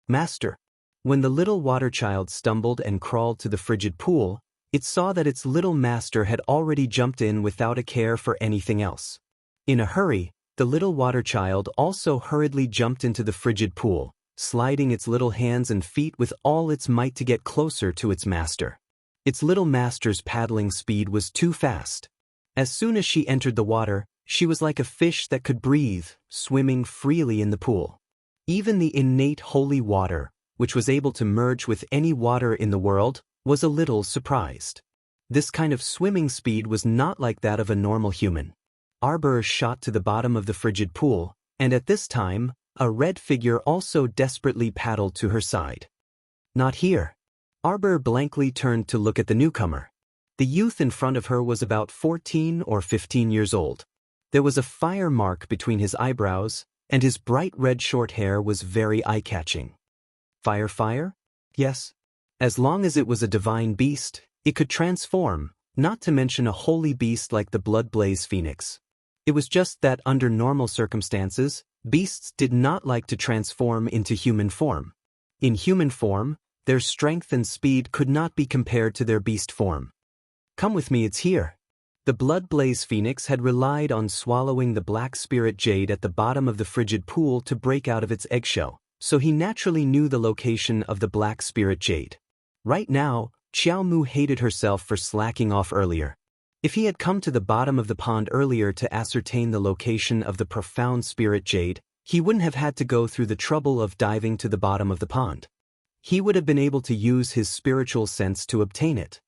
Master! When the little water child stumbled and crawled to the frigid pool, it saw that its little master had already jumped in without a care for anything else. In a hurry, the little water child also hurriedly jumped into the frigid pool, sliding its little hands and feet with all its might to get closer to its master. Its little master's paddling speed was too fast. As soon as she entered the water, she was like a fish that could breathe, swimming freely in the pool. Even the innate holy water, which was able to merge with any water in the world, was a little surprised. This kind of swimming speed was not like that of a normal human. Arbor shot to the bottom of the frigid pool, and at this time, a red figure also desperately paddled to her side. Not here. Arbor blankly turned to look at the newcomer. The youth in front of her was about 14 or 15 years old. There was a fire mark between his eyebrows, and his bright red short hair was very eye-catching. Fire? Yes. As long as it was a divine beast, it could transform, not to mention a holy beast like the blood-blaze phoenix. It was just that under normal circumstances, beasts did not like to transform into human form. In human form, their strength and speed could not be compared to their beast form. Come with me, it's here. The blood-blaze phoenix had relied on swallowing the black spirit jade at the bottom of the frigid pool to break out of its eggshell, so he naturally knew the location of the black spirit jade. Right now, Xiaomu hated herself for slacking off earlier. If he had come to the bottom of the pond earlier to ascertain the location of the profound spirit jade, he wouldn't have had to go through the trouble of diving to the bottom of the pond. He would have been able to use his spiritual sense to obtain it.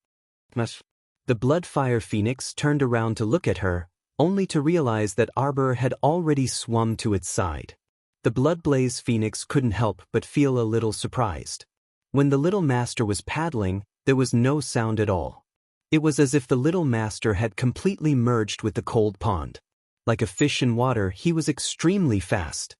The blood-fire phoenix turned around to look at her, only to realize that Arbor had already swum to its side. The blood-blaze phoenix couldn't help but feel a little surprised. When the little master was paddling, there was no sound at all. It was as if the little master had completely merged with the cold pond. Like a fish in water, he was extremely fast.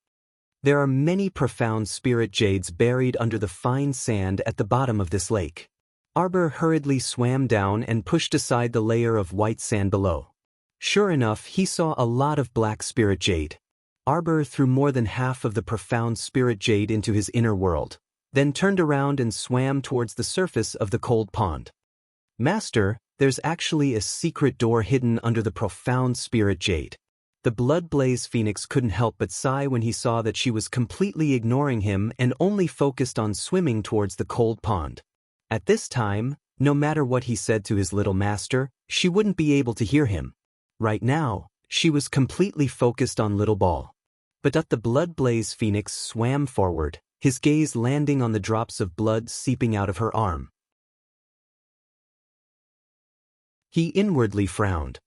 There are many profound spirit jades buried under the fine sand at the bottom of this lake. Arbor hurriedly swam down and pushed aside the layer of white sand below. Sure enough, he saw a lot of black spirit jade. Arbor threw more than half of the profound spirit jade into his inner world, then turned around and swam towards the surface of the cold pond. Master, there's actually a secret door hidden under the profound spirit jade. The blood-blaze phoenix couldn't help but sigh when he saw that she was completely ignoring him and only focused on swimming towards the cold pond. At this time, no matter what he said to his little master, she wouldn't be able to hear him. Right now, She was completely focused on Little Ball. But the blood-blaze phoenix swam forward, his gaze landing on the drops of blood seeping out of her arm. He inwardly frowned.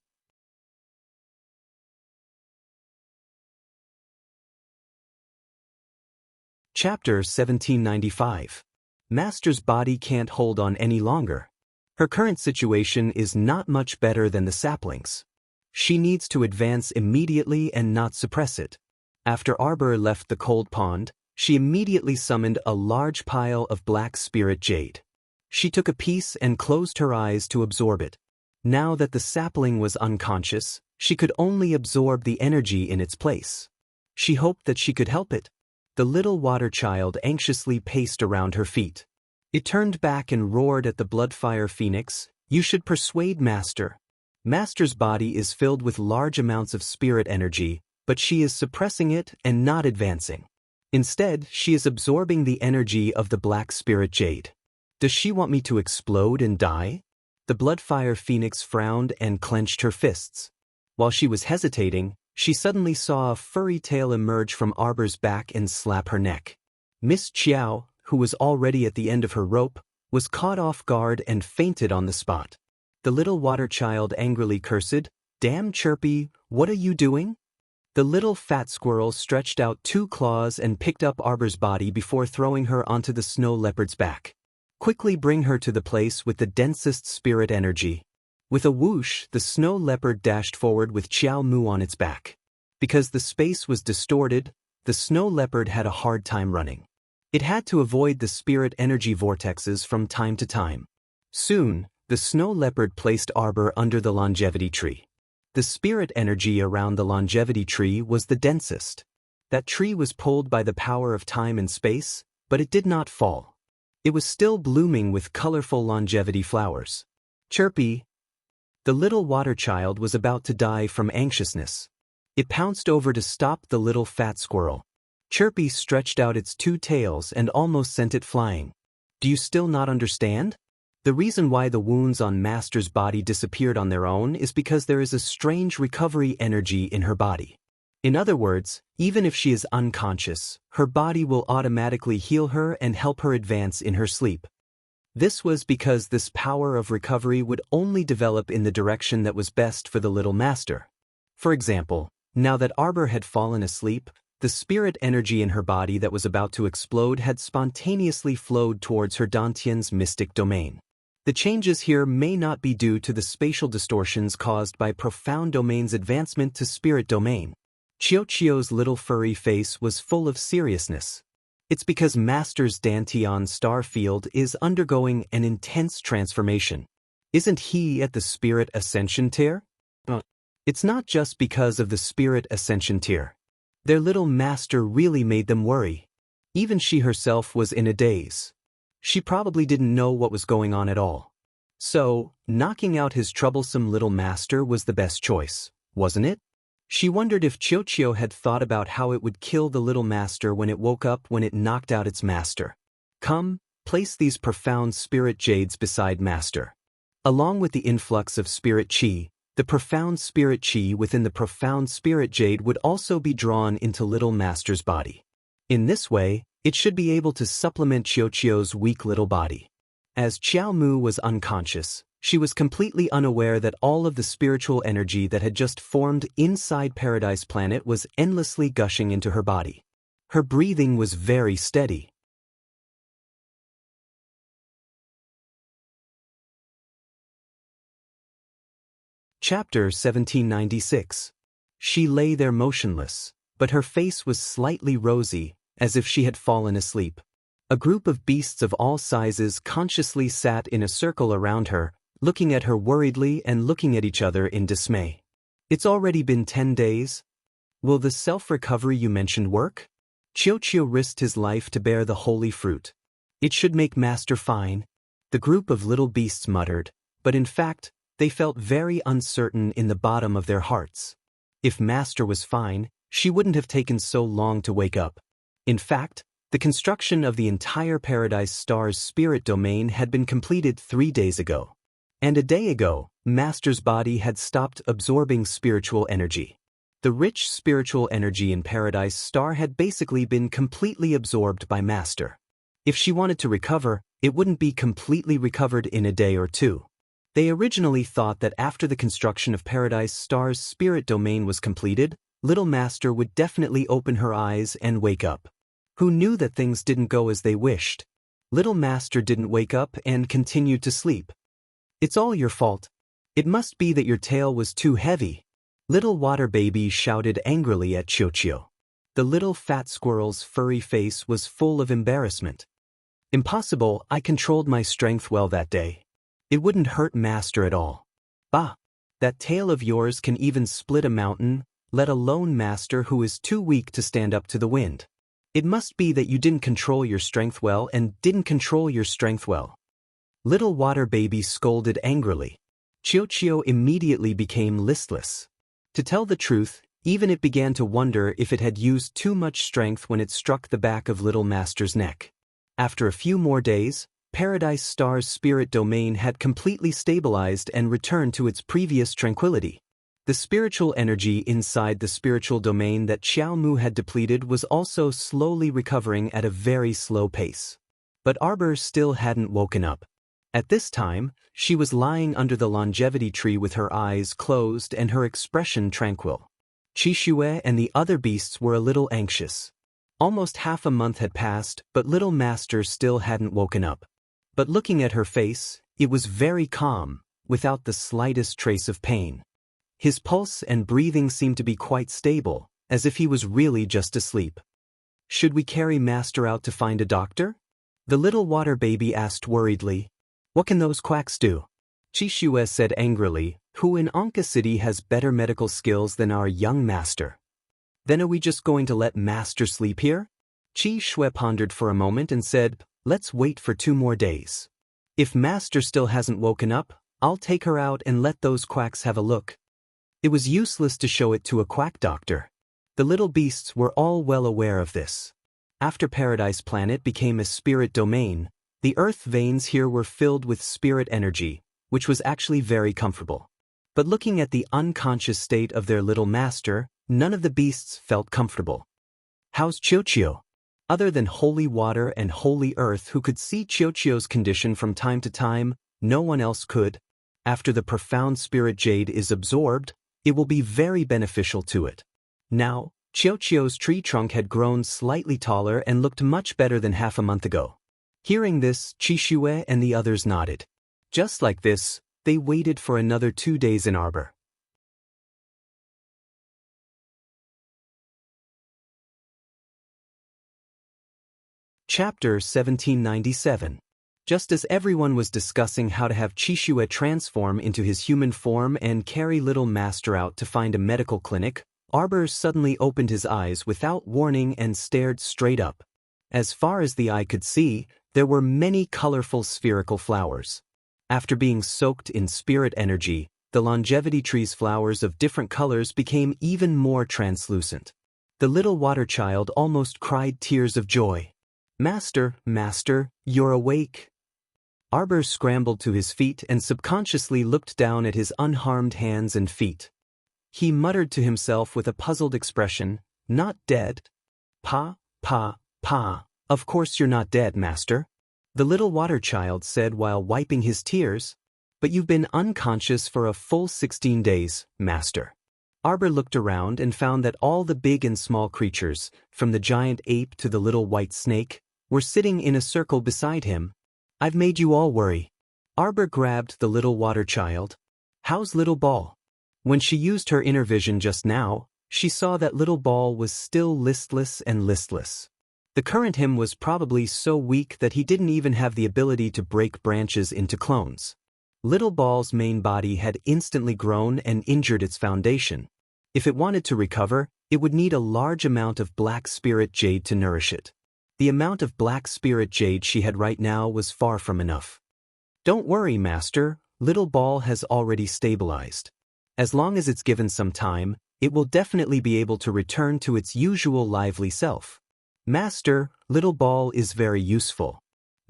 Chapter 1795. Master's body can't hold on any longer. Her current situation is not much better than the sapling's. She needs to advance immediately and not suppress it. After Arbor left the cold pond, she immediately summoned a large pile of black spirit jade. She took a piece and closed her eyes to absorb it. Now that the sapling was unconscious, she could only absorb the energy in its place. She hoped that she could help it. The little water child anxiously paced around her feet. It turned back and roared at the bloodfire phoenix, "You should persuade Master." Master's body is filled with large amounts of spirit energy, but she is suppressing it and not advancing. Instead, she is absorbing the energy of the black spirit jade. Does she want me to explode and die? The bloodfire phoenix frowned and clenched her fists. While she was hesitating, she suddenly saw a furry tail emerge from Arbor's back and slap her neck. Miss Chiao, who was already at the end of her rope, was caught off guard and fainted on the spot. The little water child angrily cursed, "Damn Chirpy, what are you doing?" The little fat squirrel stretched out 2 claws and picked up Arbor's body before throwing her onto the snow leopard's back. "Quickly bring her to the place with the densest spirit energy." With a whoosh, the snow leopard dashed forward with Chiao Mu on its back. Because the space was distorted, the snow leopard had a hard time running. It had to avoid the spirit energy vortexes from time to time. Soon, the snow leopard placed Arbor under the longevity tree. The spirit energy around the longevity tree was the densest. That tree was pulled by the power of time and space, but it did not fall. It was still blooming with colorful longevity flowers. "Chirpy." The little water child was about to die from anxiousness. It pounced over to stop the little fat squirrel. Chirpy stretched out its 2 tails and almost sent it flying. "Do you still not understand? The reason why the wounds on Master's body disappeared on their own is because there is a strange recovery energy in her body. In other words, even if she is unconscious, her body will automatically heal her and help her advance in her sleep." This was because this power of recovery would only develop in the direction that was best for the little master. For example, now that Arbor had fallen asleep, the spirit energy in her body that was about to explode had spontaneously flowed towards her Dantian's mystic domain. The changes here may not be due to the spatial distortions caused by profound domain's advancement to spirit domain. Chio's little furry face was full of seriousness. It's because Master's Dantian star field is undergoing an intense transformation. Isn't he at the Spirit Ascension tier? It's not just because of the Spirit Ascension tier. Their little master really made them worry. Even she herself was in a daze. She probably didn't know what was going on at all. So, knocking out his troublesome little master was the best choice, wasn't it? She wondered if Chio had thought about how it would kill the little master when it woke up when it knocked out its master. "Come, place these profound spirit jades beside Master." Along with the influx of spirit chi, the profound spirit chi within the profound spirit jade would also be drawn into little master's body. In this way, it should be able to supplement Chio's weak little body. As Chiao Mu was unconscious, she was completely unaware that all of the spiritual energy that had just formed inside Paradise Planet was endlessly gushing into her body. Her breathing was very steady. Chapter 1796. She lay there motionless, but her face was slightly rosy, as if she had fallen asleep. A group of beasts of all sizes consciously sat in a circle around her, looking at her worriedly and looking at each other in dismay. "It's already been 10 days. Will the self-recovery you mentioned work?" Chio risked his life to bear the holy fruit. "It should make Master fine," the group of little beasts muttered, but in fact, they felt very uncertain in the bottom of their hearts. If Master was fine, she wouldn't have taken so long to wake up. In fact, the construction of the entire Paradise Star's spirit domain had been completed 3 days ago. And a day ago, Master's body had stopped absorbing spiritual energy. The rich spiritual energy in Paradise Star had basically been completely absorbed by Master. If she wanted to recover, it wouldn't be completely recovered in a day or two. They originally thought that after the construction of Paradise Star's spirit domain was completed, Little Master would definitely open her eyes and wake up. Who knew that things didn't go as they wished? Little Master didn't wake up and continued to sleep. It's all your fault. It must be that your tail was too heavy. Little Water Baby shouted angrily at Chiu-Chiu. The little fat squirrel's furry face was full of embarrassment. Impossible, I controlled my strength well that day. It wouldn't hurt Master at all. Bah! That tail of yours can even split a mountain, let alone Master who is too weak to stand up to the wind. It must be that you didn't control your strength well and didn't control your strength well. Little Water Baby scolded angrily. Chiu-Chiu immediately became listless. To tell the truth, even it began to wonder if it had used too much strength when it struck the back of Little Master's neck. After a few more days, Paradise Star's spirit domain had completely stabilized and returned to its previous tranquility. The spiritual energy inside the spiritual domain that Xiao Mu had depleted was also slowly recovering at a very slow pace. But Arbor still hadn't woken up. At this time, she was lying under the longevity tree with her eyes closed and her expression tranquil. Qixue and the other beasts were a little anxious. Almost half a month had passed, but Little Master still hadn't woken up. But looking at her face, it was very calm, without the slightest trace of pain. His pulse and breathing seemed to be quite stable, as if he was really just asleep. Should we carry Master out to find a doctor? The Little Water Baby asked worriedly. What can those quacks do? Qixue said angrily, who in Anka City has better medical skills than our young Master? Then are we just going to let Master sleep here? Qixue pondered for a moment and said, let's wait for 2 more days. If Master still hasn't woken up, I'll take her out and let those quacks have a look. It was useless to show it to a quack doctor. The little beasts were all well aware of this. After Paradise Planet became a spirit domain, the earth veins here were filled with spirit energy, which was actually very comfortable. But looking at the unconscious state of their little master, none of the beasts felt comfortable. How's Chiu-Chiu? Other than Holy Water and Holy Earth who could see Chiu-Chiu's condition from time to time, no one else could. After the profound spirit jade is absorbed, it will be very beneficial to it. Now, Chiu-Chiu's tree trunk had grown slightly taller and looked much better than half a month ago. Hearing this, Qixue and the others nodded. Just like this, they waited for another 2 days in Arbor. Chapter 1797. Just as everyone was discussing how to have Qixue transform into his human form and carry Little Master out to find a medical clinic, Arbor suddenly opened his eyes without warning and stared straight up. As far as the eye could see, there were many colorful spherical flowers. After being soaked in spirit energy, the longevity tree's flowers of different colors became even more translucent. The little water child almost cried tears of joy. Master, Master, you're awake. Arbor scrambled to his feet and subconsciously looked down at his unharmed hands and feet. He muttered to himself with a puzzled expression, not dead? Pa, pa, pa. Of course you're not dead, Master. The little water child said while wiping his tears. But you've been unconscious for a full 16 days, Master. Arbor looked around and found that all the big and small creatures, from the giant ape to the little white snake, were sitting in a circle beside him. I've made you all worry. Arbor grabbed the little water child. How's Little Ball? When she used her inner vision just now, she saw that Little Ball was still listless and listless. The current him was probably so weak that he didn't even have the ability to break branches into clones. Little Ball's main body had instantly grown and injured its foundation. If it wanted to recover, it would need a large amount of black spirit jade to nourish it. The amount of black spirit jade she had right now was far from enough. Don't worry, Master, Little Ball has already stabilized. As long as it's given some time, it will definitely be able to return to its usual lively self. Master, Little Ball is very useful.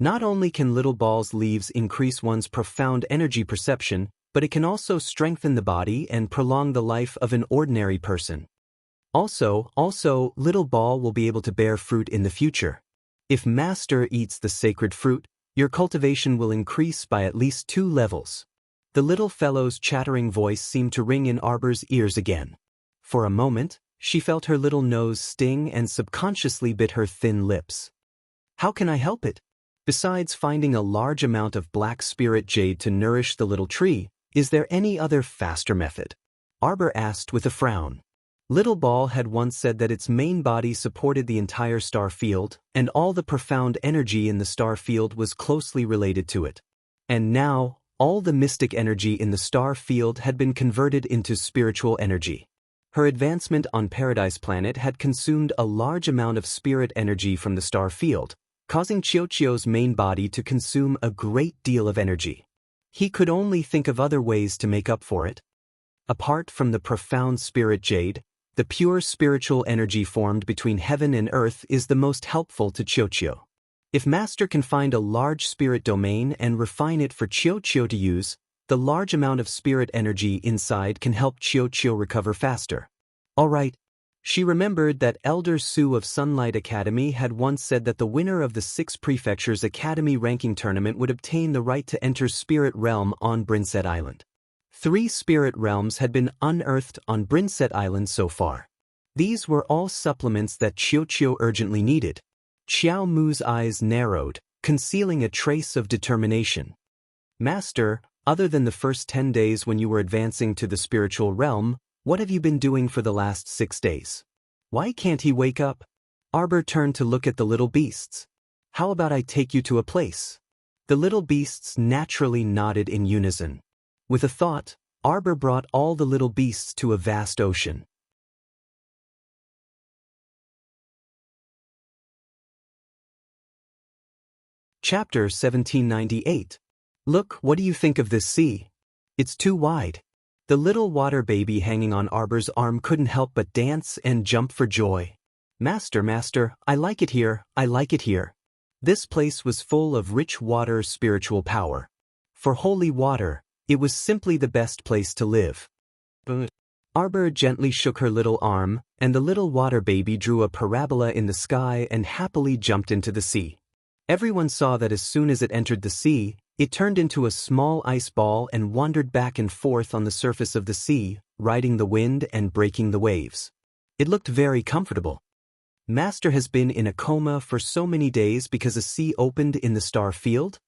Not only can little ball's leaves increase one's profound energy perception, but it can also strengthen the body and prolong the life of an ordinary person. Also, little ball will be able to bear fruit in the future. If Master eats the sacred fruit, your cultivation will increase by at least 2 levels. The little fellow's chattering voice seemed to ring in Arbor's ears again. For a moment, she felt her little nose sting and subconsciously bit her thin lips. How can I help it? Besides finding a large amount of black spirit jade to nourish the little tree, is there any other faster method? Arbor asked with a frown. Little Ball had once said that its main body supported the entire star field, and all the profound energy in the star field was closely related to it. And now, all the mystic energy in the star field had been converted into spiritual energy. Her advancement on Paradise Planet had consumed a large amount of spirit energy from the star field, causing Chiyochio's main body to consume a great deal of energy. He could only think of other ways to make up for it. Apart from the profound spirit jade, the pure spiritual energy formed between heaven and earth is the most helpful to Chiyochio. If Master can find a large spirit domain and refine it for Chiyochio to use, the large amount of spirit energy inside can help Chiyochio recover faster. Alright. She remembered that Elder Su of Sunlight Academy had once said that the winner of the 6 Prefectures Academy ranking tournament would obtain the right to enter Spirit Realm on Brinset Island. 3 spirit realms had been unearthed on Brinset Island so far. These were all supplements that Chiyochio urgently needed. Xiao Mu's eyes narrowed, concealing a trace of determination. Master, other than the first 10 days when you were advancing to the spiritual realm, what have you been doing for the last 6 days? Why can't he wake up? Arbor turned to look at the little beasts. How about I take you to a place? The little beasts naturally nodded in unison. With a thought, Arbor brought all the little beasts to a vast ocean. Chapter 1798. Look, what do you think of this sea? It's too wide. The little water baby hanging on Arbor's arm couldn't help but dance and jump for joy. Master, I like it here, I like it here. This place was full of rich water spiritual power. For holy water, it was simply the best place to live. But Arbor gently shook her little arm, and the little water baby drew a parabola in the sky and happily jumped into the sea. Everyone saw that as soon as it entered the sea, it turned into a small ice ball and wandered back and forth on the surface of the sea, riding the wind and breaking the waves. It looked very comfortable. Master has been in a coma for so many days because a sea opened in the star field?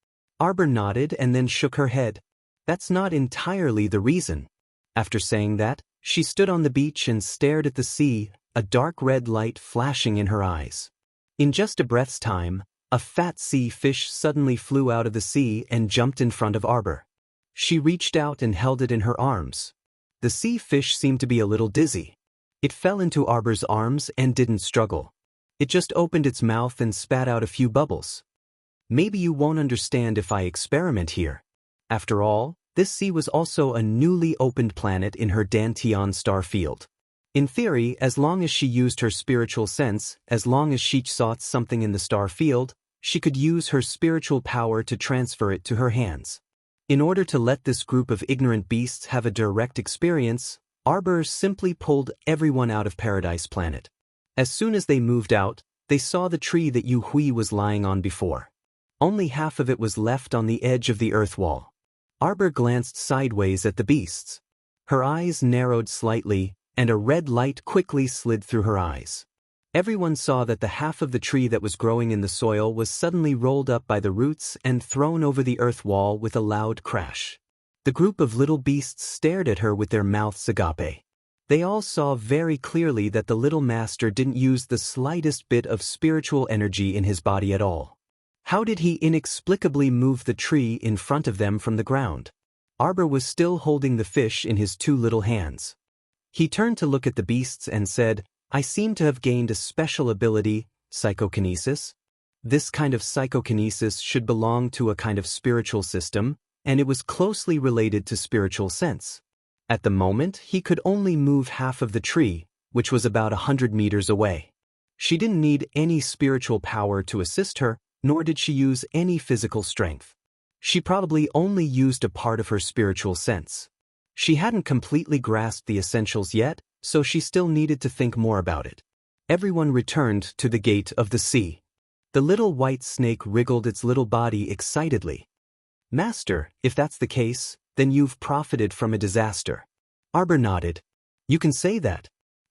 Arbor nodded and then shook her head. That's not entirely the reason. After saying that, she stood on the beach and stared at the sea, a dark red light flashing in her eyes. In just a breath's time, a fat sea fish suddenly flew out of the sea and jumped in front of Arbor. She reached out and held it in her arms. The sea fish seemed to be a little dizzy. It fell into Arbor's arms and didn't struggle. It just opened its mouth and spat out a few bubbles. Maybe you won't understand if I experiment here. After all, this sea was also a newly opened planet in her Dantian star field. In theory, as long as she used her spiritual sense, as long as she saw something in the star field, she could use her spiritual power to transfer it to her hands. In order to let this group of ignorant beasts have a direct experience, Arbor simply pulled everyone out of Paradise Planet. As soon as they moved out, they saw the tree that Yu Hui was lying on before. Only half of it was left on the edge of the earth wall. Arbor glanced sideways at the beasts. Her eyes narrowed slightly, and a red light quickly slid through her eyes. Everyone saw that the half of the tree that was growing in the soil was suddenly rolled up by the roots and thrown over the earth wall with a loud crash. The group of little beasts stared at her with their mouths agape. They all saw very clearly that the little master didn't use the slightest bit of spiritual energy in his body at all. How did he inexplicably move the tree in front of them from the ground? Arbor was still holding the fish in his 2 little hands. He turned to look at the beasts and said, I seem to have gained a special ability, psychokinesis. This kind of psychokinesis should belong to a kind of spiritual system, and it was closely related to spiritual sense. At the moment, he could only move half of the tree, which was about 100 meters away. She didn't need any spiritual power to assist her, nor did she use any physical strength. She probably only used a part of her spiritual sense. She hadn't completely grasped the essentials yet, so she still needed to think more about it. Everyone returned to the gate of the sea. The little white snake wriggled its little body excitedly. "Master, if that's the case, then you've profited from a disaster." Arbor nodded. "You can say that."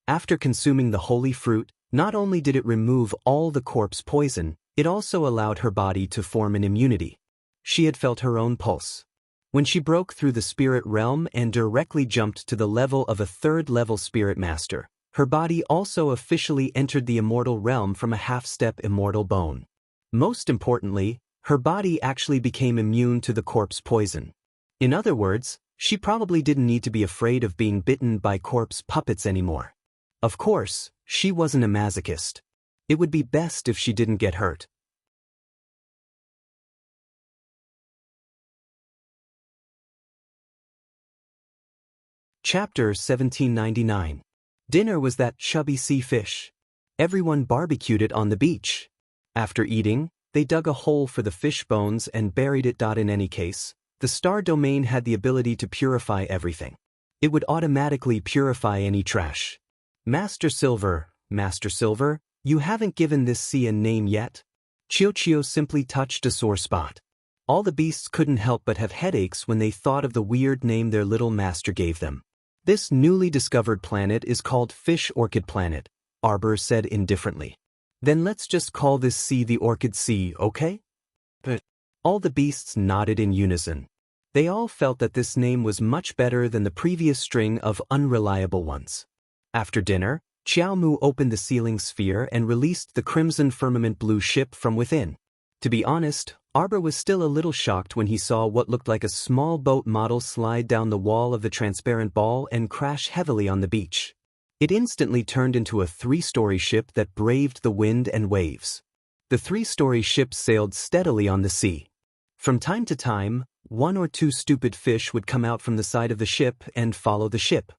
After consuming the holy fruit, not only did it remove all the corpse poison, it also allowed her body to form an immunity. She had felt her own pulse. When she broke through the spirit realm and directly jumped to the level of a third-level spirit master, her body also officially entered the immortal realm from a half-step immortal bone. Most importantly, her body actually became immune to the corpse poison. In other words, she probably didn't need to be afraid of being bitten by corpse puppets anymore. Of course, she wasn't a masochist. It would be best if she didn't get hurt. Chapter 1799. Dinner was that chubby sea fish. Everyone barbecued it on the beach. After eating, they dug a hole for the fish bones and buried it. In any case, the star domain had the ability to purify everything. It would automatically purify any trash. Master Silver, you haven't given this sea a name yet? Chio simply touched a sore spot. All the beasts couldn't help but have headaches when they thought of the weird name their little master gave them. "This newly discovered planet is called Fish Orchid Planet," Arbor said indifferently. "Then let's just call this sea the Orchid Sea, okay?" But all the beasts nodded in unison. They all felt that this name was much better than the previous string of unreliable ones. After dinner, Xiaomu opened the sealing sphere and released the crimson firmament blue ship from within. To be honest, Arbor was still a little shocked when he saw what looked like a small boat model slide down the wall of the transparent ball and crash heavily on the beach. It instantly turned into a 3-story ship that braved the wind and waves. The 3-story ship sailed steadily on the sea. From time to time, 1 or 2 stupid fish would come out from the side of the ship and follow the ship.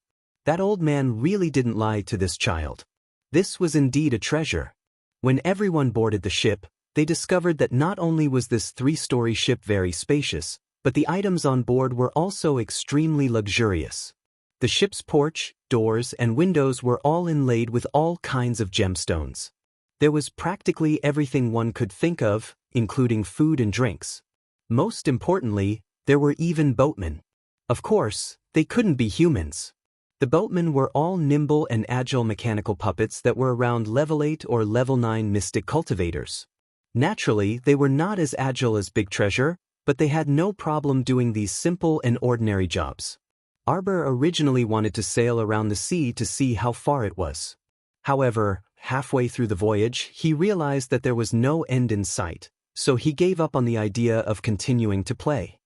That old man really didn't lie to this child. This was indeed a treasure. When everyone boarded the ship, they discovered that not only was this 3-story ship very spacious, but the items on board were also extremely luxurious. The ship's porch, doors, and windows were all inlaid with all kinds of gemstones. There was practically everything one could think of, including food and drinks. Most importantly, there were even boatmen. Of course, they couldn't be humans. The boatmen were all nimble and agile mechanical puppets that were around level 8 or level 9 mystic cultivators. Naturally, they were not as agile as Big Treasure, but they had no problem doing these simple and ordinary jobs. Arbor originally wanted to sail around the sea to see how far it was. However, halfway through the voyage, he realized that there was no end in sight, so he gave up on the idea of continuing to play.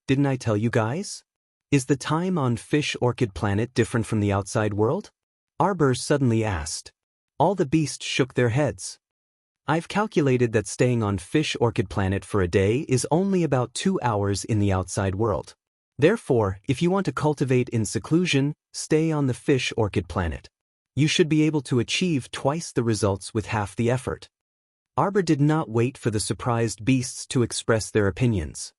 "Didn't I tell you guys? Is the time on Fish Orchid Planet different from the outside world?" Arbor suddenly asked. All the beasts shook their heads. "I've calculated that staying on Fish Orchid Planet for a day is only about 2 hours in the outside world. Therefore, if you want to cultivate in seclusion, stay on the Fish Orchid Planet. You should be able to achieve twice the results with half the effort." Arbor did not wait for the surprised beasts to express their opinions.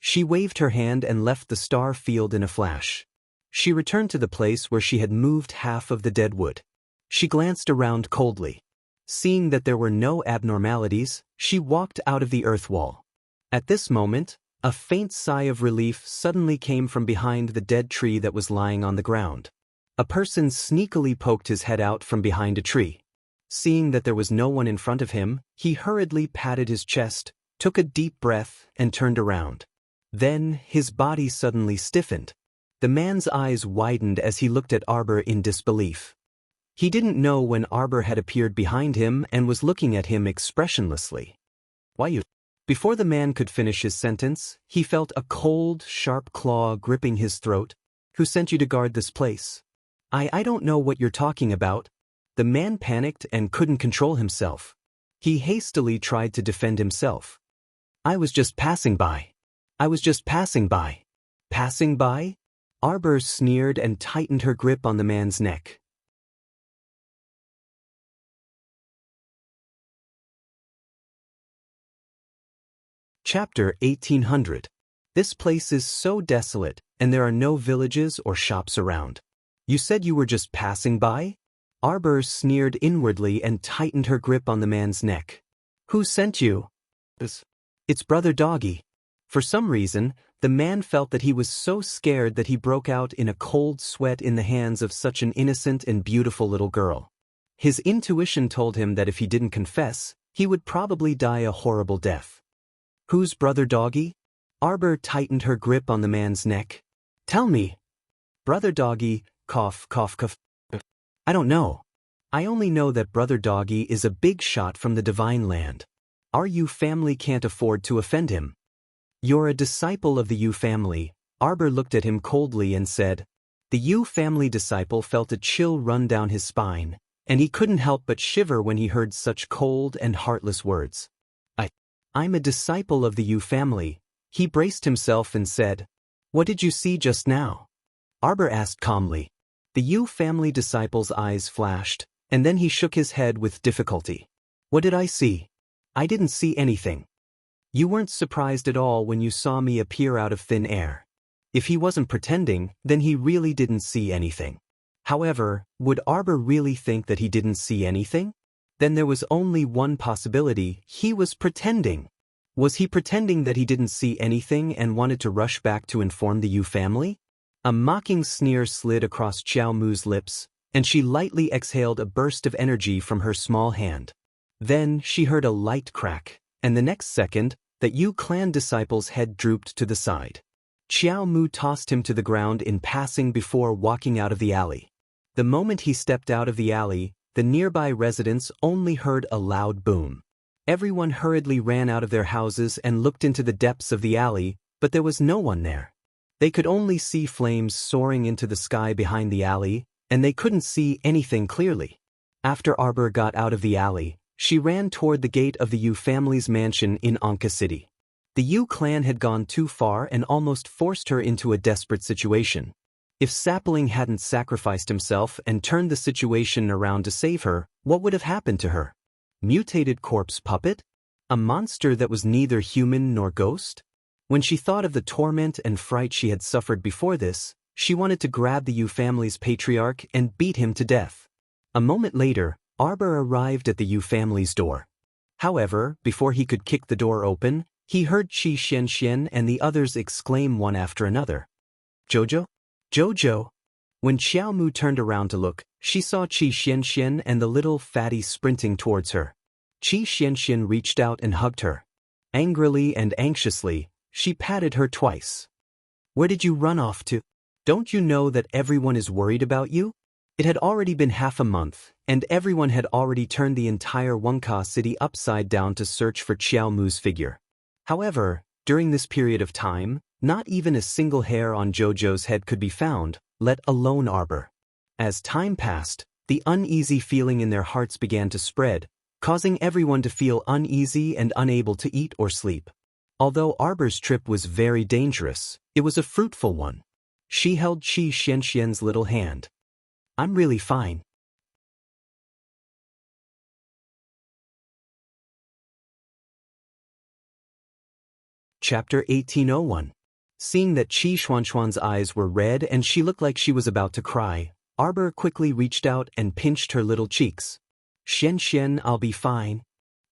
She waved her hand and left the star field in a flash. She returned to the place where she had moved half of the dead wood. She glanced around coldly. Seeing that there were no abnormalities, she walked out of the earth wall. At this moment, a faint sigh of relief suddenly came from behind the dead tree that was lying on the ground. A person sneakily poked his head out from behind a tree. Seeing that there was no one in front of him, he hurriedly patted his chest, took a deep breath, and turned around. Then, his body suddenly stiffened. The man's eyes widened as he looked at Arbor in disbelief. He didn't know when Arbor had appeared behind him and was looking at him expressionlessly. "Why you?" Before the man could finish his sentence, he felt a cold, sharp claw gripping his throat. "Who sent you to guard this place?" I don't know what you're talking about." The man panicked and couldn't control himself. He hastily tried to defend himself. "I was just passing by. I was just passing by." "Passing by?" Arbor sneered and tightened her grip on the man's neck. Chapter 1800. This place is so desolate, and there are no villages or shops around. You said you were just passing by? Arbor sneered inwardly and tightened her grip on the man's neck. Who sent you? It's Brother Doggy. For some reason, the man felt that he was so scared that he broke out in a cold sweat in the hands of such an innocent and beautiful little girl. His intuition told him that if he didn't confess, he would probably die a horrible death. Who's Brother Doggy? Arbor tightened her grip on the man's neck. Tell me. Brother Doggy, cough, cough, cough. I don't know. I only know that Brother Doggy is a big shot from the divine land. Our Yu family can't afford to offend him. You're a disciple of the Yu family. Arbor looked at him coldly and said. The Yu family disciple felt a chill run down his spine, and he couldn't help but shiver when he heard such cold and heartless words. I'm a disciple of the Yu family. He braced himself and said, What did you see just now? Arbor asked calmly. The Yu family disciple's eyes flashed, and then he shook his head with difficulty. What did I see? I didn't see anything. You weren't surprised at all when you saw me appear out of thin air. If he wasn't pretending, then he really didn't see anything. However, would Arbor really think that he didn't see anything? Then there was only one possibility: he was pretending. Was he pretending that he didn't see anything and wanted to rush back to inform the Yu family? A mocking sneer slid across Xiao Mu's lips, and she lightly exhaled a burst of energy from her small hand. Then she heard a light crack, and the next second, that Yu clan disciple's head drooped to the side. Xiao Mu tossed him to the ground in passing before walking out of the alley. The moment he stepped out of the alley, the nearby residents only heard a loud boom. Everyone hurriedly ran out of their houses and looked into the depths of the alley, but there was no one there. They could only see flames soaring into the sky behind the alley, and they couldn't see anything clearly. After Arbor got out of the alley, she ran toward the gate of the Yu family's mansion in Anka City. The Yu clan had gone too far and almost forced her into a desperate situation. If Sapling hadn't sacrificed himself and turned the situation around to save her, what would have happened to her? Mutated corpse puppet? A monster that was neither human nor ghost? When she thought of the torment and fright she had suffered before this, she wanted to grab the Yu family's patriarch and beat him to death. A moment later, Arbor arrived at the Yu family's door. However, before he could kick the door open, he heard Qi Xianxian and the others exclaim one after another. Jojo? Jojo! When Xiao Mu turned around to look, she saw Qi Xianxian and the little fatty sprinting towards her. Qi Xianxian reached out and hugged her. Angrily and anxiously, she patted her twice. Where did you run off to? Don't you know that everyone is worried about you? It had already been half a month, and everyone had already turned the entire Wengka city upside down to search for Xiao Mu's figure. However, during this period of time, not even a single hair on Jojo's head could be found, let alone Arbor. As time passed, the uneasy feeling in their hearts began to spread, causing everyone to feel uneasy and unable to eat or sleep. Although Arbor's trip was very dangerous, it was a fruitful one. She held Qi Xianxian's little hand. I'm really fine. Chapter 1801. Seeing that Qi Xuanxuan's eyes were red and she looked like she was about to cry, Arbor quickly reached out and pinched her little cheeks. Xianxian, I'll be fine.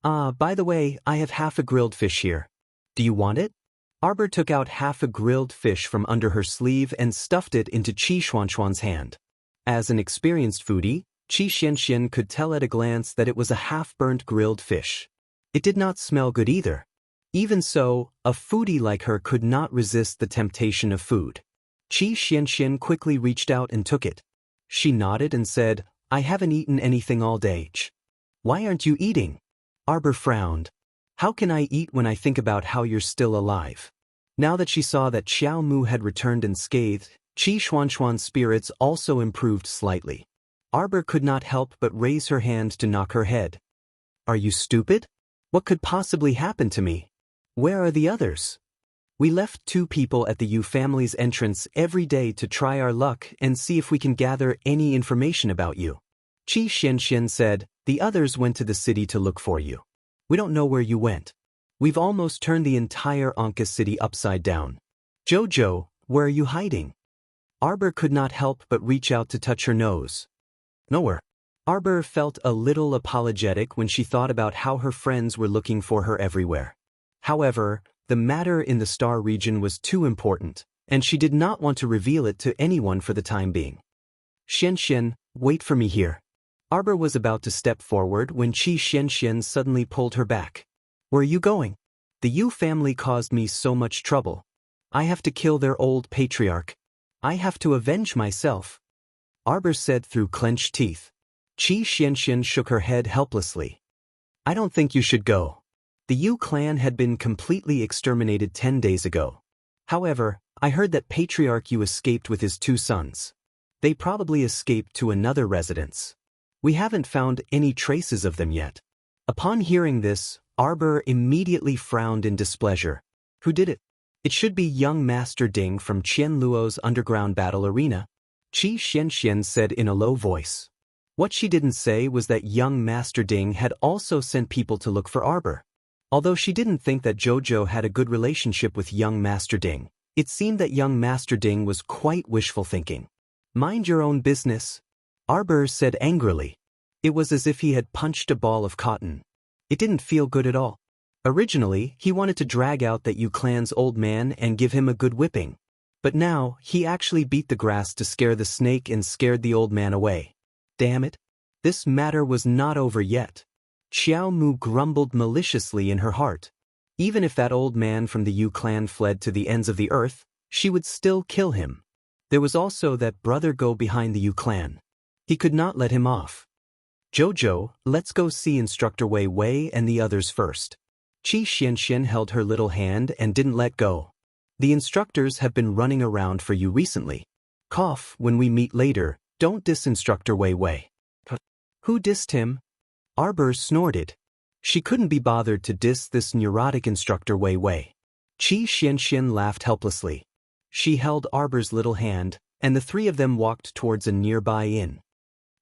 By the way, I have half a grilled fish here. Do you want it? Arbor took out half a grilled fish from under her sleeve and stuffed it into Qi Xuanxuan's hand. As an experienced foodie, Qi Xianxian could tell at a glance that it was a half-burnt grilled fish. It did not smell good either. Even so, a foodie like her could not resist the temptation of food. Qi Xianxian quickly reached out and took it. She nodded and said, I haven't eaten anything all day. Why aren't you eating? Arbor frowned. How can I eat when I think about how you're still alive? Now that she saw that Xiao Mu had returned unscathed, Qi Xuanxuan's spirits also improved slightly. Arbor could not help but raise her hand to knock her head. Are you stupid? What could possibly happen to me? Where are the others? We left 2 people at the Yu family's entrance every day to try our luck and see if we can gather any information about you. Qi Xianxian said, the others went to the city to look for you. We don't know where you went. We've almost turned the entire Anka city upside down. Jojo, where are you hiding? Arbor could not help but reach out to touch her nose. Nowhere. Arbor felt a little apologetic when she thought about how her friends were looking for her everywhere. However, the matter in the star region was too important, and she did not want to reveal it to anyone for the time being. Xianxian, wait for me here. Arbor was about to step forward when Xianxian suddenly pulled her back. Where are you going? The Yu family caused me so much trouble. I have to kill their old patriarch. I have to avenge myself. Arbor said through clenched teeth. Xianxian shook her head helplessly. I don't think you should go. The Yu clan had been completely exterminated 10 days ago. However, I heard that Patriarch Yu escaped with his 2 sons. They probably escaped to another residence. We haven't found any traces of them yet. Upon hearing this, Arbor immediately frowned in displeasure. Who did it? It should be young Master Ding from Qian Luo's underground battle arena. Xianxian said in a low voice. What she didn't say was that young Master Ding had also sent people to look for Arbor. Although she didn't think that Jojo had a good relationship with young Master Ding, it seemed that young Master Ding was quite wishful thinking. Mind your own business, Arbor said angrily. It was as if he had punched a ball of cotton. It didn't feel good at all. Originally, he wanted to drag out that Yu clan's old man and give him a good whipping. But now, he actually beat the grass to scare the snake and scared the old man away. Damn it. This matter was not over yet. Xiao Mu grumbled maliciously in her heart. Even if that old man from the Yu clan fled to the ends of the earth, she would still kill him. There was also that brother Go behind the Yu clan. He could not let him off. Jojo, let's go see Instructor Wei Wei and the others first. Xianxian held her little hand and didn't let go. The instructors have been running around for you recently. Cough, when we meet later, don't diss Instructor Wei Wei. Who dissed him? Arbor snorted. She couldn't be bothered to diss this neurotic Instructor Wei Wei. Xianxian laughed helplessly. She held Arbor's little hand, and the 3 of them walked towards a nearby inn.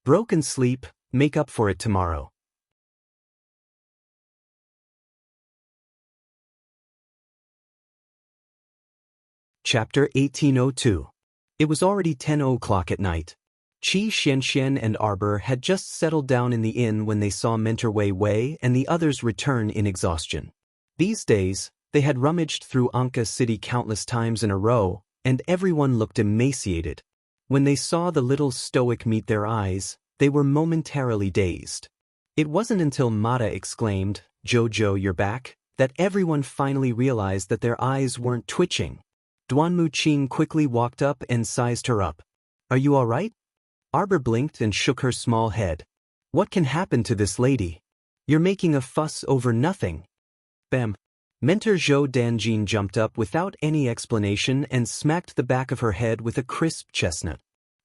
Broken sleep, make up for it tomorrow. Chapter 1802. It was already 10 o'clock at night. Xianxian and Arbor had just settled down in the inn when they saw Mentor Wei Wei and the others return in exhaustion. These days, they had rummaged through Anka City countless times in a row, and everyone looked emaciated. When they saw the little stoic meet their eyes, they were momentarily dazed. It wasn't until Mata exclaimed, "Jojo, you're back," that everyone finally realized that their eyes weren't twitching. Duanmu Qing quickly walked up and sized her up. Are you all right? Arbor blinked and shook her small head. What can happen to this lady? You're making a fuss over nothing. Bam. Mentor Zhou Danjin jumped up without any explanation and smacked the back of her head with a crisp chestnut.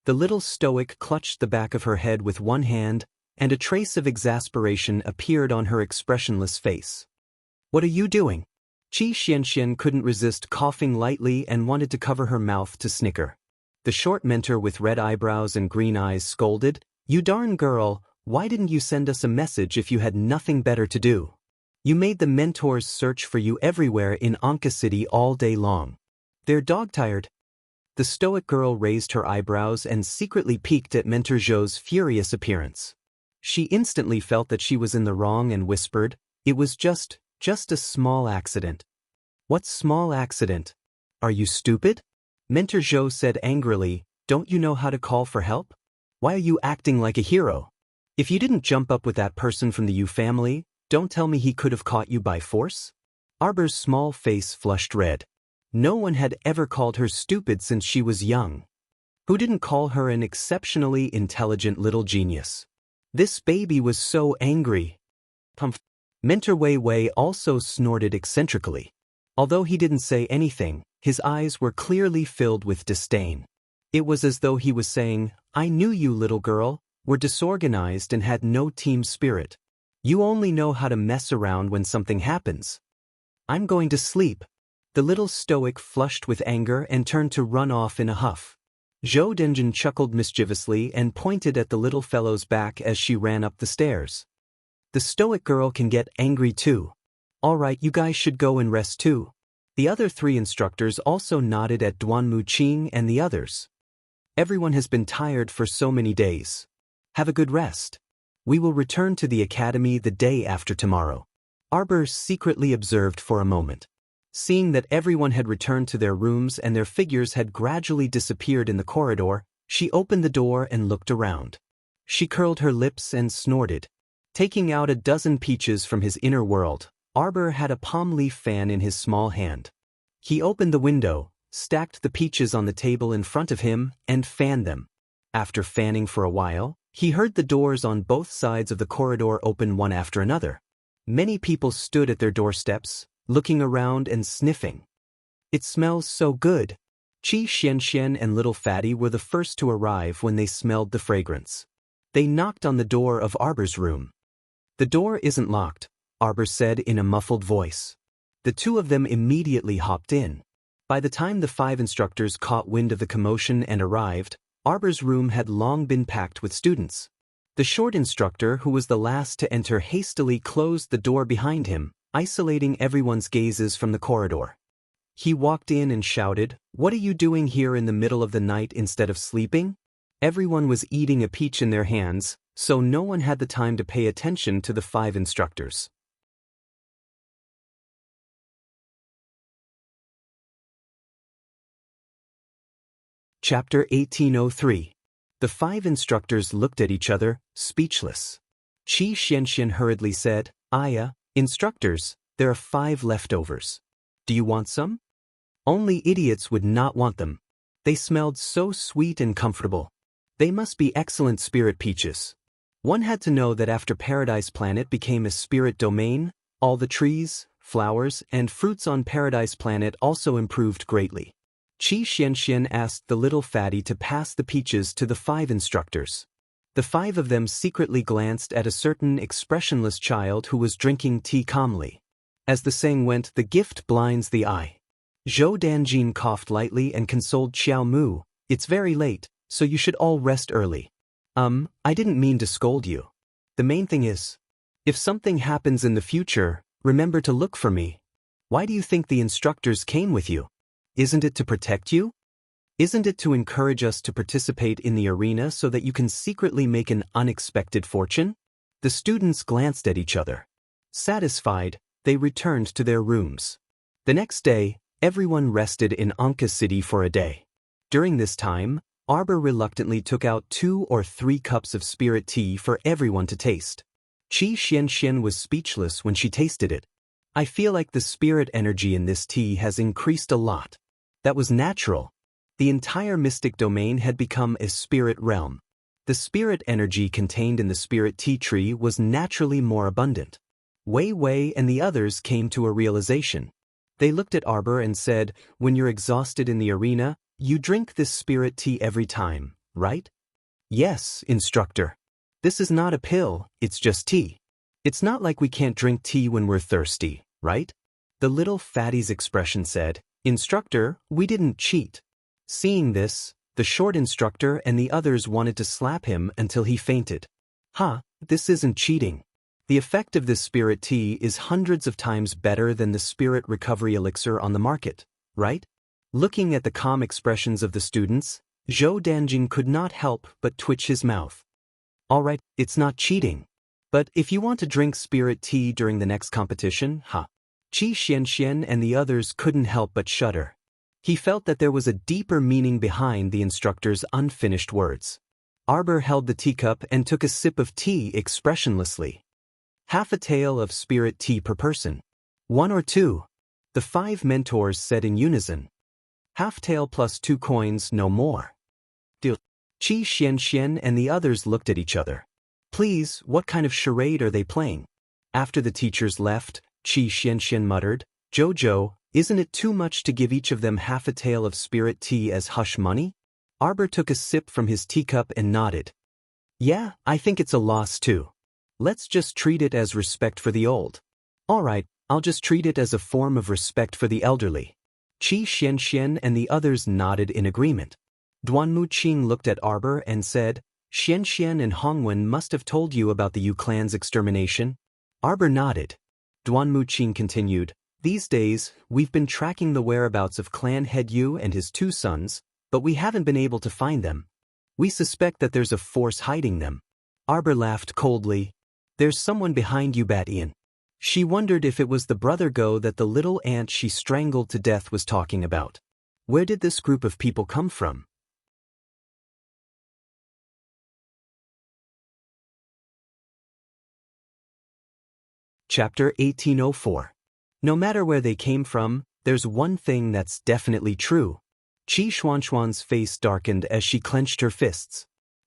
The little stoic clutched the back of her head with one hand, and a trace of exasperation appeared on her expressionless face. What are you doing? Xianxian couldn't resist coughing lightly and wanted to cover her mouth to snicker. The short mentor with red eyebrows and green eyes scolded, "You darn girl, why didn't you send us a message if you had nothing better to do? You made the mentors search for you everywhere in Anka City all day long. They're dog-tired." The stoic girl raised her eyebrows and secretly peeked at Mentor Zhou's furious appearance. She instantly felt that she was in the wrong and whispered, "It was just a small accident." What small accident? Are you stupid? Mentor Zhou said angrily, "Don't you know how to call for help? Why are you acting like a hero? If you didn't jump up with that person from the Yu family, don't tell me he could have caught you by force?" Arbor's small face flushed red. No one had ever called her stupid since she was young. Who didn't call her an exceptionally intelligent little genius? This baby was so angry. Pumph. Mentor Wei Wei also snorted eccentrically. Although he didn't say anything, his eyes were clearly filled with disdain. It was as though he was saying, "I knew you, little girl, were disorganized and had no team spirit. You only know how to mess around when something happens. I'm going to sleep." The little stoic flushed with anger and turned to run off in a huff. Zhou Denjin chuckled mischievously and pointed at the little fellow's back as she ran up the stairs. The stoic girl can get angry too. Alright, you guys should go and rest too. The other 3 instructors also nodded at Duanmu Qing and the others. Everyone has been tired for so many days. Have a good rest. We will return to the academy the day after tomorrow. Arbor secretly observed for a moment. Seeing that everyone had returned to their rooms and their figures had gradually disappeared in the corridor, she opened the door and looked around. She curled her lips and snorted. Taking out a dozen peaches from his inner world, Arbor had a palm leaf fan in his small hand. He opened the window, stacked the peaches on the table in front of him, and fanned them. After fanning for a while, he heard the doors on both sides of the corridor open one after another. Many people stood at their doorsteps, looking around and sniffing. It smells so good. Qi Xianxian and Little Fatty were the first to arrive when they smelled the fragrance. They knocked on the door of Arbor's room. The door isn't locked, Arbor said in a muffled voice. The 2 of them immediately hopped in. By the time the 5 instructors caught wind of the commotion and arrived, Arbor's room had long been packed with students. The short instructor, who was the last to enter, hastily closed the door behind him, isolating everyone's gazes from the corridor. He walked in and shouted, "What are you doing here in the middle of the night instead of sleeping?" Everyone was eating a peach in their hands, so no one had the time to pay attention to the 5 instructors. Chapter 1803. The 5 instructors looked at each other, speechless. Qi Xianxian hurriedly said, Instructors, there are 5 leftovers. Do you want some? Only idiots would not want them. They smelled so sweet and comfortable. They must be excellent spirit peaches. One had to know that after Paradise Planet became a spirit domain, all the trees, flowers, and fruits on Paradise Planet also improved greatly. Qi Xianxian asked the Little Fatty to pass the peaches to the 5 instructors. The 5 of them secretly glanced at a certain expressionless child who was drinking tea calmly. As the saying went, the gift blinds the eye. Zhou Danjin coughed lightly and consoled Xiao Mu, "It's very late, so you should all rest early." I didn't mean to scold you. The main thing is, if something happens in the future, remember to look for me. Why do you think the instructors came with you? Isn't it to protect you? Isn't it to encourage us to participate in the arena so that you can secretly make an unexpected fortune? The students glanced at each other. Satisfied, they returned to their rooms. The next day, everyone rested in Anka City for a day. During this time, Arbor reluctantly took out 2 or 3 cups of spirit tea for everyone to taste. Qi Xianxian was speechless when she tasted it. "I feel like the spirit energy in this tea has increased a lot." That was natural. The entire mystic domain had become a spirit realm. The spirit energy contained in the spirit tea tree was naturally more abundant. Wei Wei and the others came to a realization. They looked at Arbor and said, "When you're exhausted in the arena, you drink this spirit tea every time, right?" "Yes, instructor. This is not a pill, it's just tea. It's not like we can't drink tea when we're thirsty, right?" The Little Fatty's expression said, "Instructor, we didn't cheat." Seeing this, the short instructor and the others wanted to slap him until he fainted. This isn't cheating. The effect of this spirit tea is hundreds of times better than the spirit recovery elixir on the market, right?" Looking at the calm expressions of the students, Zhou Danjing could not help but twitch his mouth. "Alright, it's not cheating. But if you want to drink spirit tea during the next competition, Qi Xianxian and the others couldn't help but shudder. He felt that there was a deeper meaning behind the instructor's unfinished words. Arbor held the teacup and took a sip of tea expressionlessly. "Half a tael of spirit tea per person. 1 or 2. The 5 mentors said in unison. "Half tael plus 2 coins, no more." Deal. Qi Xianxian and the others looked at each other. "Please, what kind of charade are they playing?" After the teachers left, Qi Xianxian muttered, "Jojo, isn't it too much to give each of them half a tael of spirit tea as hush money?" Arbor took a sip from his teacup and nodded. "Yeah, I think it's a loss too. Let's just treat it as respect for the old." "Alright, I'll just treat it as a form of respect for the elderly." Qi Xianxian and the others nodded in agreement. Duanmu Qing looked at Arbor and said, "Xianxian and Hongwen must have told you about the Yu clan's extermination?" Arbor nodded. Duan Muqing continued. These days, we've been tracking the whereabouts of clan head Yu and his 2 sons, but we haven't been able to find them. We suspect that there's a force hiding them. Arbor laughed coldly. There's someone behind you, Bat-Ian. She wondered if it was the brother Go that the little ant she strangled to death was talking about. Where did this group of people come from? Chapter 1804. No matter where they came from, there's one thing that's definitely true. Qi Xuanxuan's face darkened as she clenched her fists.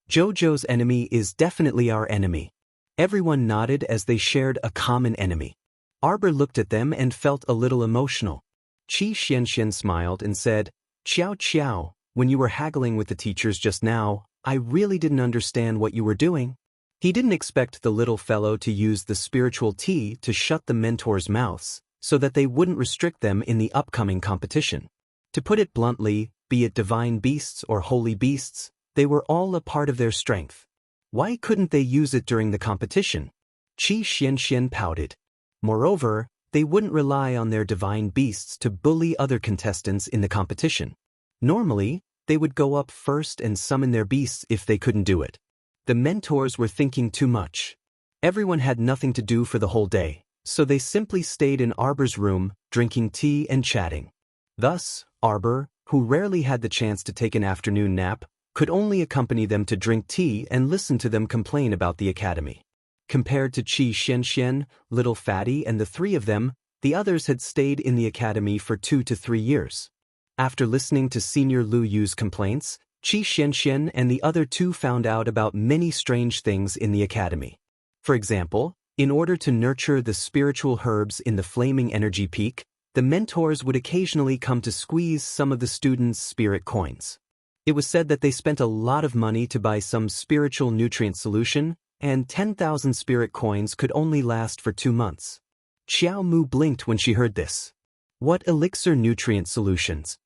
Zhou's enemy is definitely our enemy. Everyone nodded as they shared a common enemy. Arbor looked at them and felt a little emotional. Qi Xianxian smiled and said, Qiao Qiao, when you were haggling with the teachers just now, I really didn't understand what you were doing. He didn't expect the little fellow to use the spiritual tea to shut the mentors' mouths, so that they wouldn't restrict them in the upcoming competition. To put it bluntly, be it divine beasts or holy beasts, they were all a part of their strength. Why couldn't they use it during the competition? Qi Xianxian pouted. Moreover, they wouldn't rely on their divine beasts to bully other contestants in the competition. Normally, they would go up first and summon their beasts if they couldn't do it. The mentors were thinking too much. Everyone had nothing to do for the whole day, so they simply stayed in Arbor's room, drinking tea and chatting. Thus, Arbor, who rarely had the chance to take an afternoon nap, could only accompany them to drink tea and listen to them complain about the academy. Compared to Qi Xianxian, Little Fatty and the 3 of them, the others had stayed in the academy for 2 to 3 years. After listening to Senior Lu Yu's complaints, Qi Xianxian and the other 2 found out about many strange things in the academy. For example, in order to nurture the spiritual herbs in the flaming energy peak, the mentors would occasionally come to squeeze some of the students' spirit coins. It was said that they spent a lot of money to buy some spiritual nutrient solution, and 10,000 spirit coins could only last for 2 months. Xiao Mu blinked when she heard this. What elixir nutrient solutions?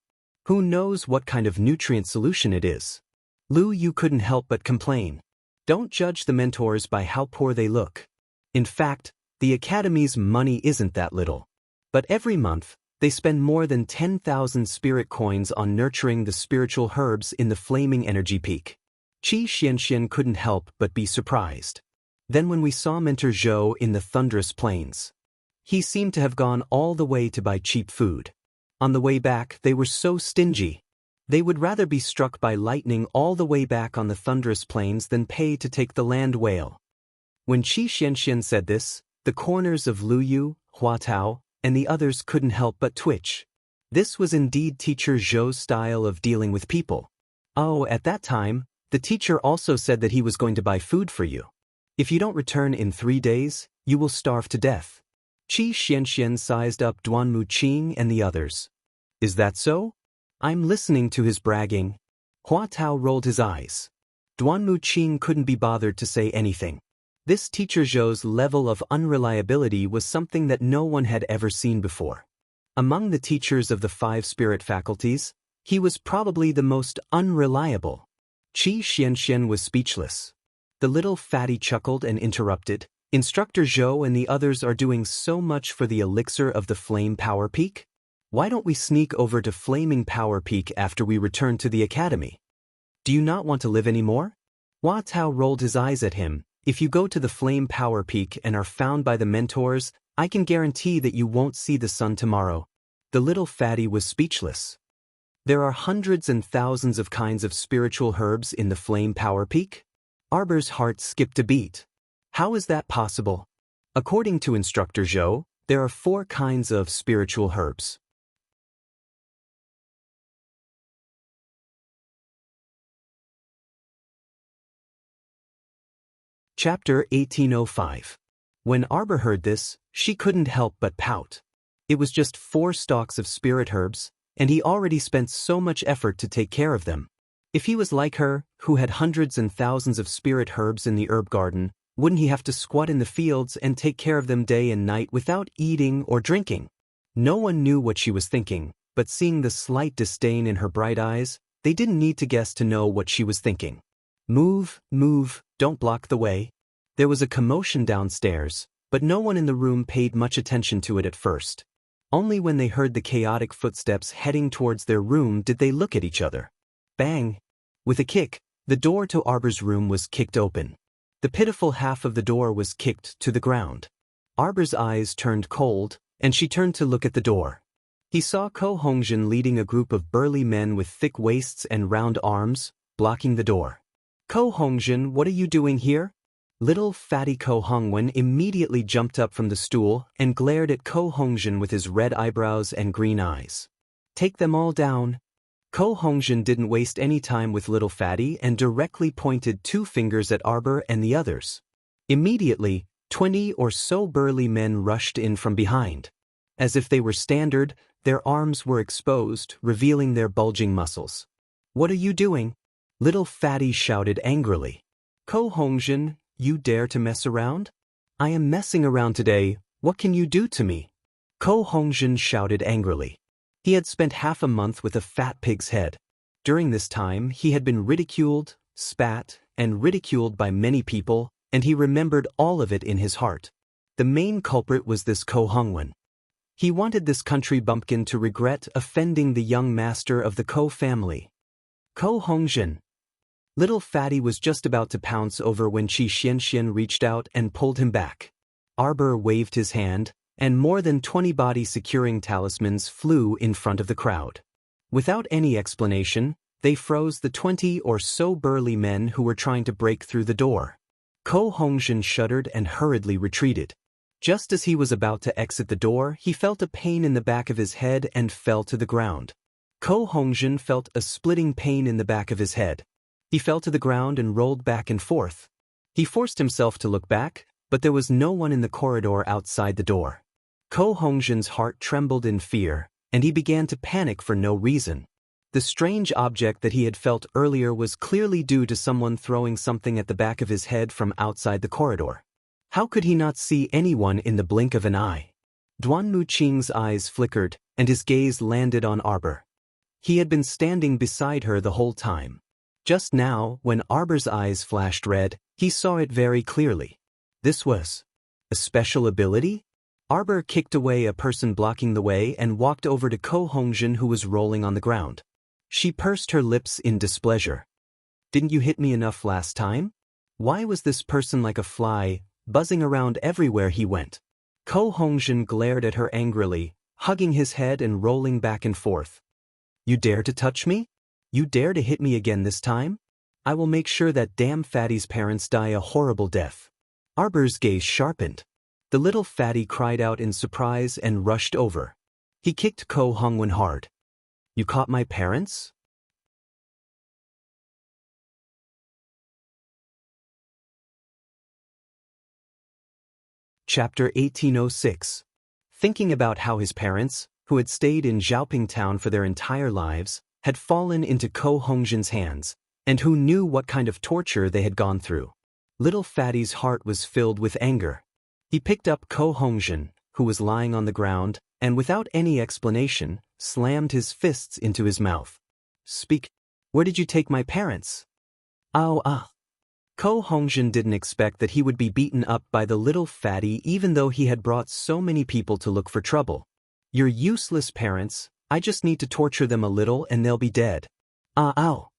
Who knows what kind of nutrient solution it is? Lu Yu couldn't help but complain. Don't judge the mentors by how poor they look. In fact, the academy's money isn't that little. But every month, they spend more than 10,000 spirit coins on nurturing the spiritual herbs in the flaming energy peak. Qi Xianxian couldn't help but be surprised. Then when we saw Mentor Zhou in the thunderous plains, he seemed to have gone all the way to buy cheap food. On the way back, they were so stingy. They would rather be struck by lightning all the way back on the thunderous plains than pay to take the land whale. When Qi Xianxian said this, the corners of Lu Yu, Hua Tao, and the others couldn't help but twitch. This was indeed Teacher Zhou's style of dealing with people. Oh, at that time, the teacher also said that he was going to buy food for you. If you don't return in 3 days, you will starve to death. Qi Xianxian sized up Duan Muqing and the others. Is that so? I'm listening to his bragging. Hua Tao rolled his eyes. Duan Muqing couldn't be bothered to say anything. This Teacher Zhou's level of unreliability was something that no one had ever seen before. Among the teachers of the 5 spirit faculties, he was probably the most unreliable. Qi Xianxian was speechless. The little fatty chuckled and interrupted. Instructor Zhou and the others are doing so much for the elixir of the Flame Power Peak. Why don't we sneak over to Flaming Power Peak after we return to the academy? Do you not want to live anymore? Hua Tao rolled his eyes at him. If you go to the Flame Power Peak and are found by the mentors, I can guarantee that you won't see the sun tomorrow. The little fatty was speechless. There are hundreds and thousands of kinds of spiritual herbs in the Flame Power Peak? Arbor's heart skipped a beat. How is that possible? According to Instructor Zhou, there are 4 kinds of spiritual herbs. Chapter 1805. When Arbor heard this, she couldn't help but pout. It was just 4 stalks of spirit herbs, and he already spent so much effort to take care of them. If he was like her, who had hundreds and thousands of spirit herbs in the herb garden, wouldn't he have to squat in the fields and take care of them day and night without eating or drinking? No one knew what she was thinking, but seeing the slight disdain in her bright eyes, they didn't need to guess to know what she was thinking. Move, move, don't block the way. There was a commotion downstairs. but no one in the room paid much attention to it at first. Only when they heard the chaotic footsteps heading towards their room did they look at each other. Bang! With a kick, the door to Arbor's room was kicked open. The pitiful half of the door was kicked to the ground. Arbor's eyes turned cold, and she turned to look at the door. He saw Ko Hongjin leading a group of burly men with thick waists and round arms, blocking the door. Ko Hongjin, what are you doing here? Little fatty Ko Hongwen immediately jumped up from the stool and glared at Ko Hongjin with his red eyebrows and green eyes. Take them all down. Ko Hongjin didn't waste any time with little fatty and directly pointed 2 fingers at Arbor and the others. Immediately, 20 or so burly men rushed in from behind. As if they were standard, their arms were exposed, revealing their bulging muscles. What are you doing? Little fatty shouted angrily. Ko Hongjin, you dare to mess around? I am messing around today, what can you do to me? Ko Hongjin shouted angrily. He had spent half a month with a fat pig's head. During this time, he had been ridiculed, spat, and ridiculed by many people, and he remembered all of it in his heart. The main culprit was this Ko Hongwen. He wanted this country bumpkin to regret offending the young master of the Ko family. Ko Hongjin. Little fatty was just about to pounce over when Qi Xianxian reached out and pulled him back. Arbor waved his hand, and more than 20 body-securing talismans flew in front of the crowd. Without any explanation, they froze the 20 or so burly men who were trying to break through the door. Ko Hongjin shuddered and hurriedly retreated. Just as he was about to exit the door, he felt a pain in the back of his head and fell to the ground. Ko Hongjin felt a splitting pain in the back of his head. He fell to the ground and rolled back and forth. He forced himself to look back, but there was no one in the corridor outside the door. Ko Hongjin's heart trembled in fear, and he began to panic for no reason. The strange object that he had felt earlier was clearly due to someone throwing something at the back of his head from outside the corridor. How could he not see anyone in the blink of an eye? Duan Muqing's eyes flickered, and his gaze landed on Arbor. He had been standing beside her the whole time. Just now, when Arbor's eyes flashed red, he saw it very clearly. This was a special ability? Arbor kicked away a person blocking the way and walked over to Ko Hongjin, who was rolling on the ground. She pursed her lips in displeasure. Didn't you hit me enough last time? Why was this person like a fly, buzzing around everywhere he went? Ko Hongjin glared at her angrily, hugging his head and rolling back and forth. You dare to touch me? You dare to hit me again this time? I will make sure that damn fatty's parents die a horrible death. Arbor's gaze sharpened. The little fatty cried out in surprise and rushed over. He kicked Ko Hongwen hard. You caught my parents? Chapter 1806. Thinking about how his parents, who had stayed in Xiaoping town for their entire lives, had fallen into Ko Hongjin's hands, and who knew what kind of torture they had gone through. Little fatty's heart was filled with anger. He picked up Ko Hongjin, who was lying on the ground, and without any explanation, slammed his fists into his mouth. Speak. Where did you take my parents? Ow, ah. Ko Hongjin didn't expect that he would be beaten up by the little fatty even though he had brought so many people to look for trouble. Your useless parents, I just need to torture them a little and they'll be dead. Ah, ow.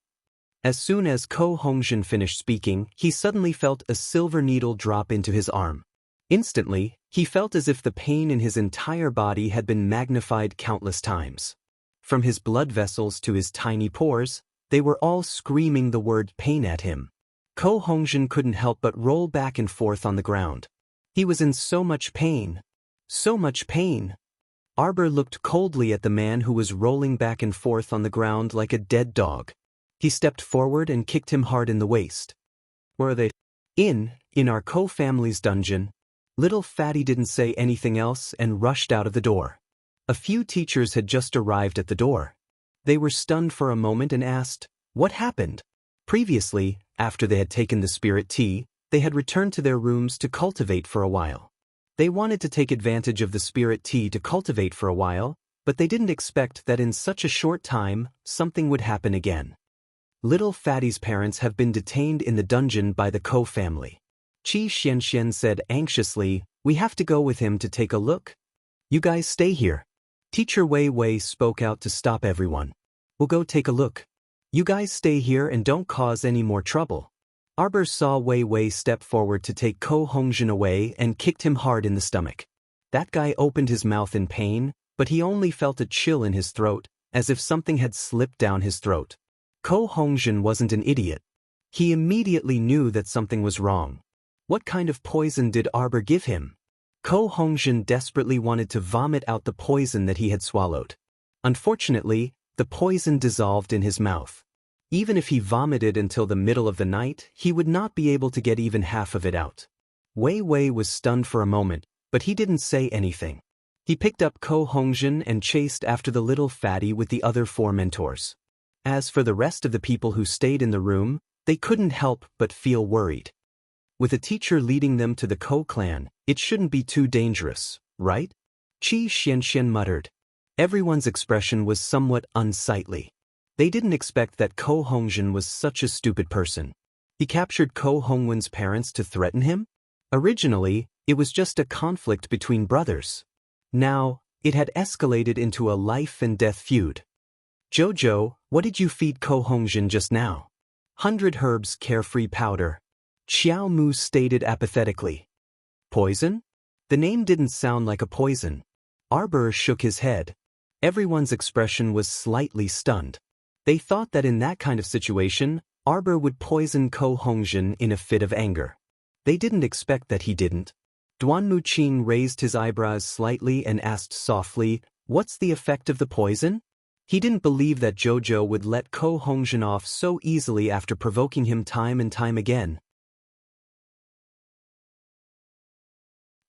As soon as Ko Hongjin finished speaking, he suddenly felt a silver needle drop into his arm. Instantly, he felt as if the pain in his entire body had been magnified countless times. From his blood vessels to his tiny pores, they were all screaming the word pain at him. Ko Hongjin couldn't help but roll back and forth on the ground. He was in so much pain. So much pain. Arbor looked coldly at the man who was rolling back and forth on the ground like a dead dog. He stepped forward and kicked him hard in the waist. Where are they? In our Ko family's dungeon. Little fatty didn't say anything else and rushed out of the door. A few teachers had just arrived at the door. They were stunned for a moment and asked, what happened? Previously, after they had taken the spirit tea, they had returned to their rooms to cultivate for a while. They wanted to take advantage of the spirit tea to cultivate for a while, but they didn't expect that in such a short time, something would happen again. Little fatty's parents have been detained in the dungeon by the Ko family. Qi Xianxian said anxiously, "We have to go with him to take a look. You guys stay here." Teacher Wei Wei spoke out to stop everyone. "We'll go take a look. You guys stay here and don't cause any more trouble." Arbor saw Wei Wei step forward to take Ko Hongjin away and kicked him hard in the stomach. That guy opened his mouth in pain, but he only felt a chill in his throat, as if something had slipped down his throat. Ko Hongjin wasn't an idiot. He immediately knew that something was wrong. What kind of poison did Arbor give him? Ko Hongjin desperately wanted to vomit out the poison that he had swallowed. Unfortunately, the poison dissolved in his mouth. Even if he vomited until the middle of the night, he would not be able to get even half of it out. Wei Wei was stunned for a moment, but he didn't say anything. He picked up Ko Hongjin and chased after the little fatty with the other 4 mentors. As for the rest of the people who stayed in the room, they couldn't help but feel worried. With a teacher leading them to the Ko clan, it shouldn't be too dangerous, right? Qi Xianxian muttered. Everyone's expression was somewhat unsightly. They didn't expect that Ko Hongjin was such a stupid person. He captured Ko Hongwen's parents to threaten him? Originally, it was just a conflict between brothers. Now, it had escalated into a life-and-death feud. "Jojo, what did you feed Ko Hongjin just now?" "100 herbs carefree powder," Xiao Mu stated apathetically. "Poison?" The name didn't sound like a poison. Arbor shook his head. Everyone's expression was slightly stunned. They thought that in that kind of situation, Arbor would poison Ko Hongjin in a fit of anger. They didn't expect that he didn't. Duan Muqing raised his eyebrows slightly and asked softly, "What's the effect of the poison?" He didn't believe that Jojo would let Ko Hongjin off so easily after provoking him time and time again.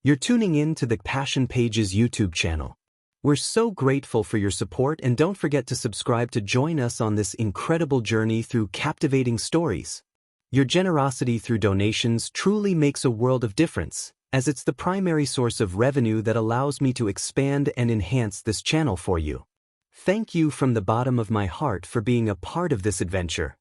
You're tuning in to the Passion Pages YouTube channel. We're so grateful for your support, and don't forget to subscribe to join us on this incredible journey through captivating stories. Your generosity through donations truly makes a world of difference, as it's the primary source of revenue that allows me to expand and enhance this channel for you. Thank you from the bottom of my heart for being a part of this adventure.